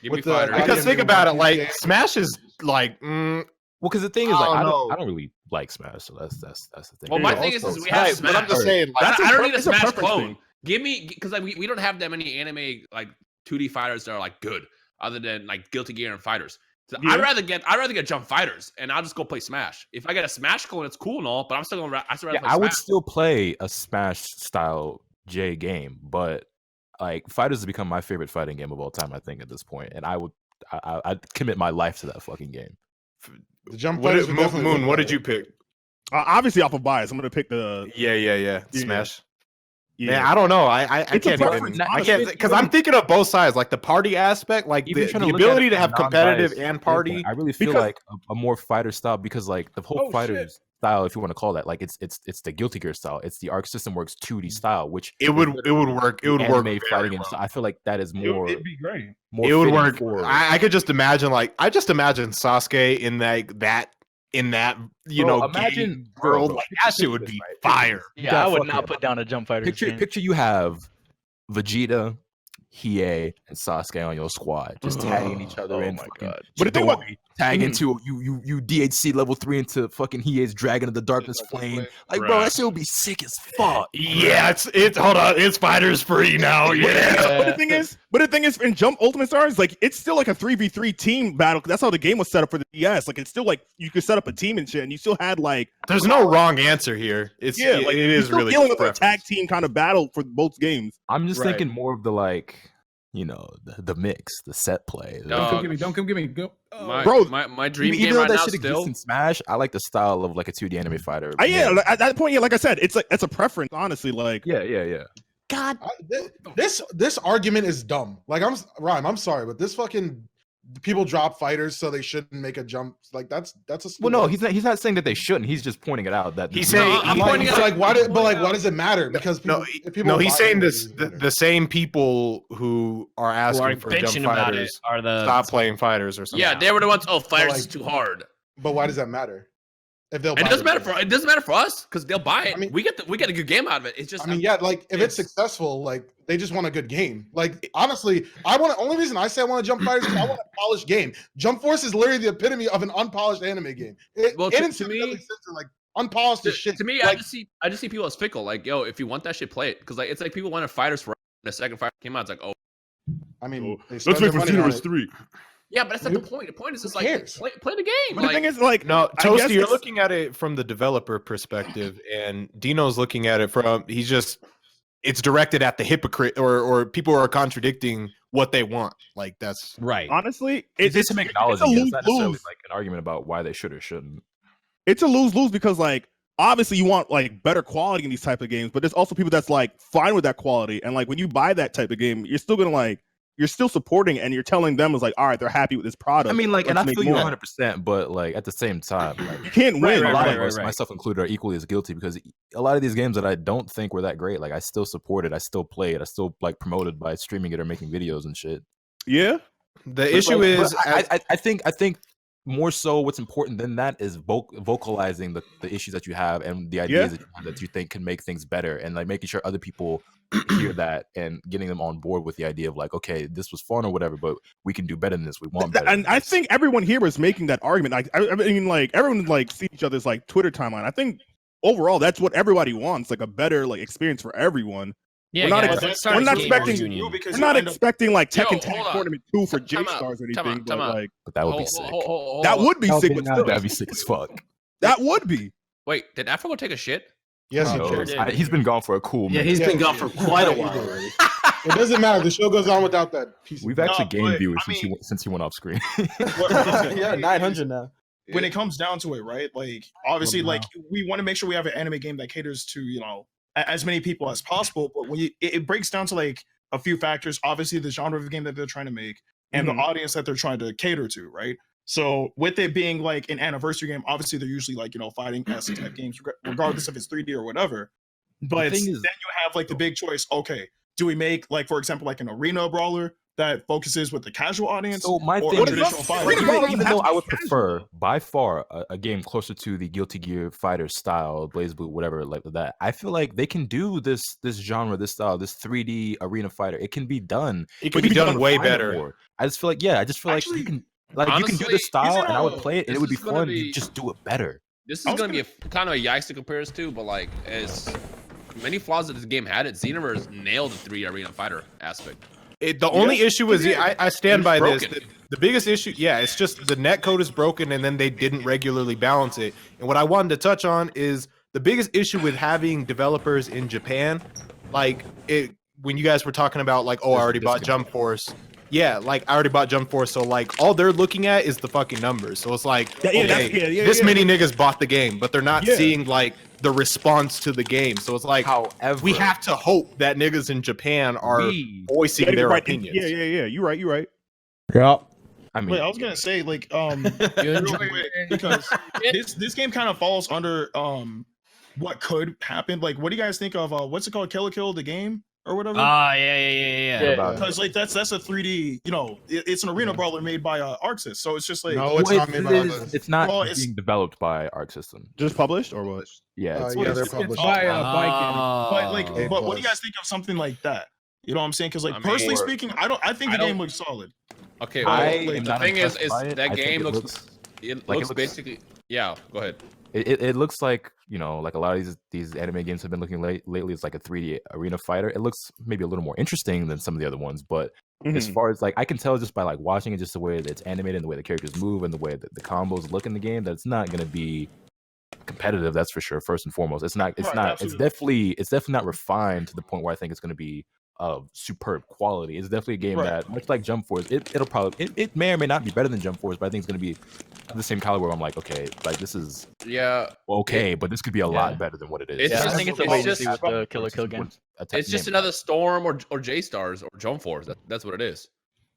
S5: Give me Fighters.
S13: Because think about it, like Smash is like.
S3: Well, because the thing is, like, I don't really like Smash, so that's the thing.
S5: Well, my thing is we have Smash.
S13: But I'm just saying,
S5: like, I don't need a Smash clone. Give me because like we don't have that many anime like 2D fighters that are like good, other than like Guilty Gear and Fighters. So I'd rather get Jump Fighters, and I'll just go play Smash. If I get a Smash clone, it's cool and all, but I'm still gonna.
S3: I would still play a Smash style J game, but like Fighters has become my favorite fighting game of all time. I think at this point, and I'd commit my life to that fucking game.
S15: The Jump
S13: Fighters. Moon, what did you pick?
S4: Obviously, off of bias, I'm gonna pick the.
S13: Yeah. Smash. Man, I don't know. I
S4: It's a
S13: can't
S4: preference,
S13: even. I
S4: honestly.
S13: can't because I'm thinking of both sides, like the party aspect, like
S3: Even
S13: the
S3: trying to look at
S13: ability
S3: it
S13: to
S3: from
S13: have
S3: a
S13: competitive
S3: non-biased
S13: and
S3: standpoint,
S13: party.
S3: I really feel
S4: Because-
S3: like a more fighter style because like the whole fighters style, if you want to call that, like it's the Guilty Gear style. It's the Arc System Works 2D style, which
S13: It would work. It would work.
S3: anime
S13: Very
S3: fighting
S13: well.
S3: and stuff. I feel like that is more.
S12: It'd be great.
S3: More
S13: It would
S3: fitting
S13: work.
S3: for-
S13: I could just imagine, Sasuke in that
S3: Bro, imagine
S13: game world.
S3: bro,
S13: Like
S3: picture
S13: that shit would
S3: this,
S13: be
S3: right?
S13: fire.
S8: Yeah, I would
S3: fucking-
S8: not put down a Jump Fighters game.
S3: Picture you have Vegeta, Hiei, and Sasuke on your squad, just tagging each other in. Fucking
S4: But the thing about-
S3: tag into you DHC level 3 into fucking Hiei's Dragon of the Darkness Flame. Like, bro, that shit would be sick as fuck.
S13: Yeah, it's hold on, it's fighters free now. Yeah.
S4: But the thing is, in Jump Ultimate Stars, like it's still like a 3v3 team battle. That's how the game was set up for the DS. Like it's still like you could set up a team and shit, and you still had like.
S13: There's no wrong answer here. It
S4: you're
S13: is
S4: still
S13: really
S4: dealing with a
S13: preference.
S4: tag team kind of battle for both games.
S3: I'm just
S4: Right.
S3: thinking more of the like, the mix, the set play.
S2: Don't come get me. Don't come get me. Go.
S5: My dream
S3: Even
S5: game
S3: though
S5: right
S3: that
S5: now
S3: shit
S5: still.
S3: exists in Smash, I like the style of like a 2D anime fighter.
S4: At that point, like I said, it's a preference, honestly. Like,
S3: yeah.
S4: God,
S15: This argument is dumb. Like I'm sorry, but this fucking people drop fighters so they shouldn't make a jump. Like that's a
S3: Well, no, he's not saying that they shouldn't. He's just pointing it out that
S13: He's saying
S15: why does it matter? Because
S13: he's saying this the same people who are asking for jump
S14: bitching about it
S13: fighters
S14: are the
S13: stop playing fighters or something.
S5: Yeah, they were the ones. Oh, fighters
S15: like-
S5: is too hard.
S15: But why does that matter? If they'll
S5: It
S15: buy
S5: doesn't matter for us because they'll buy it.
S15: I mean-
S5: we get a good game out of it. It's just
S15: like if it's successful, like they just want a good game. Like honestly, only reason I say I want to Jump Fighters is I want a polished game. Jump Force is literally the epitome of an unpolished anime game.
S5: To me,
S15: like unpolished as shit.
S5: To me,
S15: like,
S5: I just see people as fickle. Like, yo, if you want that shit, play it. Because like it's like people wanted fighters for the second fighter came out. It's like, oh,
S15: I mean,
S4: let's wait for Xenoverse 3.
S5: yeah, but that's not the point. The point is just like play the game.
S4: But the thing is, like,
S13: No,
S4: I guess
S13: Toastie, you're
S4: it's-
S13: looking at it from the developer perspective, and Dino's looking at it from it's directed at the hypocrite or people who are contradicting what they want. Like that's
S14: right.
S4: Honestly,
S3: It's just to make knowledge.
S4: it's a
S3: It's not necessarily
S4: lose-lose.
S3: like an argument about why they should or shouldn't.
S4: It's a lose-lose because like obviously you want like better quality in these type of games, but there's also people that's like fine with that quality, and like when you buy that type of game, you're still gonna like you're still supporting and you're telling them is like, all right, they're happy with this product.
S3: I mean, like, and I
S4: Let's
S3: feel
S4: make
S3: you
S4: more.
S3: 100%, but like at the same time, like,
S4: You can't win.
S3: a lot of
S4: Right,
S3: us,
S4: right.
S3: myself included, are equally as guilty because a lot of these games that I don't think were that great, like I still support it, I still play it, I still like promote it by streaming it or making videos and shit.
S4: Yeah.
S13: The issue is,
S3: I think more so what's important than that is vocalizing the issues that you have and the ideas that you think can make things better, and like making sure other people hear that and getting them on board with the idea of like, okay, this was fun or whatever, but we can do better than this. We want better.
S4: And I think everyone here was making that argument. Like, I mean, like everyone like see each other's like Twitter timeline. I think overall that's what everybody wants, like a better like experience for everyone.
S14: Yeah,
S4: we're not,
S14: guys,
S4: we're not
S14: Gamers
S4: expecting
S14: Union.
S4: we're not expecting like
S5: Yo,
S4: Tekken Tag
S5: hold on.
S4: Tournament 2 for J
S5: Time out.
S4: Stars or
S5: Time
S4: anything,
S5: out. Time
S4: but
S5: out.
S4: like
S3: But that would be sick.
S4: that would be sick. But still,
S3: That'd be sick as fuck.
S4: that would be.
S5: Wait, did Afro go take a shit?
S15: Yes, he
S3: No,
S15: did.
S3: he's been gone for a cool minute.
S6: he's been gone for quite a while already.
S15: It doesn't matter. The show goes on without that piece.
S3: We've actually gained
S12: but,
S3: viewers
S12: I
S3: since he went off screen.
S11: Yeah, 900 now.
S12: When it comes down to it, right? Like obviously, like we want to make sure we have an anime game that caters to as many people as possible. But when it breaks down to like a few factors, obviously the genre of the game that they're trying to make and the audience that they're trying to cater to, right? So with it being like an anniversary game, obviously they're usually like fighting S type games, regardless if it's 3D or whatever. But then you have like the big choice. Okay, do we make like, for example, like an arena brawler that focuses with the casual audience?
S3: So my
S12: or
S3: thing
S12: a traditional
S3: is,
S12: fighter?
S3: even though I would prefer by far a game closer to the Guilty Gear Fighter style, BlazBlue, whatever like that, I feel like they can do this genre, this style, this 3D arena fighter. It can be done.
S13: It can be done way better.
S3: More. I just feel like like you can. Like
S5: honestly,
S3: you can do the style, and I would play it, and
S5: this
S3: it would be
S5: is gonna
S3: fun.
S5: be-
S3: You just do it better.
S5: This is gonna be a kind of a yikes to compare us to, but like as many flaws that this game had, Xenoverse nailed the 3D arena fighter aspect.
S13: The only issue is I stand by this.
S5: broken.
S13: The biggest issue, it's just the net code is broken, and then they didn't regularly balance it. And what I wanted to touch on is the biggest issue with having developers in Japan, like when you guys were talking about like, oh, I already bought Jump Force. yeah, like I already bought Jump Force, so like all they're looking at is the fucking numbers. So it's like, this many niggas bought the game, but they're not seeing like the response to the game. So it's like,
S3: however,
S13: we have to hope that niggas in Japan are voicing their opinions.
S4: Yeah. You're right.
S1: Yeah.
S12: I mean, wait, I was gonna say like real quick, because this game kind of falls under what could happen. Like, what do you guys think of what's it called, Kill la Kill the game or whatever?
S14: Yeah.
S12: Because like that's a 3D, you know, it's an arena brawler made by Arc Sys, so it's just like
S15: no, it's not made by Arc Sys.
S3: It's not being developed by Arc System.
S4: Just published or what?
S3: Yeah,
S15: they're published.
S12: But like, but what do you guys think of something like that? You know what I'm saying? Because like personally speaking, I think the game looks solid.
S5: Okay, well, the thing is that game looks basically. Yeah, go ahead.
S3: It looks like, you know, like a lot of these anime games have been looking lately. It's like a 3D arena fighter. It looks maybe a little more interesting than some of the other ones, but as far as like, I can tell just by like watching it, just the way that it's animated and the way the characters move and the way that the combos look in the game, that it's not going to be competitive. That's for sure. First and foremost, it's definitely not refined to the point where I think it's going to be of superb quality. It's definitely a game that, much like Jump Force, it'll probably it may or may not be better than Jump Force, but I think it's going to be the same caliber. I'm like, okay, like this is but this could be a lot better than what it is.
S8: I think it's a wait to see with the Kill la Kill game.
S5: It's just another Storm or J Stars or Jump Force. That's what it is.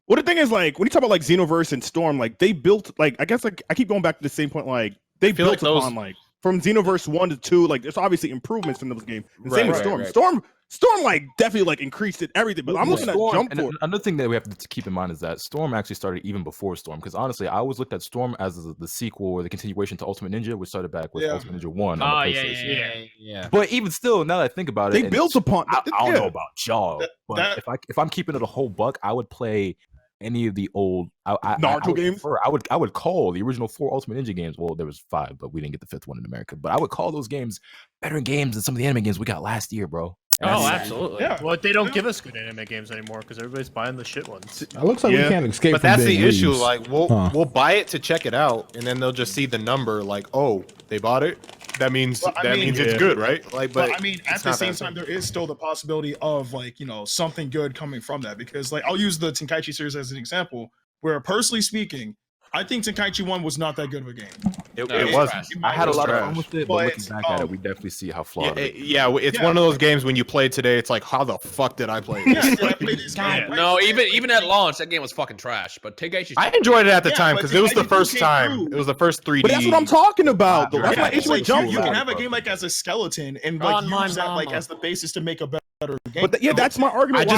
S4: Well, the thing is, like, when you talk about like Xenoverse and Storm, like they built, like, I guess, like I keep going back to the same point, like they built upon like from Xenoverse 1 to 2, like there's obviously improvements in those games. And same with Storm. Storm like definitely like increased it everything, but I'm looking at Jump Force.
S3: Another thing that we have to keep in mind is that Storm actually started even before Storm, because honestly, I always looked at Storm as the sequel or the continuation to Ultimate Ninja, which started back with Ultimate Ninja 1 on the PlayStation.
S14: Yeah.
S3: But even still, now that I think about it,
S4: they built upon.
S3: I don't know about y'all, but if I'm keeping it a whole buck, I would play any of the old
S4: Naruto games.
S3: I would call the original 4 Ultimate Ninja games. Well, there was 5, but we didn't get the 5th one in America. But I would call those games better games than some of the anime games we got last year, bro.
S10: Absolutely. Yeah. Well, they don't give us good anime games anymore because everybody's buying the shit ones.
S1: It looks like we can't escape.
S13: But that's the issue. Like we'll buy it to check it out, and then they'll just see the number. Like, oh, they bought it. That means it's good, right? Like, but
S12: I mean, at the same time, there is still the possibility of like, you know, something good coming from that, because like I'll use the Tenkaichi series as an example, where personally speaking, I think Tenkaichi 1 was not that good of a game.
S13: It wasn't.
S3: I had a lot of fun with it, but looking back at it, we definitely see how flawed it is.
S13: It's one of those games when you play today, it's like, how the fuck did I play this?
S5: No, even at launch, that game was fucking trash. But Tenkaichi,
S13: I enjoyed it at the time because it was the first time. It was the first 3D.
S4: But that's what I'm talking about. That's my issue with Jump.
S12: You can have a game like as a skeleton and like use that like as the basis to make a better game.
S4: But that's my argument.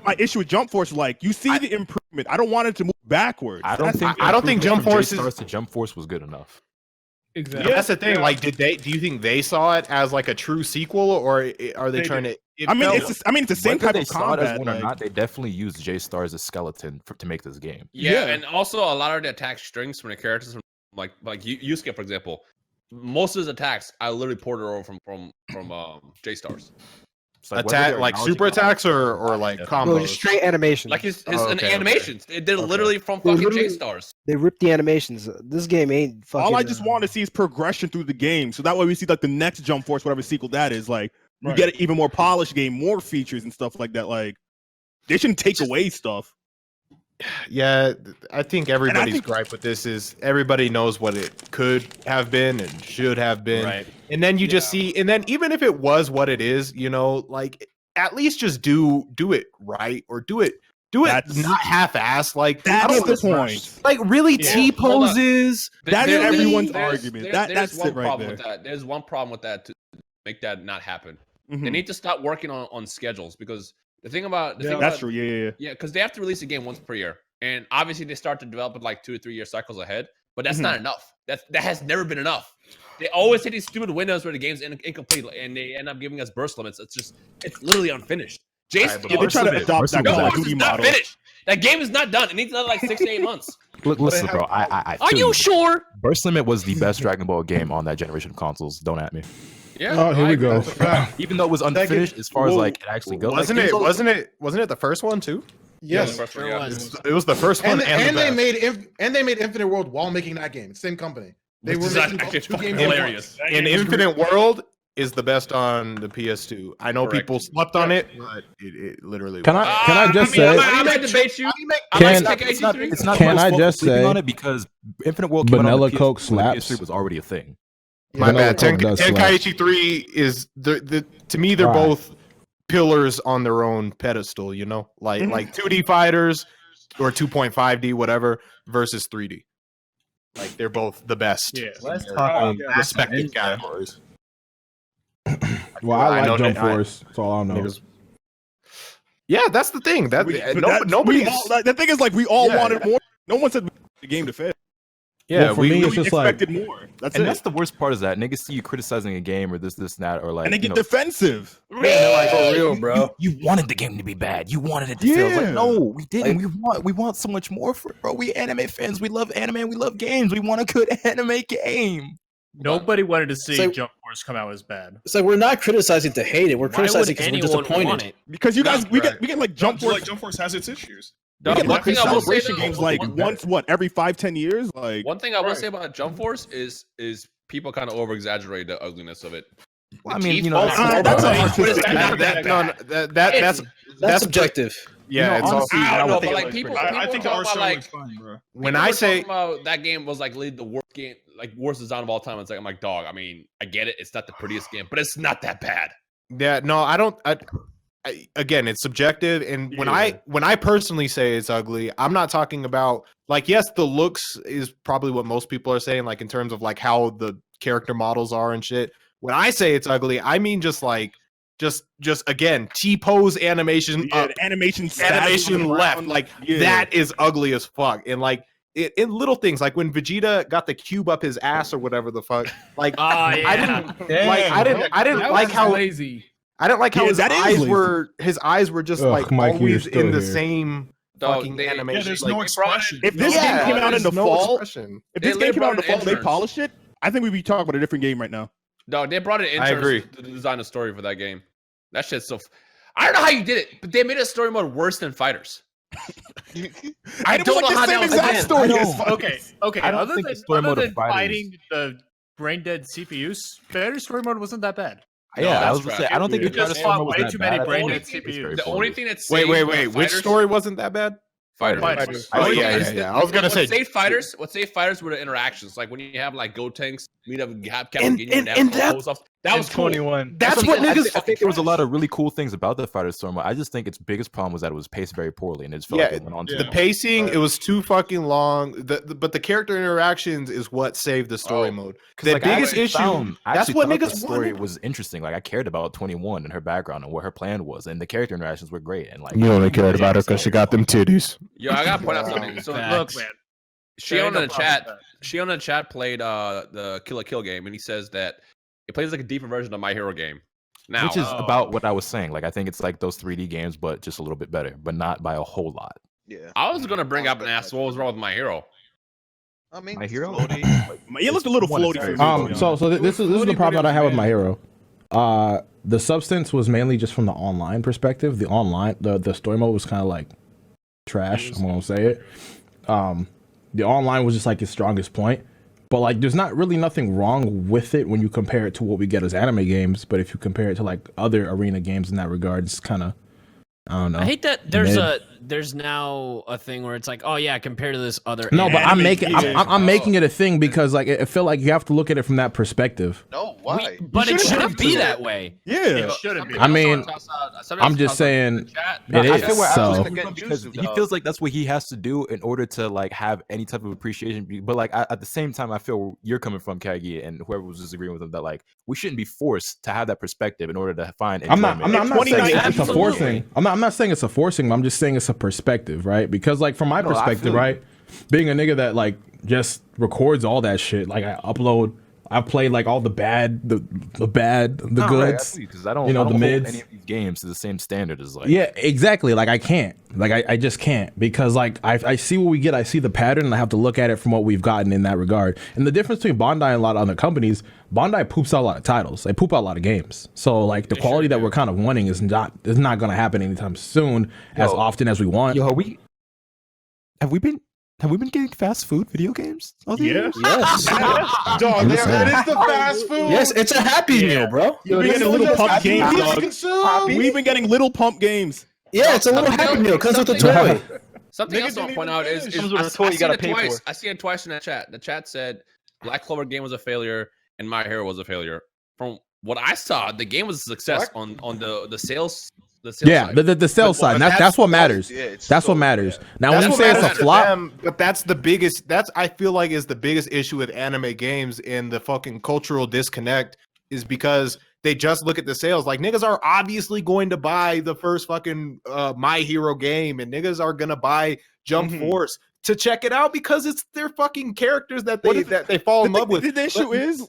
S4: My issue with Jump Force, like you see the improvement. I don't want it to move backwards.
S3: I don't think Jump Force was good enough.
S10: Exactly.
S13: That's the thing. Like, do you think they saw it as like a true sequel, or are they trying to?
S4: It's the same type of combat.
S3: Or not, they definitely used J Star as a skeleton to make this game.
S5: Yeah, and also a lot of the attack strings from the characters, from like Yusuke, for example, most of his attacks I literally ported over from J Stars.
S3: Like,
S13: attack like super attacks or like combos?
S11: No, just straight animations.
S5: Like his animations. They did literally from fucking J Stars.
S11: They ripped the animations. This game ain't fucking.
S4: All I just want to see is progression through the game, so that way we see like the next Jump Force, whatever sequel that is. Like we get an even more polished game, more features and stuff like that. Like they shouldn't take away stuff.
S13: Yeah, I think everybody's gripe with this is everybody knows what it could have been and should have been.
S5: Right.
S13: And then you just see, and then even if it was what it is, you know, like at least just do it right, or do it not half-assed. Like
S4: that's the point.
S13: Like really T poses.
S4: That's everyone's argument. That's
S5: one
S4: it right
S5: problem
S4: there.
S5: with that. There's one problem with that to make that not happen.
S4: Mm-hmm.
S5: They need to stop working on schedules, because the thing about
S4: that's true. Yeah,
S5: because they have to release a game once per year, and obviously they start to develop it like 2 or 3 year cycles ahead. But that's not enough. That has never been enough. They always hit these stupid windows where the game's incomplete, and they end up giving us burst limits. It's literally unfinished. Jason,
S4: they try to adopt that Call of Duty model.
S5: Finished. That game is not done. It needs another like 6 to 8 months.
S3: Listen, bro. I
S14: Are you sure?
S3: Burst Limit was the best Dragon Ball game on that generation of consoles. Don't at me.
S5: Yeah.
S1: Oh, here we go.
S3: Even though it was unfinished, as far as like it actually goes.
S13: Wasn't it the first one too?
S15: Yes,
S13: it was the first one,
S15: and they made Infinite World while making that game. Same company. They were making
S5: actually
S15: two
S5: fucking
S15: games
S5: hilarious.
S13: In Infinite World, is the best on the PS2. I know
S5: Correct.
S13: people slept on it, but it literally.
S1: Can
S13: was.
S1: I just say?
S5: I'm gonna debate you.
S3: It's not
S1: Can I
S3: much
S1: just
S3: sleeping
S1: say
S3: on it because Infinite World came out on
S1: Vanilla
S3: the
S1: Coke
S3: PS3 when the
S1: slaps?
S3: PS3 was already a thing.
S13: My bad.
S1: Coke does slap.
S13: Tenkaichi 3 is the to me they're
S1: Right.
S13: both pillars on their own pedestal. You know, like 2D fighters or 2.5D whatever versus 3D. Like they're both the best.
S10: Yeah.
S12: Let's
S13: in
S12: talk
S13: their
S12: about
S13: respective
S12: Ninja.
S13: categories.
S1: Well, I
S13: know
S1: like Jump
S13: that-
S1: Force. That's all I know.
S13: Niggas- Yeah, that's the thing. That
S4: nobody. The thing is, like, we all wanted more. No one said the game to fail.
S13: Yeah,
S1: Well, for me, it's just like,
S4: expected more. That's
S3: And
S4: it.
S3: that's the worst part is that niggas see you criticizing a game or this, and that, or like,
S4: And they get
S3: you know,
S4: defensive.
S3: like,
S11: For real, bro.
S3: You wanted the game to be bad. You wanted it to fail. It's
S4: Yeah.
S3: like, no, we didn't. we want so much more for it, bro. We anime fans. We love anime. We love games. We want a good anime game.
S10: Nobody wanted to see
S11: So-
S10: Jump Force come out as bad.
S11: It's like we're not criticizing to hate it. We're
S14: Why
S11: criticizing
S14: would
S11: because we're
S14: anyone want
S11: disappointed.
S14: it?
S4: Because you guys, we
S5: Right.
S4: get like Jump Force.
S12: Jump Force has its issues.
S4: We get
S5: One
S4: lucky
S5: thing I will say,
S4: celebration
S5: though,
S4: games like once, every 5-10 years. Like,
S5: One thing I will say about Jump Force is people kind of over exaggerate the ugliness of it.
S3: Well, I
S5: The
S3: mean,
S5: teeth
S3: you know,
S5: fall
S3: that's-
S5: out.
S4: that's
S11: That's subjective.
S13: yeah. It's
S3: honestly,
S5: I don't know,
S3: think
S5: but
S3: it
S5: like
S3: looks
S5: people
S3: pretty
S12: I think the
S5: talk
S12: art
S5: about
S12: style
S5: like
S12: looks fine, bro.
S13: when
S5: people
S13: I
S5: were
S13: say
S5: talking about that game was like the worst game, like worst design of all time. It's like I'm like, dog. I mean, I get it. It's not the prettiest game, but it's not that bad.
S13: yeah, no, I don't. Again, it's subjective, and when I personally say it's ugly, I'm not talking about like yes, the looks is probably what most people are saying, like in terms of like how the character models are and shit. When I say it's ugly, I mean just like just again T-pose animation up,
S4: animation
S13: left, like that is ugly as fuck, and like. In little things like when Vegeta got the cube up his ass or whatever the fuck, like I didn't like how
S10: lazy.
S13: I didn't like how
S4: Yeah,
S13: his
S4: that is
S13: eyes
S4: lazy.
S13: were just
S1: Ugh,
S13: like
S1: Mikey, you're
S13: always
S1: still
S13: in the
S1: here.
S13: same
S5: Dog,
S13: fucking
S5: they-
S13: animation.
S12: Yeah, there's
S13: like,
S12: no expression.
S4: If this
S13: yeah,
S4: game came out in the
S13: there's no
S4: fall,
S13: expression.
S4: if this
S5: They
S4: game came out in the
S5: brought in
S4: fall, they
S5: interns.
S4: polish it. I think we'd be talking about a different game right now.
S5: Dog, they brought in
S13: I agree.
S5: interns to design a story for that game. That shit's so. I don't know how you did it, but they made a story mode worse than Fighters. I
S4: It was
S5: don't
S4: like
S5: know how
S4: the same
S5: that was
S4: exact
S5: done.
S4: story.
S3: I
S4: as
S3: know.
S4: Fighters.
S10: Okay.
S3: I don't
S10: Other
S3: think
S10: than,
S3: the story mode of
S10: than
S3: Fighters-
S10: fighting the brain dead CPUs, Fighters story mode wasn't that bad.
S5: No,
S3: Yeah, I
S5: that's
S3: was gonna
S5: right.
S3: say I don't think
S10: You
S3: the
S10: just
S3: Fighters
S10: fought
S3: story was
S10: way
S3: that
S10: too
S3: bad.
S10: many
S3: I
S10: brain
S3: think
S10: dead
S3: it's
S10: CPUs.
S3: very
S5: The only thing that's
S13: Wait. Which story wasn't that bad?
S5: Fighters.
S10: Fighters.
S13: Oh
S5: Only
S13: yeah,
S5: thing
S13: yeah,
S5: is
S13: yeah.
S5: that-
S13: I was gonna
S5: what
S13: say
S5: saved Fighters. What saved Fighters were the interactions, like when you have like Go Tanks meet up and have
S13: And-
S5: that was cool.
S8: 21.
S13: That's what niggas.
S3: I think there was a lot of really cool things about the Fighters story mode. I just think its biggest problem was that it was paced very poorly and it just felt like
S13: Yeah,
S3: it went on too
S13: the
S3: long.
S13: pacing it was too fucking long. But the character interactions is what saved the story mode. The
S3: Like, I
S13: biggest
S3: actually
S13: issue.
S3: found- I
S13: That's
S3: actually
S13: what
S3: thought the
S13: niggas
S3: story
S13: wanted.
S3: was interesting. Like I cared about 21 and her background and what her plan was, and the character interactions were great. And like
S13: You only cared about her because she got them titties.
S5: Yo, I gotta point out something. So
S10: Look, man.
S5: Shion in
S10: no
S5: the
S10: problem
S5: chat,
S10: with
S5: Shion in the chat played the Kill la Kill game, and he says that it plays like a deeper version of My Hero game. Now,
S3: which is about what I was saying. Like I think it's like those 3D games, but just a little bit better, but not by a whole lot.
S9: Yeah.
S5: I was gonna bring up and ask what was wrong with My Hero.
S9: I mean,
S3: My Hero?
S9: floaty.
S4: It looked a little floaty for me.
S1: So this is the problem that I have with My Hero. The substance was mainly just from the online perspective. The online, the story mode was kind of like trash. I'm gonna say it. The online was just like its strongest point. But like, there's not really nothing wrong with it when you compare it to what we get as anime games. But if you compare it to like other arena games in that regard, it's kind of, I don't know.
S14: I hate that there's now a thing where it's like, oh yeah, compared to this other.
S1: No, but I'm
S14: anime
S1: making it a thing because like I feel like you have to look at it from that perspective.
S9: No, why?
S14: But it shouldn't be that way.
S4: Yeah,
S10: It shouldn't be.
S1: I mean, I'm just saying it
S3: I
S1: is.
S3: feel where
S1: So
S3: Afro's coming from because he feels like that's what he has to do in order to like have any type of appreciation. But like at the same time, I feel where you're coming from, Kagi, and whoever was disagreeing with him, that like we shouldn't be forced to have that perspective in order to find.
S1: I'm not saying it's a
S14: Absolutely.
S1: forcing. I'm not saying it's a forcing. I'm just saying it's a perspective, right? Because like from my
S3: No, I
S1: perspective,
S3: feel you.
S1: right, being a nigga that like just records all that shit, like I've played like all the bad, the goods,
S3: because I don't,
S1: you know,
S3: I don't
S1: the
S3: hold
S1: mids.
S3: any of these games to the same standard as like.
S1: Yeah, exactly. Like I can't. Like I just can't because like I see what we get. I see the pattern, and I have to look at it from what we've gotten in that regard. And the difference between Bandai and a lot of other companies, Bandai poops out a lot of titles. They poop out a lot of games. So like the quality that we're kind of wanting is not going to happen anytime soon, as often as we want.
S3: Yo, have Have we been getting fast food video games?
S4: Yeah.
S11: Yes.
S15: Dog, that is the fast food.
S11: Yes, it's a Happy Meal, bro.
S4: We've been getting little pump games, dog. We've been getting little pump games.
S11: Yeah, it's a little Happy Meal. Comes with a toy.
S5: Something else I'll point out is
S8: Comes with a toy you gotta pay for.
S5: I see it twice in the chat. The chat said Black Clover game was a failure and My Hero was a failure. From what I saw, the game was a success on the sales.
S1: Yeah,
S5: side.
S1: the sales side. That's what matters. That's what matters. Now, when you say it's a flop,
S13: but that's the biggest. That's I feel like is the biggest issue with anime games and the fucking cultural disconnect is because they just look at the sales. Like niggas are obviously going to buy the first fucking My Hero game, and niggas are gonna buy Jump Force to check it out because it's their fucking characters that they fall in love with.
S4: The issue is.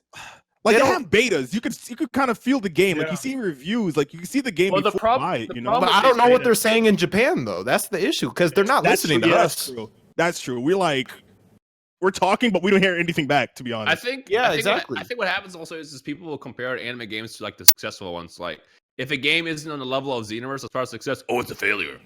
S4: Like they have betas, you could kind of feel the game. Like you see reviews, like you can see the game before you buy it. You know,
S13: but I don't know what they're saying in Japan though. That's the issue because they're not listening to us.
S4: That's true. We're talking, but we don't hear anything back. To be honest,
S5: I think exactly. I think what happens also is people will compare anime games to like the successful ones. Like if a game isn't on the level of Xenoverse as far as success, it's a failure.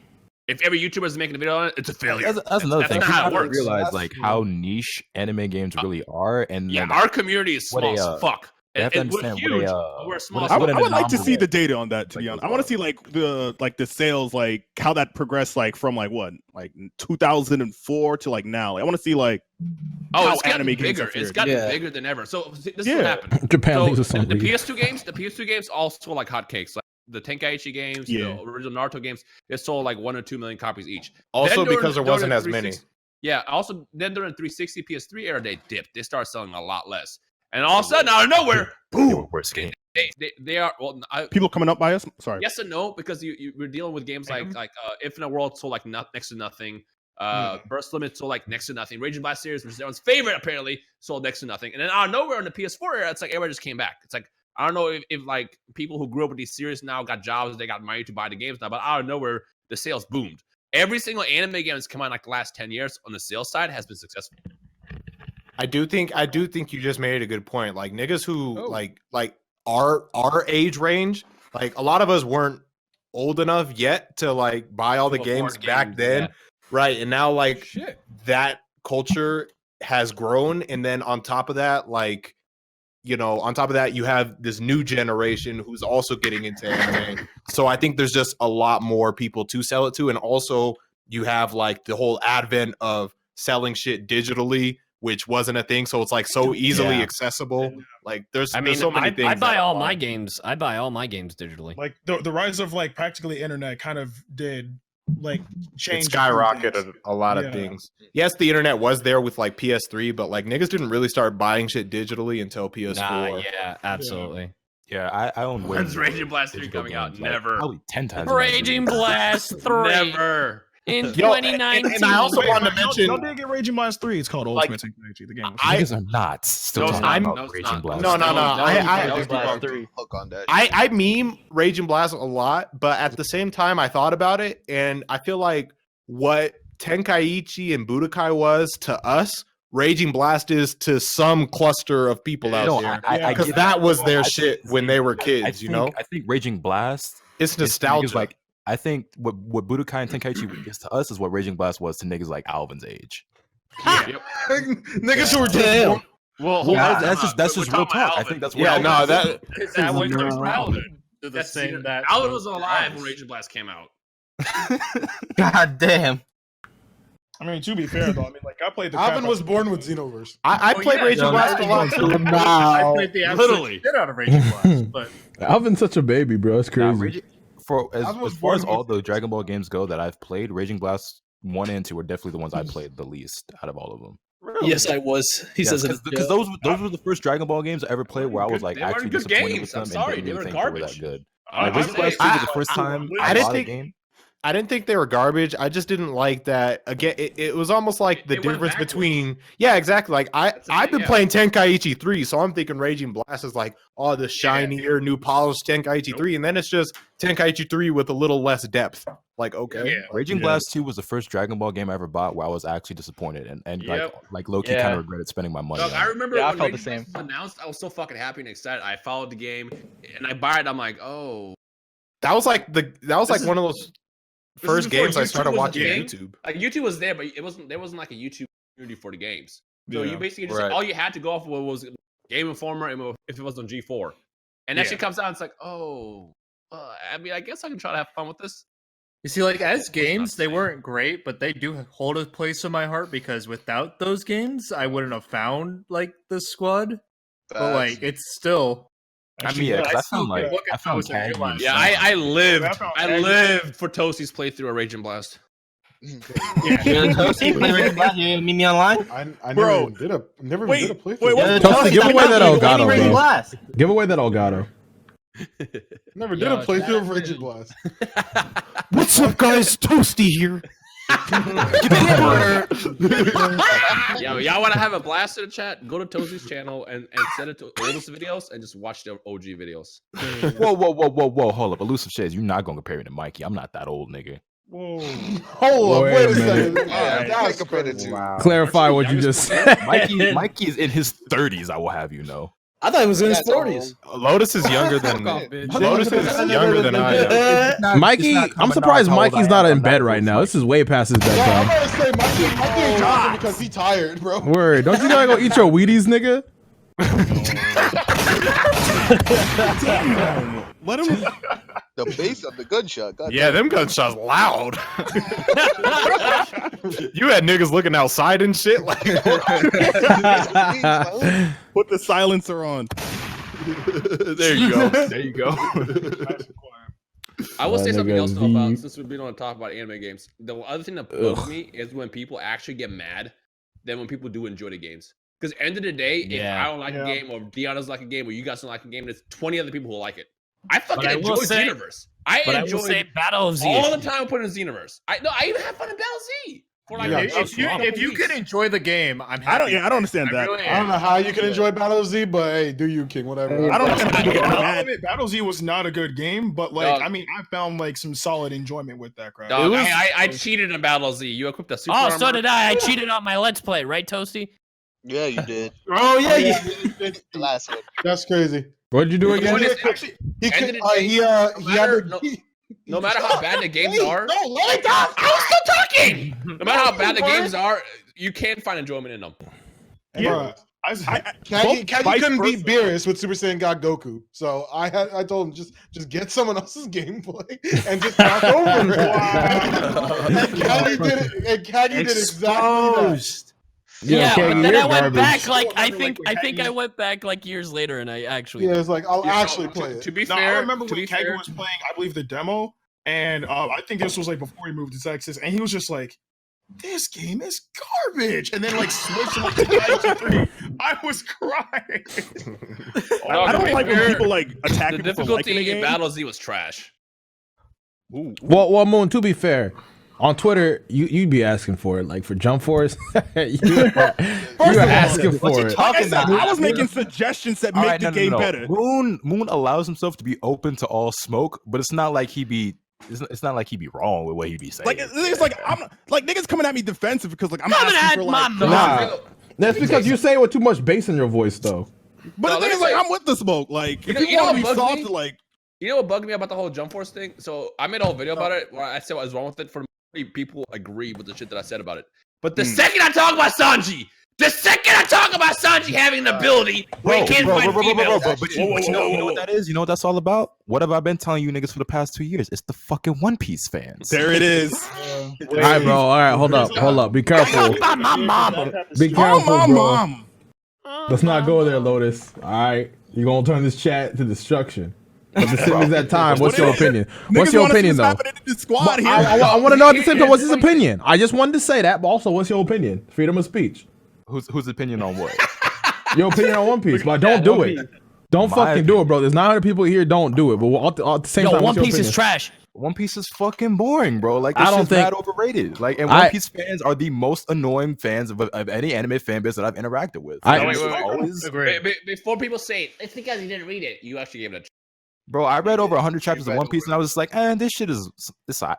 S5: If every YouTuber is making a video on it, it's a failure.
S3: That's another thing.
S5: Not how it
S3: People
S5: works.
S3: realize like how niche anime games really are, and
S5: yeah,
S3: then,
S5: our community is small as fuck.
S3: They have to understand
S5: we're huge. We're small.
S4: I would like to see the data on that. To be honest, I want to see like the sales, like how that progressed, like from like 2004 to like now. Like, I want to see like
S5: it's gotten bigger. It's gotten bigger than ever. So this is what happened.
S1: Japan leaves us
S5: the
S1: hungry.
S5: PS2 games all sold like hotcakes. Like the Tenkaichi games, the original Naruto games, they sold like 1 or 2 million copies each.
S13: Also because there wasn't as many.
S5: Yeah. Also, then during the 360 PS3 era, they dipped. They started selling a lot less. And all of a sudden, out of nowhere, boom! They are
S4: people coming up by us. Sorry.
S5: Yes and no, because we're dealing with games like Infinite World sold like next to nothing. Burst Limit sold like next to nothing. Raging Blast series, which is everyone's favorite, apparently sold next to nothing. And then out of nowhere on the PS4 era, it's like everybody just came back. It's like I don't know if like people who grew up with these series now got jobs, they got money to buy the games now, but out of nowhere the sales boomed. Every single anime game that's come out in like the last 10 years on the sales side has been successful.
S13: I do think you just made a good point. Like niggas who like our age range, like a lot of us weren't old enough yet to like buy all the games back then, right? And now like that culture has grown, and then on top of that, like you have this new generation who's also getting into anime. So I think there's just a lot more people to sell it to, and also you have like the whole advent of selling shit digitally, which wasn't a thing, so it's like so easily accessible. Like there's so many things.
S14: I buy all my games. I buy all my games digitally.
S12: Like the rise of like practically internet kind of did like change.
S13: It skyrocketed a lot of things. Yes, the internet was there with like PS3, but like niggas didn't really start buying shit digitally until PS4.
S14: Yeah, absolutely.
S3: Yeah, I own.
S5: When's Raging Blast 3 coming out? Never.
S3: Probably 10 times.
S14: Raging Blast 3.
S5: Never.
S14: In 2019.
S13: And I also wanted to mention.
S12: Y'all did get Raging Blast 3. It's called Ultimate Tenkaichi. The game.
S3: Niggas are not still talking about Raging Blast.
S13: No. I meme Raging Blast a lot, but at the same time, I thought about it, and I feel like what Tenkaichi and Budokai was to us, Raging Blast is to some cluster of people out there. Because that was their shit when they were kids,
S3: I think Raging Blast
S13: it's nostalgia.
S3: Like I think what Budokai and Tenkaichi is to us is what Raging Blast was to niggas like Alvin's age.
S13: Niggas who were just
S3: that's just real talk. I think that's what
S10: is that what you're Alvin?
S5: Alvin was alive when Raging Blast came out.
S7: God damn.
S12: I mean, to be fair though, I mean, like I played the.
S15: Alvin was born with Xenoverse.
S13: I played Raging Blast a lot too.
S10: I played the absolute shit out of Raging Blast, but
S1: Alvin's such a baby, bro. It's crazy.
S3: As far as all the Dragon Ball games go that I've played, Raging Blast 1 and 2 are definitely the ones I played the least out of all of them.
S11: Really? Yes, I was. He says
S3: because those were the first Dragon Ball games I ever played where I was like actually
S5: good
S3: disappointed
S5: games.
S3: with them
S5: I'm sorry,
S3: and
S5: they
S3: didn't
S5: were
S3: really think
S5: garbage.
S3: they were that good.
S5: Raging
S3: Blast 2 was the first time I bought a game.
S13: I didn't think they were garbage. I just didn't like that. Again, it was almost like the difference between exactly. Like I've been playing Tenkaichi 3, so I'm thinking Raging Blast is like the shinier, new polished Tenkaichi 3, and then it's just Tenkaichi 3 with a little less depth. Like
S3: Raging Blast 2 was the first Dragon Ball game I ever bought where I was actually disappointed and like low-key kind of regretted spending my money.
S5: I remember when
S8: I felt
S5: Raging
S8: the same.
S5: Blast was announced, I was so fucking happy and excited. I followed the game and I buy it. I'm like,
S13: that was like one of those first games I started watching YouTube.
S5: Like YouTube was there, but there wasn't like a YouTube community for the games. So
S13: Yeah,
S5: you basically just
S13: right.
S5: all you had to go off of was Game Informer and if it was on G4. And that shit comes out, it's like, oh, I mean, I guess I can try to have fun with this.
S10: You see, like, as games, they weren't great, but they do hold a place in my heart because without those games, I wouldn't have found, like, the squad. But, like, it's still...
S3: I mean, yeah, 'cause I found like I found
S5: Yeah, I lived for Toastie's playthrough of Rage and Blast.
S16: Toastie, play Rage and Blast. You meet me online.
S15: I never even did a playthrough.
S1: Toastie, give away that Elgato, bro. Give away that Elgato.
S15: Never did a playthrough of Rage and Blast.
S3: What's up, guys? Toastie here.
S5: Yo, y'all want to have a blast in the chat? Go to Toastie's channel and send it to oldest videos and just watch the OG videos.
S3: Whoa! Hold up, Elusive Shades. You're not gonna compare me to Mikey. I'm not that old, nigga.
S15: Whoa! Hold up, wait a second.
S9: That's crazy.
S15: Wow.
S1: Clarify what you just said.
S3: Mikey is in his 30s. I will have you know.
S11: I thought he was in his 40s.
S13: Lotus is younger than Lotus is younger than I am.
S1: Mikey, I'm surprised Mikey's not in bed right now. This is way past his
S15: I'm
S1: bedtime.
S15: gonna say Mikey ain't talking because he tired, bro.
S1: Word, don't you gotta go eat your Wheaties, nigga?
S4: Damn. Let him.
S9: The bass of the gunshot. God
S13: Yeah, them gunshots loud. You had niggas looking outside and shit. Like,
S4: Put the silencer on.
S13: there you go. There you go.
S5: I will say something else though
S1: nigga,
S5: about
S1: V.
S5: since we've been on talk about anime games. The other thing that bugs me is when people actually get mad than when people do enjoy the games. Because end of the day, if I don't like a game or Dion doesn't like a game or you guys don't like a game, there's 20 other people who like it. I fucking enjoy Xenoverse. I enjoy
S14: Battle of Z
S5: all the time putting in Xenoverse. I even have fun in Battle Z. For like
S10: if you can enjoy the game, I'm happy.
S4: I don't understand that.
S10: Really
S15: I don't know how you can enjoy Battle of Z, but hey, do you, King? Whatever.
S4: I don't understand.
S12: Battle Z was not a good game, but like, I mean, I found like some solid enjoyment with that crowd.
S5: Dog, I cheated in Battle Z. You equipped a super
S14: Oh,
S5: armor.
S14: so did I. I cheated on my Let's Play, right, Toastie?
S9: Yeah, you did.
S12: Oh yeah,
S9: The last one.
S15: That's crazy.
S1: What did you do again?
S5: No matter how bad the games are,
S6: No, let it off.
S5: I was still talking. No matter how bad the games are, you can find enjoyment in them.
S15: Yeah. Kagi couldn't beat Beerus with Super Saiyan God Goku, so I told him just get someone else's gameplay and just talk over it. And Kagi did it. And Kagi did exactly that.
S14: Yeah,
S1: okay,
S14: but then
S1: you're
S14: I went
S1: garbage.
S14: back like I think I went back like years later and I actually
S15: Yeah, it's like I'll actually play it.
S5: To be
S12: No,
S5: fair,
S12: I remember when Kagi was playing, I believe, the demo, and I think this was like before he moved to Texas, and he was just like, "This game is garbage," and then like switched to like the 93. I was crying.
S4: I don't like when people like attack
S5: the
S4: people for liking
S5: difficulty
S4: a
S5: in
S4: game.
S5: Battle Z was trash.
S1: Well, Moon, to be fair, on Twitter, you'd be asking for it. Like for Jump Force, you're asking for it.
S4: Like I said, I was making suggestions that make the game better.
S3: Moon allows himself to be open to all smoke, but it's not like he be. It's not like he be wrong with what he be saying.
S4: Like it's like I'm like niggas coming at me defensive because like I'm
S14: Coming
S4: asking
S14: at
S4: for
S14: my
S4: like.
S14: mom.
S1: Nah, that's because you say it with too much bass in your voice, though.
S4: But the thing is like I'm with the smoke. Like if you want to be soft, like
S5: You know what bugged me about the whole Jump Force thing? So I made a whole video about it where I said what was wrong with it. For many people agree with the shit that I said about it. But the second I talk about Sanji, having an ability where he can't find females.
S3: But you know what that is? You know what that's all about? What have I been telling you niggas for the past 2 years? It's the fucking One Piece fans.
S4: there it is.
S1: All right, bro. All right, hold up. Be careful.
S14: My mama.
S1: Be careful,
S4: my
S1: bro.
S4: mom.
S1: Let's not go there, Lotus. All right, you're gonna turn this chat to destruction. But the same as that time, what's your opinion? What's your opinion, though?
S4: Squad here.
S1: I want to know at the same time, what's his opinion? I just wanted to say that, but also, what's your opinion? Freedom of speech.
S3: Whose opinion on what?
S1: Your opinion on One Piece, but don't do it. Don't fucking do it, bro. There's 900 people here. Don't do it. But at the same time,
S14: One Piece is trash.
S3: One Piece is fucking boring, bro. Like, this
S1: I don't
S3: shit's
S1: think-
S3: mad overrated. Like, and One Piece fans are the most annoying fans of any anime fan base that I've interacted with.
S5: Before people say it, it's because you didn't read it. You actually gave it a
S3: Bro, I read over 100 chapters of One Piece, and I was just like, this shit is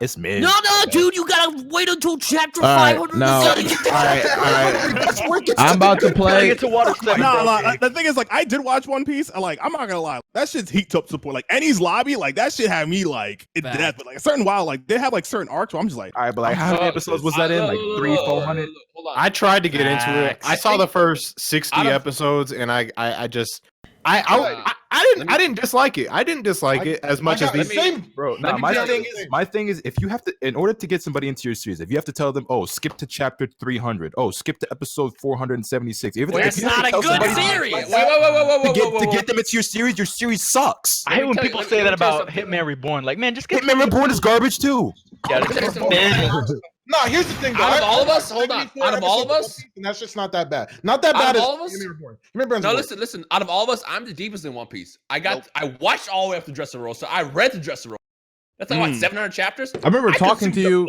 S3: it's mid.
S14: No, dude, you gotta wait until chapter
S1: All right,
S14: 500.
S1: now-
S14: to get
S1: all right. I'm about to play.
S4: Nah, the thing is, like, I did watch One Piece. And, like, I'm not gonna lie, that shit's heat up support. Like, Annie's lobby, like that shit had me like in death. But like a certain while, like they have like certain arcs where I'm just like,
S3: all right, but like how many episodes was that in? Like 300-400?
S13: I tried to get into it. I saw the first 60 episodes, and I just I didn't dislike it. I didn't dislike it as much as these.
S3: Bro, no, my thing is, if you have to, in order to get somebody into your series, if you have to tell them, oh, skip to chapter 300, oh, skip to episode 476.
S14: That's not a good series.
S3: To get them into your series sucks.
S8: I hate when people say that about Hitman Reborn. Like, man, just get
S3: Hitman Reborn is garbage too.
S15: No, here's the thing.
S5: Out of all of us, hold on. Out of all of us,
S15: and that's just not that bad. Not that bad.
S5: All of us. No, listen. Out of all of us, I'm the deepest in One Piece. I watched all the way up to Dressrosa, so I read the Dressrosa. That's like what, 700 chapters.
S1: I remember talking to you.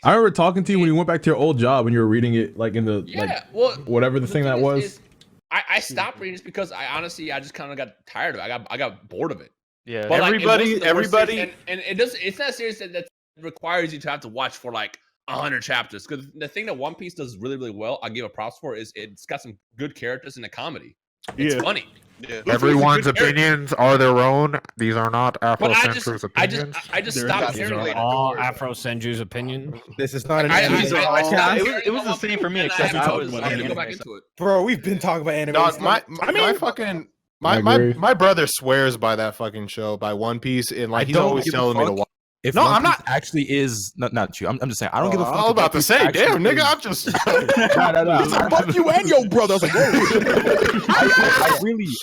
S1: I remember talking to you when you went back to your old job and you were reading it like in the whatever the thing that was.
S5: I stopped reading just because I just kind of got tired of it. I got bored of it.
S8: Yeah,
S5: but
S13: everybody,
S5: and it does. It's not a series that requires you to have to watch for like 100 chapters. Because the thing that One Piece does really, really well, I give it props for, is it's got some good characters in the comedy. It's funny.
S17: Yeah. Everyone's opinions are their own. These are not AfroSenju's opinions.
S5: I just stopped caring.
S14: All AfroSenju's opinion.
S7: This is not an
S8: it was the same for me, except I was
S5: go back into it.
S7: Bro, we've been talking about anime.
S13: No, my brother swears by that fucking show, by One Piece, and like he's always telling me to watch.
S3: If no, I'm not. Actually, is not you. I'm just saying. I don't give a fuck.
S13: I was about to say, damn, nigga, I'm just.
S4: No. Fuck you and your brother. I was like,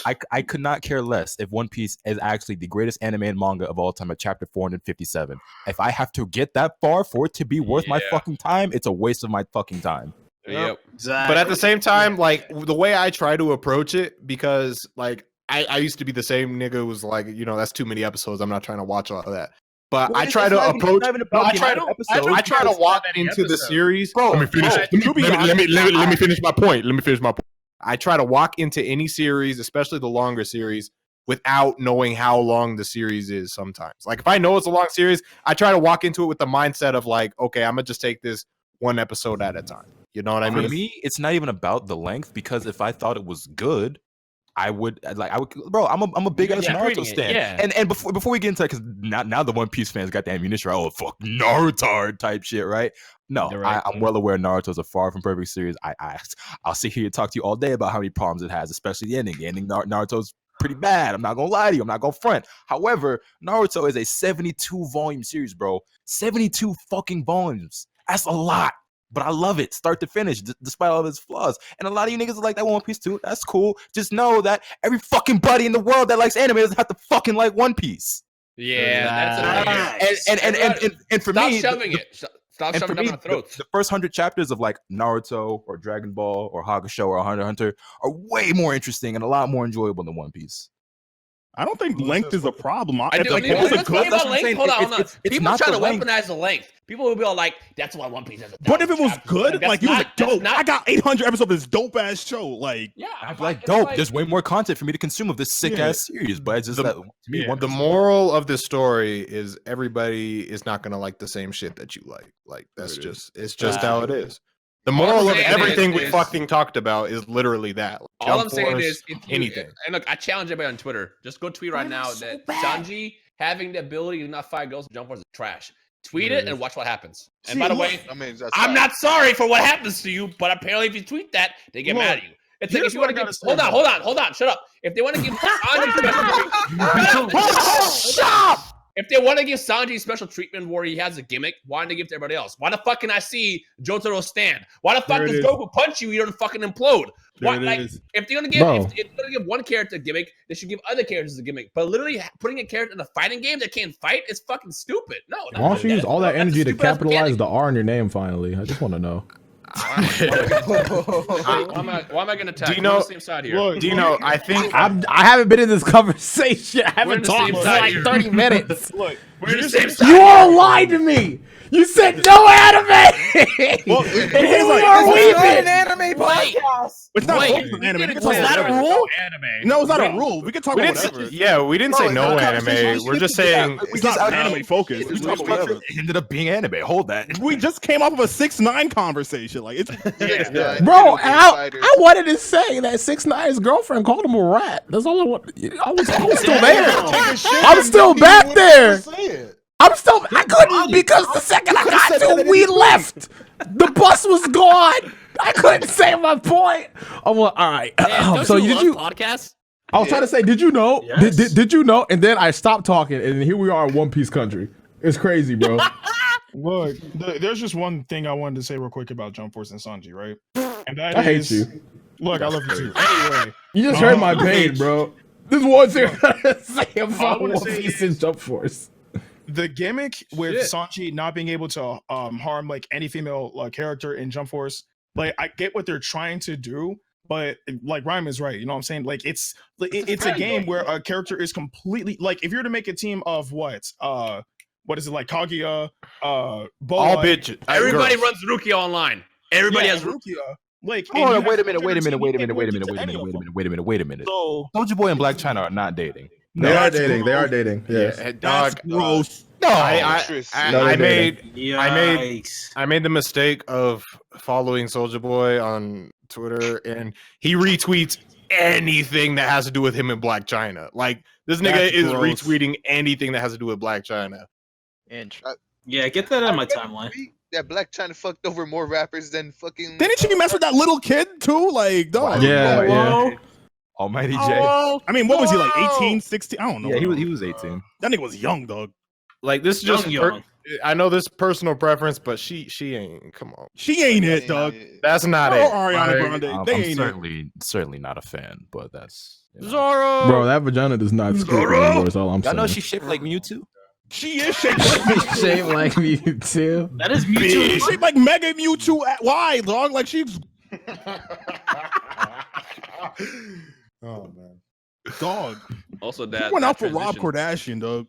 S4: whoa.
S3: I could not care less if One Piece is actually the greatest anime and manga of all time at chapter 457. If I have to get that far for it to be worth my fucking time, it's a waste of my fucking time.
S5: Yep.
S13: Exactly. But at the same time, like the way I try to approach it, because like I used to be the same nigga who was like, that's too many episodes. I'm not trying to watch all of that. But I try to approach. I try to walk into the series. Bro, let me finish. Let me finish my point. I try to walk into any series, especially the longer series, without knowing how long the series is. Sometimes, like if I know it's a long series, I try to walk into it with the mindset of like, okay, I'm gonna just take this one episode at a time. You know what I mean?
S3: For me, it's not even about the length, because if I thought it was good, I would, bro. I'm a big ass Naruto stan. Yeah. And before we get into that, because now the One Piece fans got the ammunition, right? Oh, fuck Naruto type shit, right? No, right. I'm well aware Naruto's a far from perfect series. I'll sit here and talk to you all day about how many problems it has, especially the ending. The ending Naruto's pretty bad. I'm not gonna lie to you. I'm not gonna front. However, Naruto is a 72 volume series, bro. 72 fucking volumes. That's a lot. But I love it, start to finish, despite all of its flaws. And a lot of you niggas are like that One Piece too. That's cool. Just know that every fucking buddy in the world that likes anime doesn't have to fucking like One Piece.
S5: Yeah, that's
S3: and for
S5: stop
S3: me,
S5: shoving it. Stop shoving it down our throats.
S3: The first 100 chapters of like Naruto or Dragon Ball or Hakusho or Hunter x Hunter are way more interesting and a lot more enjoyable than One Piece.
S4: I don't think length is a problem.
S5: Hold on. People try to weaponize the length. People will be all like, "That's why One Piece has a."
S4: But if it was good, like you was like, "Dope, I got 800 episodes of this dope ass show." Like,
S3: I'm like, dope. There's way more content for me to consume of this sick ass series. But it's just that to me,
S13: the moral of this story is everybody is not gonna like the same shit that you like. Like that's it's just how it is. The moral of everything we fucking talked about is literally that. Like,
S5: all I'm saying is
S13: anything.
S5: And look, I challenge everybody on Twitter. Just go tweet right now that Sanji having the ability to not fight girls with Jump Force is trash. Tweet it and watch what happens. And by the way, I'm not sorry for what happens to you, but apparently if you tweet that, they get mad at you. It's like if you want to give, hold on, shut up. If they want to give Sanji special if they want to give Sanji special treatment where he has a gimmick, why don't they give it to everybody else? Why the fuck can I see Jotaro stand? Why the fuck does Goku punch you? You don't fucking implode. Why, like, if they're gonna give one character a gimmick, they should give other characters a gimmick. But literally putting a character in a fighting game that can't fight is fucking stupid. No.
S1: Why don't you use all that energy to capitalize the R in your name? Finally, I just want to know.
S5: Why am I gonna attack?
S13: Dino,
S5: we're on the same side here.
S13: Dino, I think
S1: I haven't been in this conversation. I haven't talked for like 30 minutes.
S5: Look, we're the same side.
S1: You all lied to me. You said no anime.
S4: Well,
S1: and here we are weeping.
S7: An anime podcast.
S4: It's not an anime.
S2: Was that a rule?
S4: No, it's not a rule. We can talk about whatever.
S13: Yeah, we didn't say no anime. We're just saying
S4: it's not anime focused.
S3: It ended up being anime. Hold that.
S4: We just came off of a 6ix9ine conversation. Like it's
S1: bro. I wanted to say that 6ix9ine's girlfriend called him a rat. That's all I want. I was still there. I'm still back there. I couldn't because the second I got to, we left. The bus was gone. I couldn't say my point. I'm like, all right.
S14: Don't
S1: So
S14: you
S1: did
S14: love
S1: you?
S14: podcasts?
S1: I was trying to say, did you know?
S11: Yes.
S1: Did you know? And then I stopped talking, and here we are in One Piece country. It's crazy, bro.
S12: Look, there's just one thing I wanted to say real quick about Jump Force and Sanji, right? And that
S1: I hate
S12: is,
S1: you.
S12: Look, I love you too. Anyway,
S1: You just hurt my pain, bro. This one thing I gotta say
S12: all I
S1: about
S12: wanna
S1: One
S12: say
S1: Piece and Jump Force.
S12: the gimmick with
S5: Shit.
S12: Sanji not being able to harm like any female character in Jump Force, like I get what they're trying to do, but like Rhyme is right, you know what I'm saying? Like it's a game where a character is completely like if you're to make a team of what is it like Kaguya, Boa,
S13: All bitches.
S5: Everybody
S13: girls.
S5: runs Rukia online. Everybody has
S12: Rukia. Like,
S3: Hold
S12: and
S3: on,
S12: you
S3: wait a
S12: have
S3: minute, wait a minute, wait a
S12: opportunity
S3: minute, wait a minute,
S12: to
S3: wait a
S12: any
S3: minute,
S12: of
S3: wait a
S12: them.
S3: minute, wait a minute, wait a minute.
S12: So
S3: Soulja Boy and Black China are not dating.
S1: They are dating. They are dating. Yes.
S13: Yeah,
S12: that's
S13: dog.
S12: gross.
S13: No,
S1: No,
S13: I
S1: they're
S13: made the mistake of following Soulja Boy on Twitter, and he retweets anything that has to do with him and Black China. Like this nigga
S12: That's
S13: is
S12: gross.
S13: retweeting anything that has to do with Black China.
S11: Yeah, get that out of my timeline.
S9: That Black China fucked over more rappers than fucking.
S4: Didn't she mess with that little kid too? Like, dog.
S1: Yeah.
S3: Almighty J.
S4: I mean, what was he like? 18, 16? I don't know.
S3: Yeah, he was 18.
S4: That nigga was young, dog.
S13: Like this is just
S11: Young.
S13: I know this personal preference, but she ain't. Come on,
S4: She ain't it, dog.
S13: that's not
S4: Or
S13: it.
S4: Ariana
S13: Like,
S4: Grande. They
S3: I'm
S4: ain't
S3: certainly not a fan, but that's
S14: Zoro.
S1: Bro, that vagina does not screw anymore. Is all I'm
S3: y'all
S1: saying.
S3: know she's shaped like Mewtwo.
S4: She is shaped like
S1: shaped like Mewtwo.
S11: That is
S4: She's
S11: Mewtwo.
S4: shaped like Mega Mewtwo. Why, dog? Like she's
S15: Oh man.
S4: dog.
S5: Also,
S4: He
S5: that
S4: went out
S5: that
S4: for Rob
S5: transition-
S4: Kardashian, dog.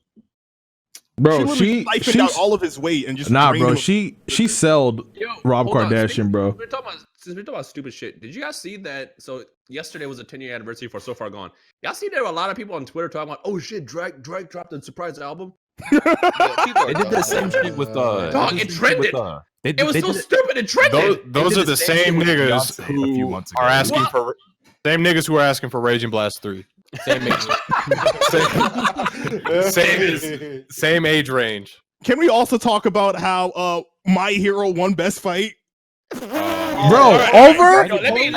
S1: Bro,
S4: literally siphoned out
S1: she's
S4: all of his weight and just
S1: nah,
S4: drained
S1: bro.
S4: him.
S1: She sold
S5: Yo,
S1: Rob
S5: hold on,
S1: Kardashian, bro.
S5: Since we're talking about stupid shit, did you guys see that? So yesterday was a 10-year anniversary for So Far Gone. Y'all see there were a lot of people on Twitter talking about, oh shit, Drake dropped a surprise album.
S3: They did the same shit with
S5: Dog, it trended. It was so stupid. It trended.
S13: Those are the same niggas
S3: a few
S13: who
S3: months ago.
S13: are asking
S5: What?
S13: for same niggas who are asking for Raging Blast 3. Same same age range.
S4: Can we also talk about how My Hero won Best Fight?
S1: Bro,
S5: Let me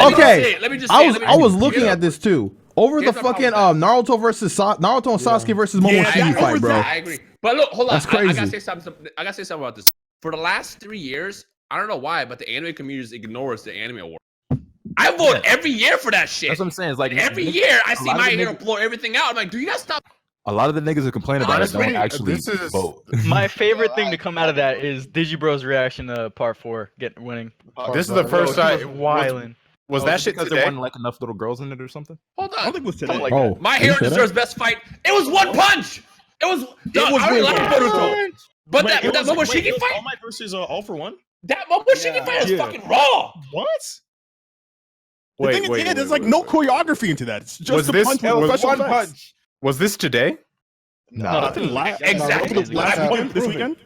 S5: just say,
S1: I was looking at this too. Over the
S5: Here's the
S1: fucking
S5: problem
S1: Naruto versus Naruto and Sasuke versus Momoshiki fight, bro.
S5: I agree. But look, hold on.
S1: That's
S5: I
S1: crazy.
S5: gotta say something. I gotta say something about this. For the last 3 years, I don't know why, but the anime community just ignores the anime award. I vote every year for that shit.
S3: That's what I'm saying. It's like
S5: Every year, I
S3: a
S5: see
S3: lot of
S5: My
S3: the
S5: Hero
S3: niggas-
S5: blow everything out. I'm like, do you guys stop?
S3: A lot of the niggas who complain about it don't
S5: Honestly,
S3: actually
S15: this is-
S3: vote.
S8: My favorite thing to come out of that is Digibro's reaction to Part 4 winning.
S13: This is the first
S8: Bro, he
S13: time.
S8: was wilding.
S13: Was
S3: Oh,
S13: that
S3: is it
S13: shit
S3: because
S13: today?
S3: there wasn't like enough little girls in it or something?
S5: Hold on.
S4: I don't think it was today.
S8: Something like
S1: Oh,
S5: My
S1: you
S5: Hero
S1: said that?
S5: deserves best fight. It was one punch. It was. Dog,
S4: was
S5: I already
S4: one
S5: like
S4: punch.
S5: Boruto. But
S12: Wait,
S5: that
S12: it was-
S5: Momoshiki
S12: it was
S5: fight.
S12: All Might versus All for One.
S5: That Momoshiki fight is
S4: Yeah.
S5: fucking raw.
S12: What? The thing is, there's like
S13: wait,
S12: no
S13: wait.
S12: choreography into that. It's just
S13: Was
S12: the
S13: this-
S12: punch with
S13: was
S12: special
S13: one
S12: effects.
S13: Was this today?
S5: No,
S12: I think
S5: exactly.
S12: last weekend, this weekend.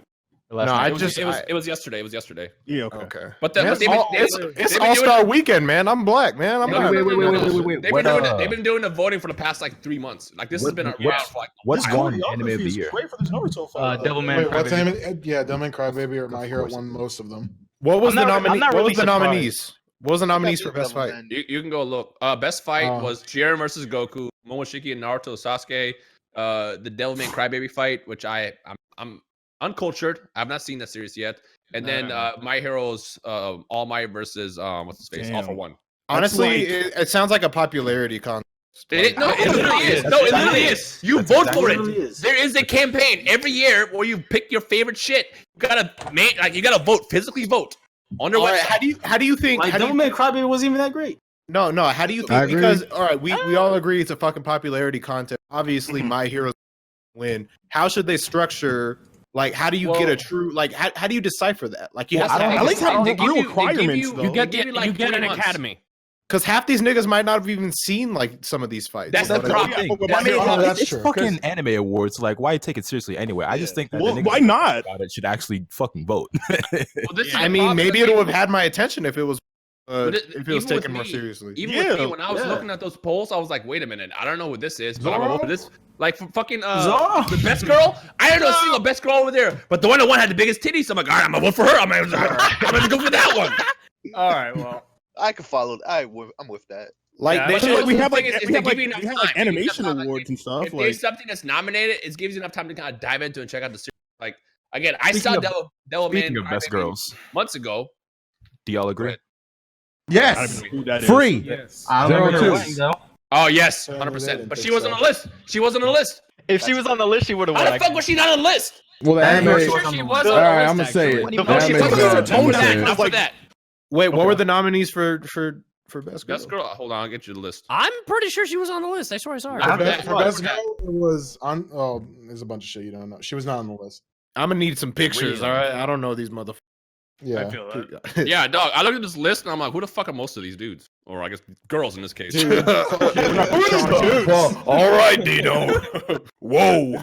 S8: Last
S13: No,
S8: night.
S13: I
S5: It was,
S13: just
S5: it was yesterday. It was yesterday.
S4: Yeah, okay.
S13: okay.
S5: But
S13: Man,
S5: but they've been-
S13: it's
S5: they've
S13: it's
S5: been
S13: All
S5: doing-
S13: Star Weekend, man. I'm black, man. I'm
S5: No,
S13: black.
S5: no, no, no, no, no.
S3: wait.
S5: They've
S3: What,
S5: been doing it. They've been doing the voting for the past like 3 months. Like this has
S3: What-
S5: been a
S3: what's-
S5: round for like.
S3: What's
S12: This
S3: one
S12: choreography
S3: anime of the
S12: is
S3: year?
S12: Great for this Naruto fight.
S8: Devilman
S15: Wait, what's
S8: Crybaby.
S15: name? Yeah, Devil May Crybaby or My Hero won most of them.
S13: What was
S8: I'm
S13: the
S8: not- I'm
S13: nominee?
S8: not
S13: What
S8: really
S13: was the
S8: surprised.
S13: nominees? What was the nominees for best fight?
S5: You can go look. Best fight was Jiren versus Goku, Momoshiki and Naruto, Sasuke. The Devilman Crybaby fight, which I'm uncultured. I've not seen that series yet. And then My Hero's All Might versus what's his face? All for One.
S13: Honestly, it sounds like a popularity contest.
S5: No, it literally is. No, it literally is. You vote for it. There is a campaign every year where you pick your favorite shit. You gotta vote, physically vote on their
S13: All right,
S5: website.
S13: how do you think?
S11: Like,
S13: how do you-
S11: Devilman Crybaby wasn't even that great.
S13: No, how do you
S1: I
S13: think?
S1: agree.
S13: Because all right, we all agree it's a fucking popularity contest. Obviously, My Heroes win. How should they structure? Like, how do you get a true? Like, how do you decipher that? Like, you have to.
S4: I like how
S5: They
S4: the real
S5: give you-
S4: requirements,
S5: you
S4: though.
S14: You get
S5: give you, like,
S14: you get
S5: 3
S14: an
S5: months.
S14: academy.
S13: Because half these niggas might not have even seen like some of these fights.
S5: That's
S13: You know
S5: the
S13: what I mean?
S5: problem.
S4: Yeah, but
S1: That's
S4: My Hero-
S1: true. That's
S3: It's
S1: true.
S3: fucking anime awards. Like, why take it seriously anyway? I just think that
S4: Well,
S3: the niggas
S4: why not?
S3: about it should actually fucking vote.
S5: Well, this is
S13: I
S5: the
S13: mean,
S5: problem,
S13: maybe
S5: because
S13: it would have had my attention if it was
S5: But
S13: if it was
S5: even with
S13: taken more
S5: me-
S13: seriously.
S5: Even
S4: Yeah,
S5: with me, when I was
S11: yeah.
S5: looking at those polls, I was like, wait a minute, I don't know who this is, but I'm
S11: Zoro?
S5: gonna vote for this. Like for fucking
S11: Zoro?
S5: the best girl, I don't know a single best girl over there, but the one that had the biggest titties, so I'm like, all right, I'm gonna vote for her. I'm gonna go for that one.
S10: All right, well,
S9: I can follow. I'm with that.
S13: Like
S5: Yeah,
S13: they
S5: but
S13: should,
S4: we have
S5: the
S4: like
S5: thing is,
S4: we have
S5: they give you enough
S4: like
S5: time.
S4: animation awards and stuff.
S5: If
S4: Like
S5: there's something that's nominated, it gives you enough time to kind of dive into and check out the series. Like again, I
S3: Speaking
S5: saw
S3: of-
S5: Devilman
S3: Speaking of best girls,
S5: months ago.
S3: do y'all agree?
S1: Yes.
S4: who that is.
S1: Free.
S16: Yes.
S1: Zero two.
S5: Oh yes, 100%. But she wasn't on the list. She wasn't on the list.
S8: If she was on the list, she would have
S5: How
S8: won.
S5: the fuck was she not on the list?
S1: Well, the anime.
S14: she was
S1: All
S14: on
S1: right,
S14: the
S1: I'm
S14: list,
S1: gonna say it.
S14: actually.
S1: The
S5: No, she
S1: anime's
S5: wasn't
S1: good. I'm
S5: on
S1: gonna say
S5: that.
S1: it.
S5: Not for that.
S13: wait, what were the nominees for best girl?
S5: Best girl. Hold on, I'll get you the list.
S14: I'm pretty sure she was on the list. I swear I saw her.
S15: For
S5: that.
S15: best girl, it was on. Oh, there's a bunch of shit you don't know. She was not on the list.
S13: I'm gonna need some pictures. All right, I don't know these motherfuckers.
S15: Yeah.
S10: I feel that.
S5: Yeah, dog. I looked at this list and I'm like, who the fuck are most of these dudes? Or I guess girls in this case.
S13: Well, all right, Dino. Whoa.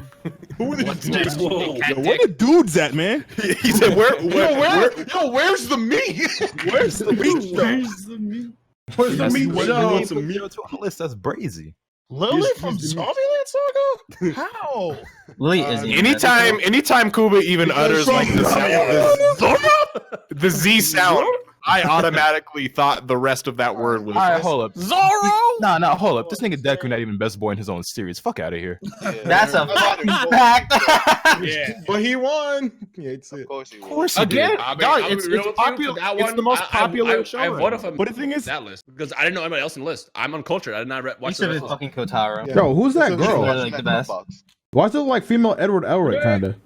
S4: Who are these
S14: What's
S4: dudes?
S14: next?
S4: Whoa.
S14: Cat
S4: Yo, where the dudes at, man?
S13: He said, "Where's
S15: Where's the meat?
S4: Where's the meat?
S15: Where's the meat? Where's the meat
S3: What
S15: show?
S3: on the list? That's brazy.
S4: Lily from Zombieland Saga? How?
S16: Lily is
S13: anytime Kuba even utters like the sound, the Z sound, I automatically thought the rest of that word was.
S3: All right, hold up.
S14: Zorro!
S3: No, hold up. This nigga Deku not even best boy in his own series. Fuck out of here.
S16: That's a fucking fact.
S4: Yeah.
S15: But he won. Yeah, it's it.
S9: Of course he
S13: Of course
S9: was.
S13: he did.
S5: I mean,
S13: Dog,
S5: I'm
S13: it's
S5: real with you,
S13: popular.
S5: for that
S13: It's
S5: one,
S13: the most popular
S5: I
S13: show.
S5: voted for
S4: But the thing is,
S5: that list because I didn't know anybody else in the list. I'm uncultured. I did not
S16: You
S5: watch the
S16: should
S5: rest
S16: have
S5: of
S16: fucking Kotaro.
S15: Yeah.
S1: Yo, who's that
S15: It's
S1: girl?
S16: Literally the best.
S1: Why does it look like female Edward Elric, kinda?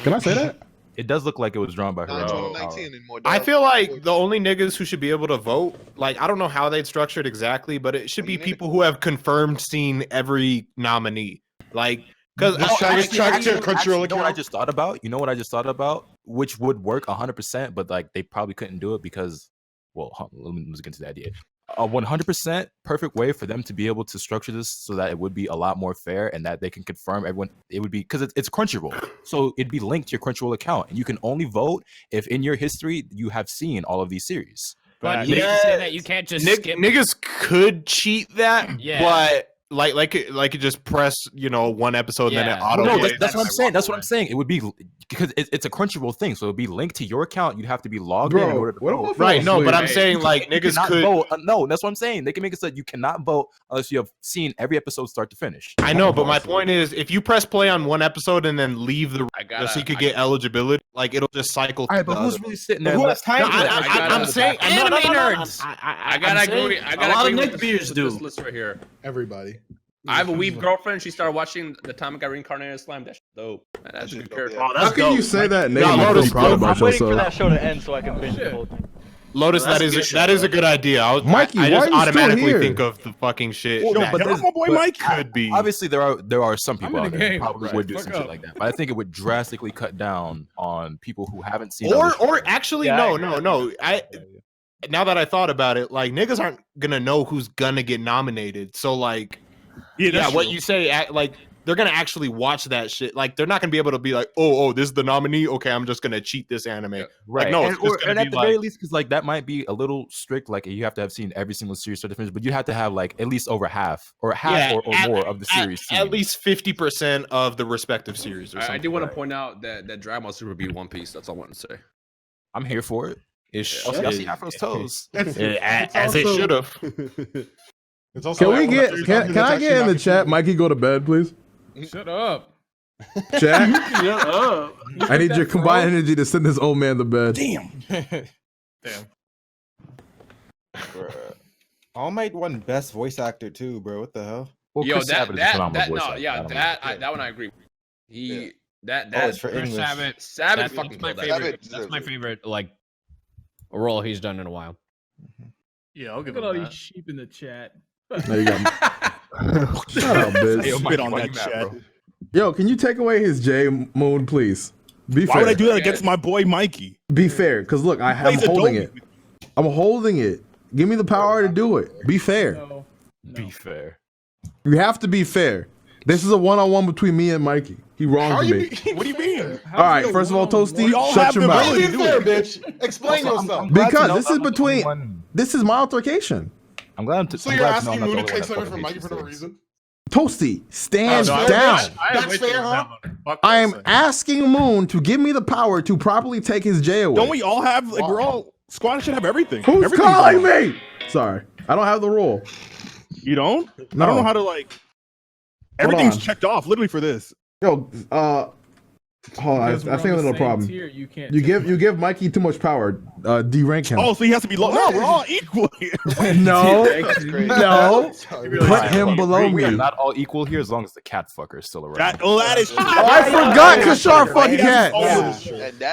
S1: Can I say that?
S3: It does look like it was drawn by her.
S9: Not 2019 anymore.
S13: I
S9: dog.
S13: feel like the only niggas who should be able to vote, like I don't know how they'd structure it exactly, but it should be people who have confirmed seen every nominee. Like, because
S15: Just check your CrunchyRoll
S3: You know what I
S15: account.
S3: just thought about? You know what I just thought about? Which would work 100%, but like they probably couldn't do it because, well, let me get into the idea. A 100% perfect way for them to be able to structure this so that it would be a lot more fair and that they can confirm everyone. It would be because it's CrunchyRoll, so it'd be linked to your CrunchyRoll account, and you can only vote if in your history you have seen all of these series.
S14: But you didn't say that you can't just skip.
S13: Niggas could cheat that,
S14: Yeah.
S13: but like it just press one episode and then it
S14: Yeah.
S13: auto.
S3: No, that's what I'm saying. That's what I'm saying. It would be because it's a CrunchyRoll thing, so it would be linked to your account. You'd have to be logged in order to vote.
S13: Right? No, but I'm saying like
S3: You
S13: niggas
S3: cannot
S13: could.
S3: vote. No, that's what I'm saying. They can make it so that you cannot vote unless you have seen every episode start to finish.
S13: I know, but my point is, if you press play on one episode and then leave the so you could get eligibility, like it'll just cycle.
S3: All right, but who's really sitting there?
S16: Who has time for that?
S13: I'm saying,
S14: Anime nerds.
S5: I gotta agree. I gotta
S11: a lot of
S5: agree
S11: neck
S5: with
S11: beers do.
S5: this list right here.
S15: Everybody.
S5: I have a weeb girlfriend. She started watching the time I got reincarnated as Slam. That's dope. That's a good character.
S11: Oh, that's
S1: How can
S11: dope.
S1: you say that name?
S13: No,
S1: and
S13: Lotus,
S1: feel proud
S8: I'm
S1: about
S8: waiting for
S1: yourself?
S8: that show to end so I can binge the whole thing.
S13: Lotus,
S11: Well,
S13: that
S11: that's
S13: is
S11: good
S13: that
S11: shit.
S13: is a good idea.
S1: Mikey,
S13: I
S1: why
S13: just
S1: are you still
S13: automatically
S1: here?
S13: think of the fucking shit.
S1: Well,
S3: No,
S13: that
S3: but
S4: That's my boy Mike.
S13: could be.
S3: Obviously, there are some people
S2: in
S3: out
S2: the
S3: there who
S2: game.
S3: probably
S2: Right,
S3: would do
S2: fuck
S3: some
S2: up.
S3: shit like that. But I think it would drastically cut down on people who haven't seen.
S13: Or actually,
S8: Yeah, I
S13: no. Now that I thought about it, like niggas aren't gonna know who's gonna get nominated. So like, what you say, like they're gonna actually watch that shit. Like they're not gonna be able to be like, oh, this is the nominee. Okay, I'm just gonna cheat this anime.
S3: Right.
S13: Like, no,
S3: and,
S13: it's just gonna
S3: and at
S13: be
S3: the
S13: like,
S3: very least, because like that might be a little strict. Like you have to have seen every single series start to finish, but you have to have like at least over half or more of the series.
S13: At least 50% of the respective series. Or
S5: I
S13: something.
S5: do want to point out that Dragon Ball Super beat One Piece. That's all I want to say.
S3: I'm here for it.
S13: It's
S3: Also, y'all see Afro's toes.
S13: as it should have.
S15: It's also
S1: Can we get? Can I get in the chat? Mikey, go to bed, please.
S2: Shut up.
S1: Chat.
S2: Shut up.
S1: I need your combined energy to send this old man to bed.
S2: Damn.
S7: All Might won best voice actor too, bro. What the hell?
S3: Well,
S5: Yo,
S3: Chris
S5: that
S3: Sabat is a phenomenal
S5: that
S3: voice
S5: no,
S3: actor.
S5: yeah,
S3: I don't know.
S5: that one I agree. He that
S7: it's for
S2: Chris
S7: English.
S5: Sabat fucking
S14: That's my
S5: killed that.
S14: favorite. That's my favorite like role he's done in a while.
S10: Yeah, I'll give
S11: Look at all
S10: him
S11: these
S10: that.
S11: sheep in the chat.
S1: There you go. Shut up, bitch.
S4: Spit on that chat.
S1: Yo, can you take away his J Moon, please? Be
S4: Why
S1: fair.
S4: would I do that against my boy Mikey?
S1: Be fair, because look, I'm
S4: Plays
S1: holding
S4: Adobe.
S1: it. I'm holding it. Give me the power to do it. Be fair.
S11: No.
S3: Be fair.
S1: You have to be fair. This is a one-on-one between me and Mikey. He wronged me.
S4: What do you mean?
S1: All right, first of all, Toastie,
S4: We all
S1: shut
S4: have
S1: your
S4: the
S1: mouth.
S4: ability
S15: Be
S4: to do
S15: fair,
S4: it.
S15: bitch. Explain yourself.
S1: Because this is between. This is my altercation.
S3: I'm glad.
S15: So
S3: I'm
S15: you're
S3: glad to know
S15: asking
S3: I'm
S15: Moon
S3: not
S15: to
S3: the
S15: take
S3: only
S15: something
S3: one
S15: from
S3: that
S15: Mikey
S3: fucking
S15: for no
S3: hates
S15: reason?
S1: Toastie, stand
S15: That's
S1: down.
S15: That's fair, huh?
S1: I am asking Moon to give me the power to properly take his J away.
S4: Don't we all have? Like, we're all Squad should have everything.
S1: Who's
S4: Everything's
S1: calling
S4: wrong.
S1: me? Sorry, I don't have the rule.
S4: You don't?
S1: No.
S4: I don't know how to like. Everything's checked off literally for this.
S1: Yo, hold on. I think there's a little problem. You give Mikey too much power. D-rank him.
S4: Oh, so he has to be low. No, we're all equal here.
S1: No, no. Put him below
S3: We are
S1: me.
S3: not all equal here as long as the cat fucker is still around.
S4: That is.
S1: I forgot Kirshar fucked cat.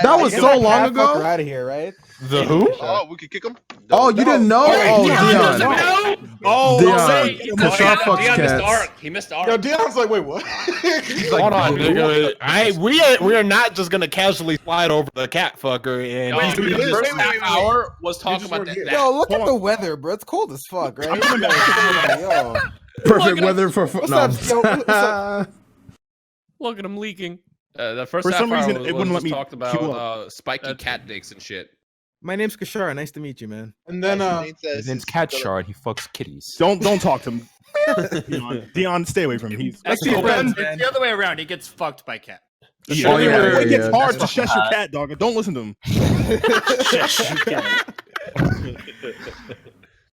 S1: That was so long ago.
S7: Out of here, right?
S13: The who?
S9: Oh, we could kick him.
S1: Oh, you didn't know? Oh, Dion.
S4: Oh,
S1: Dion. Kirshar fucks
S5: Dion missed the
S1: cats.
S5: arc. He missed the arc.
S15: Yo, Dion's like, wait, what?
S13: Hold on, nigga. We are not just gonna casually slide over the cat fucker and
S5: No, the first half hour was talking about that.
S7: Yo, look at the weather, bro. It's cold as fuck, right? Yo.
S1: Perfect weather for.
S7: What's
S1: No.
S7: up? Yo, what's up?
S14: Look at him leaking.
S5: The first
S4: For
S5: half
S4: some
S5: hour
S4: reason,
S5: was,
S4: it wouldn't
S5: was
S4: let me
S5: talked
S4: queue
S5: about spiky cat dicks and shit.
S7: My name's Kirshar. Nice to meet you, man.
S15: And then
S3: His name's Cat Shard. He fucks kitties.
S4: Don't talk to him. Dion, stay away from him. He's
S10: It's the other way around. He gets fucked by cat.
S1: Oh, yeah,
S4: it gets
S1: yeah.
S4: hard to shush your cat, dog. Don't listen to him.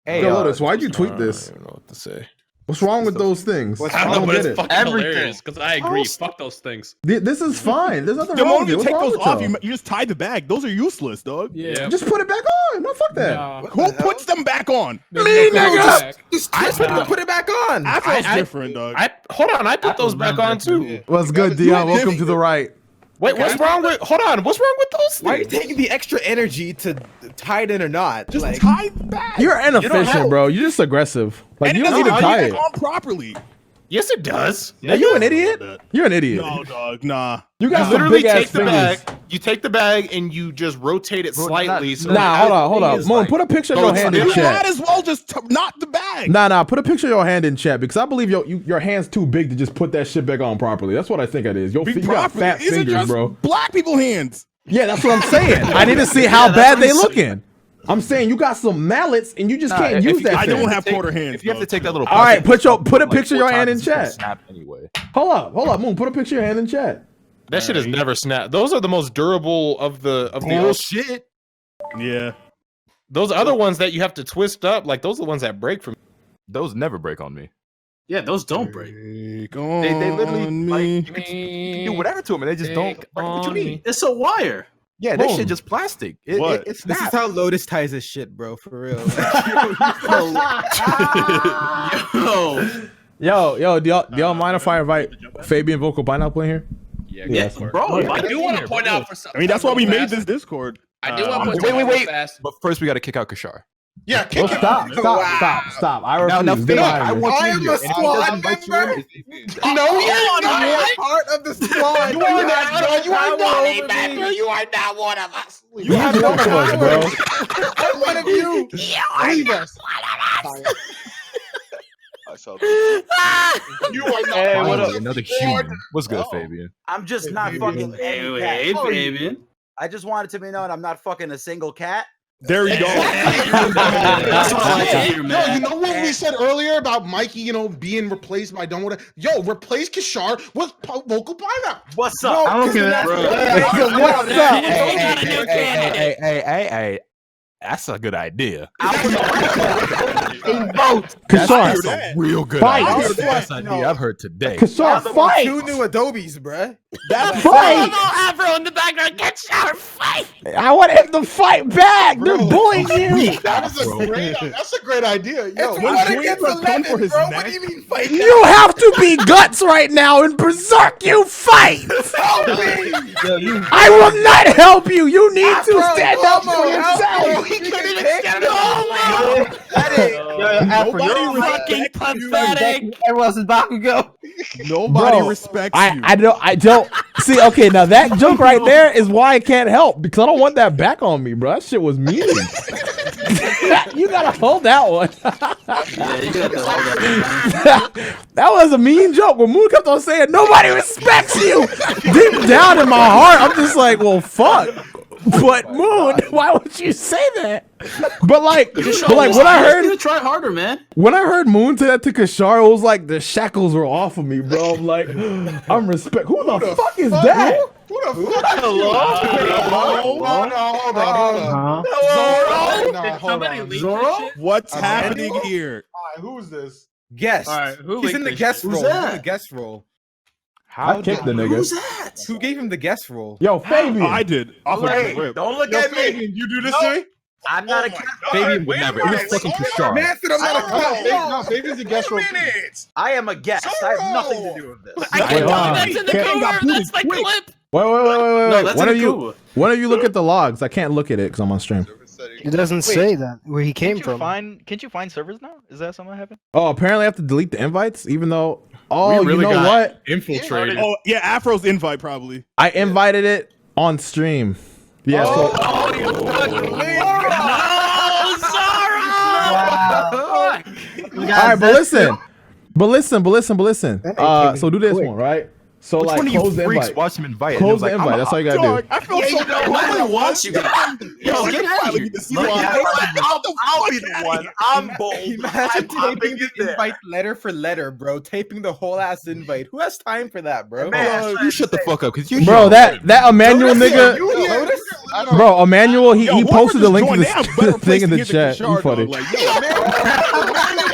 S3: Hey,
S1: Yo, Lotus, why'd you tweet
S3: I
S1: this?
S3: don't even know what to say.
S1: What's wrong with those things?
S5: I don't know, but it's fucking hilarious because I agree.
S1: How-
S5: Fuck those things.
S1: This is fine. There's nothing
S4: The
S1: wrong with
S4: moment
S1: it.
S4: you
S1: What's
S4: take
S1: wrong
S4: those
S1: with
S4: off,
S1: y'all?
S4: you just tie the bag. Those are useless, dog.
S14: Yeah.
S1: Just put it back on. No, fuck that.
S4: Who puts them back on?
S1: Me, nigga.
S7: Just twist it and put it back on.
S4: Afro's different, dog.
S13: Hold on, I put those back on too.
S1: What's good, Dion? Welcome to the right.
S13: Wait, what's wrong with? Hold on, what's wrong with those
S7: Why are you
S13: things?
S7: taking the extra energy to tie it in or not?
S4: Just
S7: Like,
S4: tie the bag.
S1: You're
S4: have-
S1: inefficient, bro. You're just aggressive. Like,
S4: And
S1: you
S4: it
S1: don't need to
S4: doesn't
S1: tie
S4: tie
S1: it.
S4: on properly.
S13: Yes, it does.
S1: Are you an idiot? You're an idiot.
S4: No, dog. Nah.
S1: You got some
S13: literally
S1: big ass
S13: take the
S1: fingers.
S13: bag. You take the bag and you just rotate it slightly. So
S1: Nah, hold on. Moon, put a picture of your hand in
S4: You might
S1: chat.
S4: as well just not the bag.
S1: Nah, put a picture of your hand in chat because I believe your hand's too big to just put that shit back on properly. That's what I think it is. You got fat
S4: Is it
S1: fingers,
S4: just
S1: bro.
S4: black people hands?
S1: Yeah, that's what I'm saying. I need to see how bad they looking. I'm saying you got some mallets and you just can't use that.
S4: I
S1: thing.
S4: don't have quarter hands.
S3: If you have to take that little.
S1: All right, put a
S3: like
S1: picture of your
S3: 4
S1: hand in
S3: times, it's gonna
S1: chat.
S3: Snap anyway.
S1: Hold up, Moon. Put a picture of your hand in chat.
S13: that shit is never snapped. Those are the most durable of the
S1: Bullshit.
S4: Yeah.
S13: Those other ones that you have to twist up, like those are the ones that break from.
S3: Those never break on me.
S11: Yeah, those don't break.
S3: They literally like you can do whatever to them and they just don't. Break. What you mean?
S11: It's a wire.
S3: Yeah, that shit just plastic.
S4: What?
S3: It's
S7: this is
S3: not.
S7: how Lotus ties his shit, bro. For real.
S1: Yo, do y'all mind if I invite Fabian Vocal Pineapple in here?
S5: Yeah,
S11: bro.
S5: I do want to point out for some.
S4: I mean, that's why we made this Discord.
S5: I do want to point out
S3: Wait.
S5: fast.
S3: But first, we got to kick out Kirshar.
S15: Yeah,
S1: Oh,
S15: kick him.
S1: stop. I refuse.
S3: Now,
S1: Get
S3: Fabian,
S1: out of
S3: I
S1: here.
S3: want
S7: I
S3: you
S7: am
S3: here.
S7: a
S3: And if he
S7: squad
S3: doesn't invite you in,
S7: member.
S15: No, you're
S7: I'm
S15: not.
S7: part of the squad.
S15: You are not. You are not a
S7: over
S15: member.
S7: me.
S15: You are not one of us.
S1: You have no choice, bro.
S7: I'm one of you.
S15: Leave us.
S9: I saw that.
S15: You are not.
S3: Finally,
S15: one of
S3: another
S15: us.
S3: human. What's good, Fabian?
S18: I'm just not fucking any
S11: Hey,
S18: cat.
S11: Fabian.
S18: I just wanted to be known I'm not fucking a single cat.
S4: There you go.
S11: That's what I like to hear,
S15: Yo,
S11: man.
S15: you know what we said earlier about Mikey, being replaced by don't want to. Yo, replace Kirshar with Vocal Pineapple.
S18: What's up?
S11: I don't care.
S1: What's up?
S3: Hey. That's a good idea.
S1: Kashar,
S3: That's a real good
S1: Fight.
S3: idea.
S1: I
S3: That's the best idea I've heard today.
S1: Kashar, fight.
S7: 2 new Adobes, bruh.
S1: That's fight.
S14: Afro in the background, get shower, fight.
S1: I want him to fight back. They're bullying you.
S15: That's a great idea. Yo,
S7: It's
S4: when
S7: one
S4: Julian
S7: against
S4: was coming
S7: 11,
S4: for his
S7: bro.
S4: neck-
S7: What do you mean fight?
S1: You have to be guts right now and berserk. You fight.
S7: Help me.
S1: I will not help you. You need to
S7: Afro,
S1: stand up
S7: come
S1: for
S7: on,
S1: yourself.
S7: Afro.
S15: he can't even stand
S4: Nobody
S14: Fucking pathetic.
S16: Everyone's about to go.
S4: Nobody
S1: Bro,
S4: respects you.
S1: I don't see. Okay, now that joke right there is why I can't help because I don't want that back on me, bro. That shit was mean. You gotta hold that one.
S11: Yeah, you got to hold
S1: That was a mean joke. When Moon kept on saying nobody respects you, deep down in my heart, I'm just like, well, fuck. But Moon, why would you say that? But like when I
S11: You
S1: heard
S11: try harder, man.
S1: when I heard Moon say that to Kirshar, it was like the shackles were off of me, bro. I'm like, I'm respect. Who the fuck is that?
S15: Who the fuck? Hello? Hold on.
S4: Zoro? What's happening here?
S7: Who's this? Guest.
S10: All right, who
S7: He's in the
S10: leaked
S7: guest
S10: this
S7: role.
S10: shit?
S7: He's in the guest role.
S1: I kicked the nigga.
S11: Who's that?
S7: Who gave him the guest role?
S1: Yo, Fabian.
S4: I did. Off of
S18: Hey,
S4: the rip.
S18: don't look
S15: Yo,
S18: at me.
S15: Fabian, you do this to me?
S18: I'm not a cat.
S2: Fabian would never. It was fucking Kirshar.
S7: Man said I'm not a cat.
S15: No, Fabian's a guest role.
S18: I am a guest. I have nothing to do with this.
S14: I can't believe that's in the cooler. That's the clip.
S1: Wait.
S11: that's
S1: One
S11: in
S1: of
S11: the
S1: you,
S11: Google.
S1: one of you look at the logs. I can't look at it because I'm on stream.
S2: It doesn't say that where he came from.
S8: Can't you find servers now? Is that something that happened?
S1: Oh, apparently I have to delete the invites, even though. Oh,
S13: We really
S1: you know
S13: got
S1: what?
S13: infiltrated.
S4: Oh, yeah, Afro's invite probably.
S1: I invited it on stream. Yeah. So. All right, but listen. So do this one, right? So
S3: Which
S1: like
S3: one of you
S1: close the
S3: freaks
S1: invite.
S3: watched him invite? And it
S1: Close
S3: was
S1: the
S3: like,
S1: invite. That's all you gotta do.
S4: I feel so
S11: Nobody wants you guys. Yo, get out of here.
S18: I'll be the one. I'm bold.
S7: Imagine taping the invite letter for letter, bro. Taping the whole ass invite. Who has time for that, bro?
S3: You shut the fuck up, cause you.
S1: Bro, that Emmanuel nigga. Bro, Emmanuel, he posted the link to the thing in the chat. You funny.
S18: Emmanuel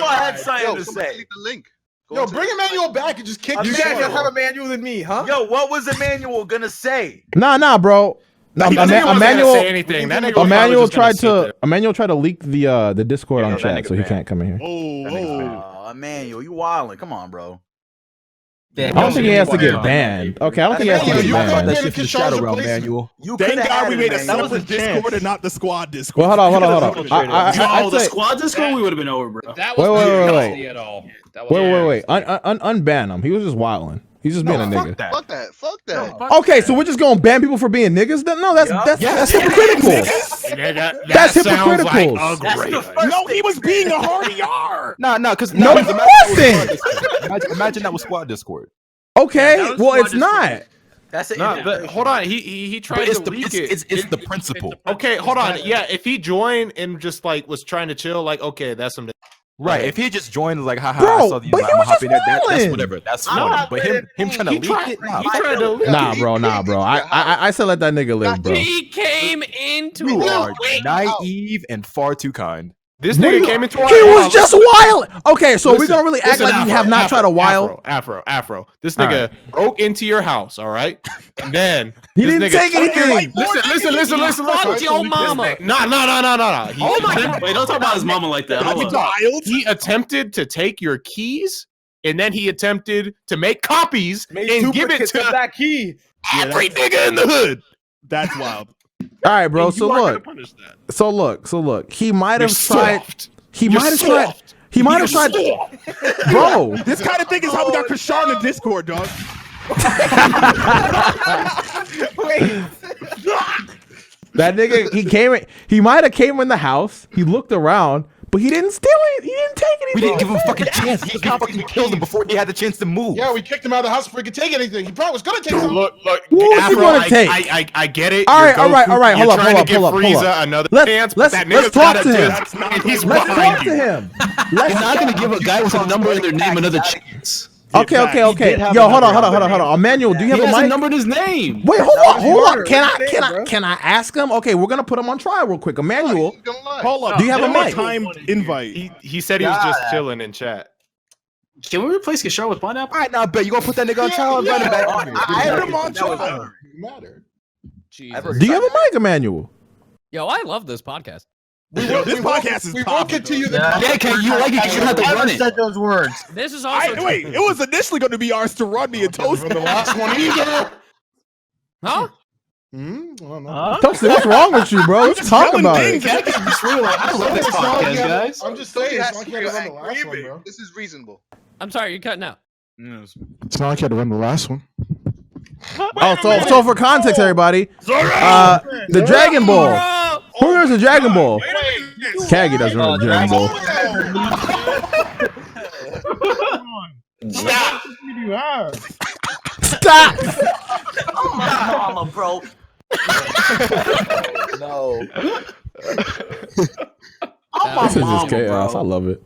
S18: had something to say.
S9: The link.
S15: Yo, bring Emmanuel back and just kick
S7: You
S15: the
S7: guys
S15: shit
S7: just have
S15: out.
S7: Emmanuel than me, huh?
S18: Yo, what was Emmanuel gonna say?
S1: Nah, bro. No,
S13: He wasn't gonna say anything. That nigga was
S1: Emmanuel
S13: probably just gonna
S1: tried to leak the Discord on
S3: that
S1: chat,
S3: nigga's
S1: so he
S3: banned.
S1: can't come in here.
S18: Oh, Emmanuel, you wildin'. Come on, bro.
S1: I don't think he has to get banned. Okay, I don't think he has to get banned.
S2: That shit from the Shadow Realm, Manuel.
S4: Thank God we made a separate Discord and not the squad Discord.
S1: Well, hold on.
S11: Yo, the squad Discord, we would have been over, bro.
S5: That was
S1: Wait.
S5: at all. That was
S1: Wait. Unban him. He was just wilding. He's just being a nigga.
S9: Fuck that.
S1: Okay, so we're just gonna ban people for being niggas? No, that's hypocritical. That's hypocritical.
S4: No, he was being a hardy R.
S3: Nah, because
S1: No, he wasn't.
S3: Imagine that was squad Discord.
S1: Okay, well, it's not.
S18: That's it.
S13: No, but hold on. He tried to leak it.
S3: It's the principle.
S13: Okay, hold on. Yeah, if he joined and just like was trying to chill, like okay, that's some.
S3: Right. If he just joined like, haha,
S1: Bro,
S3: I saw these.
S1: but he was just
S3: that's
S1: wildin'.
S3: whatever. That's funny. But him trying to leak it.
S1: Nah, bro. I said let that nigga live, bro.
S14: He came into
S3: You
S14: the
S3: are
S14: wait.
S3: naive and far too kind.
S13: This nigga came into our
S1: He was
S13: house.
S1: just wild. Okay, so we're
S13: Listen,
S1: gonna really act
S13: listen,
S1: like we have not tried to wild.
S13: Afro. This nigga broke into your house, all right? And then
S1: He
S13: this
S1: didn't
S13: nigga
S1: take anything.
S13: Listen.
S14: Fuck your mama.
S13: No.
S11: Oh my God. Wait, don't talk about his mama like that. Hold on.
S13: He attempted to take your keys, and then he attempted to make copies and give it to
S7: that key.
S13: every nigga in the hood.
S4: That's wild.
S1: All right, bro. So look. He might have tried. He might have tried. Bro,
S4: This kind of thing is how we got Kirshar in the Discord, dog.
S1: that nigga. He might have came in the house. He looked around, but he didn't steal it. He didn't take anything.
S3: We didn't give him a fucking chance. He fucking killed him before he had the chance to move.
S15: Yeah, we kicked him out of the house before he could take anything. He probably was gonna take something.
S13: Look.
S1: What was he gonna take?
S13: I get it.
S1: All
S13: You're
S1: right.
S13: Goku.
S1: Hold up.
S13: You're trying to give
S1: Hold up.
S13: Frieza another chance.
S1: Let's talk to him.
S13: He's
S1: Let's
S13: behind
S1: talk
S13: you.
S1: to him.
S2: You're not gonna give a guy with a number in their name another chance.
S1: Okay. Yo, hold on. Emmanuel, do you have
S2: He
S1: a
S2: has a
S1: mic?
S2: number in his name.
S1: Wait, hold on. Can I ask him? Okay, we're gonna put him on trial real quick. Emmanuel,
S4: Hold up.
S1: do you have a mic?
S4: Timed invite.
S13: He said he was just chilling in chat.
S11: Can we replace Kirshar with Pineapple?
S3: All right, now I bet you gonna put that nigga on trial and run him back.
S18: I had him on trial.
S1: Do you have a mic, Emmanuel?
S14: Yo, I love this podcast.
S4: This podcast is
S15: We will
S4: popping,
S15: continue the.
S2: Yeah, can you like it? You have to run it.
S16: Said those words.
S14: This is also
S4: Wait, it was initially going to be ours to run me and toast.
S15: The last one either.
S14: Huh?
S15: I don't know.
S1: Toastie, what's wrong with you, bro? Let's talk about it.
S2: I love this podcast, guys.
S15: I'm just saying, it's not like you had to run the last one, bro.
S9: This is reasonable.
S14: I'm sorry, you're cutting out.
S15: It's not like you had to run the last one.
S1: Oh, so for context, everybody, the Dragon Ball. Who remembers the Dragon Ball? Kagi doesn't remember the Dragon Ball. Stop!
S18: Oh my mama, bro. No.
S1: This is just chaos. I love it.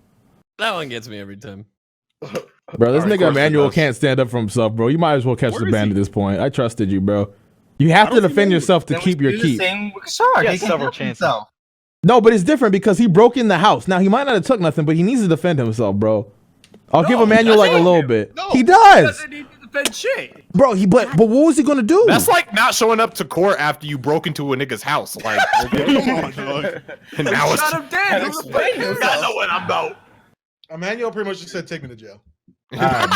S14: That one gets me every time.
S1: Bro, this nigga Emmanuel can't stand up for himself, bro. You might as well catch the band at this point. I trusted you, bro. You have to defend yourself to keep your keep.
S16: Same with Kirshar.
S8: He
S16: He
S8: has
S16: can
S8: several
S16: help
S8: chances.
S16: himself.
S1: No, but it's different because he broke in the house. Now he might not have took nothing, but he needs to defend himself, bro. I'll give Emmanuel like a little bit. He does,
S10: Doesn't need to defend shit.
S1: bro. But what was he gonna do?
S13: That's like not showing up to court after you broke into a nigga's house. Like, okay.
S4: Come on, dog.
S13: And now it's
S10: Shut him dead. Who the fuck knows?
S11: I know what I'm about.
S15: Emmanuel pretty much just said, "Take me to jail."
S1: All right,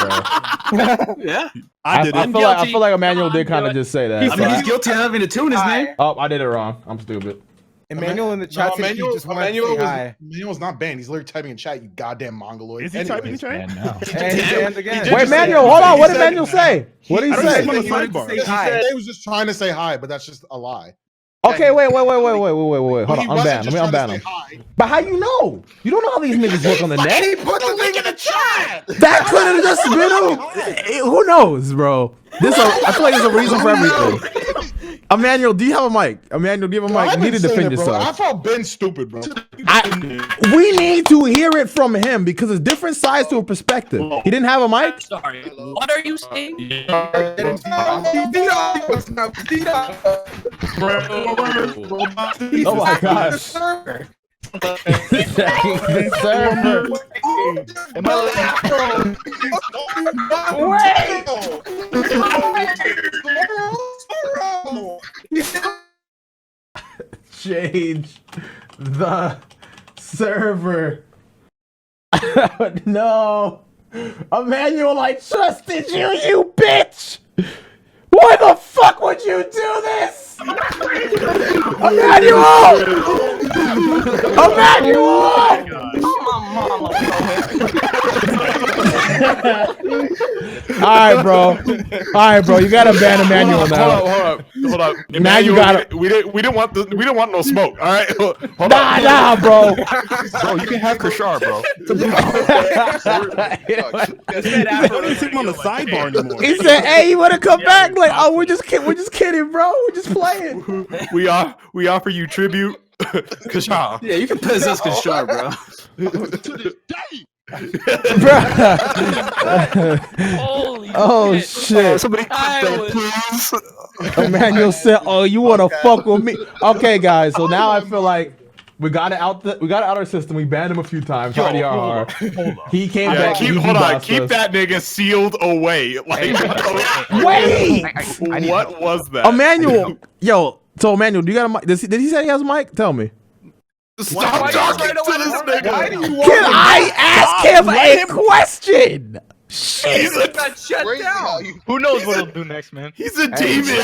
S1: bro.
S11: Yeah.
S4: I did
S1: I
S4: it.
S1: feel like Emmanuel did kind of just say that.
S11: I mean, he's guilty of having a tune his name.
S1: Oh, I did it wrong. I'm stupid.
S7: Emmanuel in the chat said he just wanted to say hi.
S15: Emmanuel's not banned. He's literally typing in chat. You goddamn mongoloid.
S4: Is he typing in chat?
S7: And again.
S1: Wait, Emmanuel, hold on. What did Emmanuel say? What did he
S4: I don't
S1: say?
S4: see him on the sidebar.
S15: He said he was just trying to say hi, but that's just a lie.
S1: Okay, wait. Hold on,
S15: He
S1: unban.
S15: wasn't
S1: Let
S15: just
S1: me
S15: trying to
S1: unban
S15: say
S1: him.
S15: hi.
S1: But how you know? You don't know how these niggas work on the net.
S6: He put the link in the chat.
S1: That could have just been who knows, bro. I feel like there's a reason for everything. Emmanuel, do you have a mic? Emmanuel, do you have a mic? You need to defend yourself.
S15: I felt Ben stupid, bro.
S1: We need to hear it from him because it's different sides to a perspective. He didn't have a mic?
S14: Sorry. What are you saying?
S1: Oh my gosh. Change the server. No. Emmanuel, I trusted you, you bitch! Why the fuck would you do this? Emmanuel! Alright, bro. You gotta ban Emmanuel now.
S13: Hold up.
S1: Now you gotta.
S13: We didn't want no smoke. All right. Hold
S1: Nah, bro.
S3: Bro, you can have Kirshar, bro.
S4: I don't see him on the sidebar anymore.
S1: He said, "Hey, you wanna come back?" Like, oh, we're just kidding, bro. We're just playing.
S13: We offer you tribute, Kirshar.
S11: Yeah, you can possess Kirshar, bro.
S6: To this day.
S1: Oh shit!
S11: Somebody clip that, please.
S1: Emmanuel said, "Oh, you wanna fuck with me?" Okay, guys. So now I feel like we got it out. We got it out our system. We banned him a few times. He came back.
S13: Keep that nigga sealed away. Like,
S1: wait.
S13: What was that?
S1: Emmanuel, So Emmanuel, do you got a mic? Did he say he has a mic? Tell me.
S13: Stop talking to this nigga.
S1: Can I ask him a question?
S8: Got shut down. Who knows what he'll do next, man?
S13: He's a demon.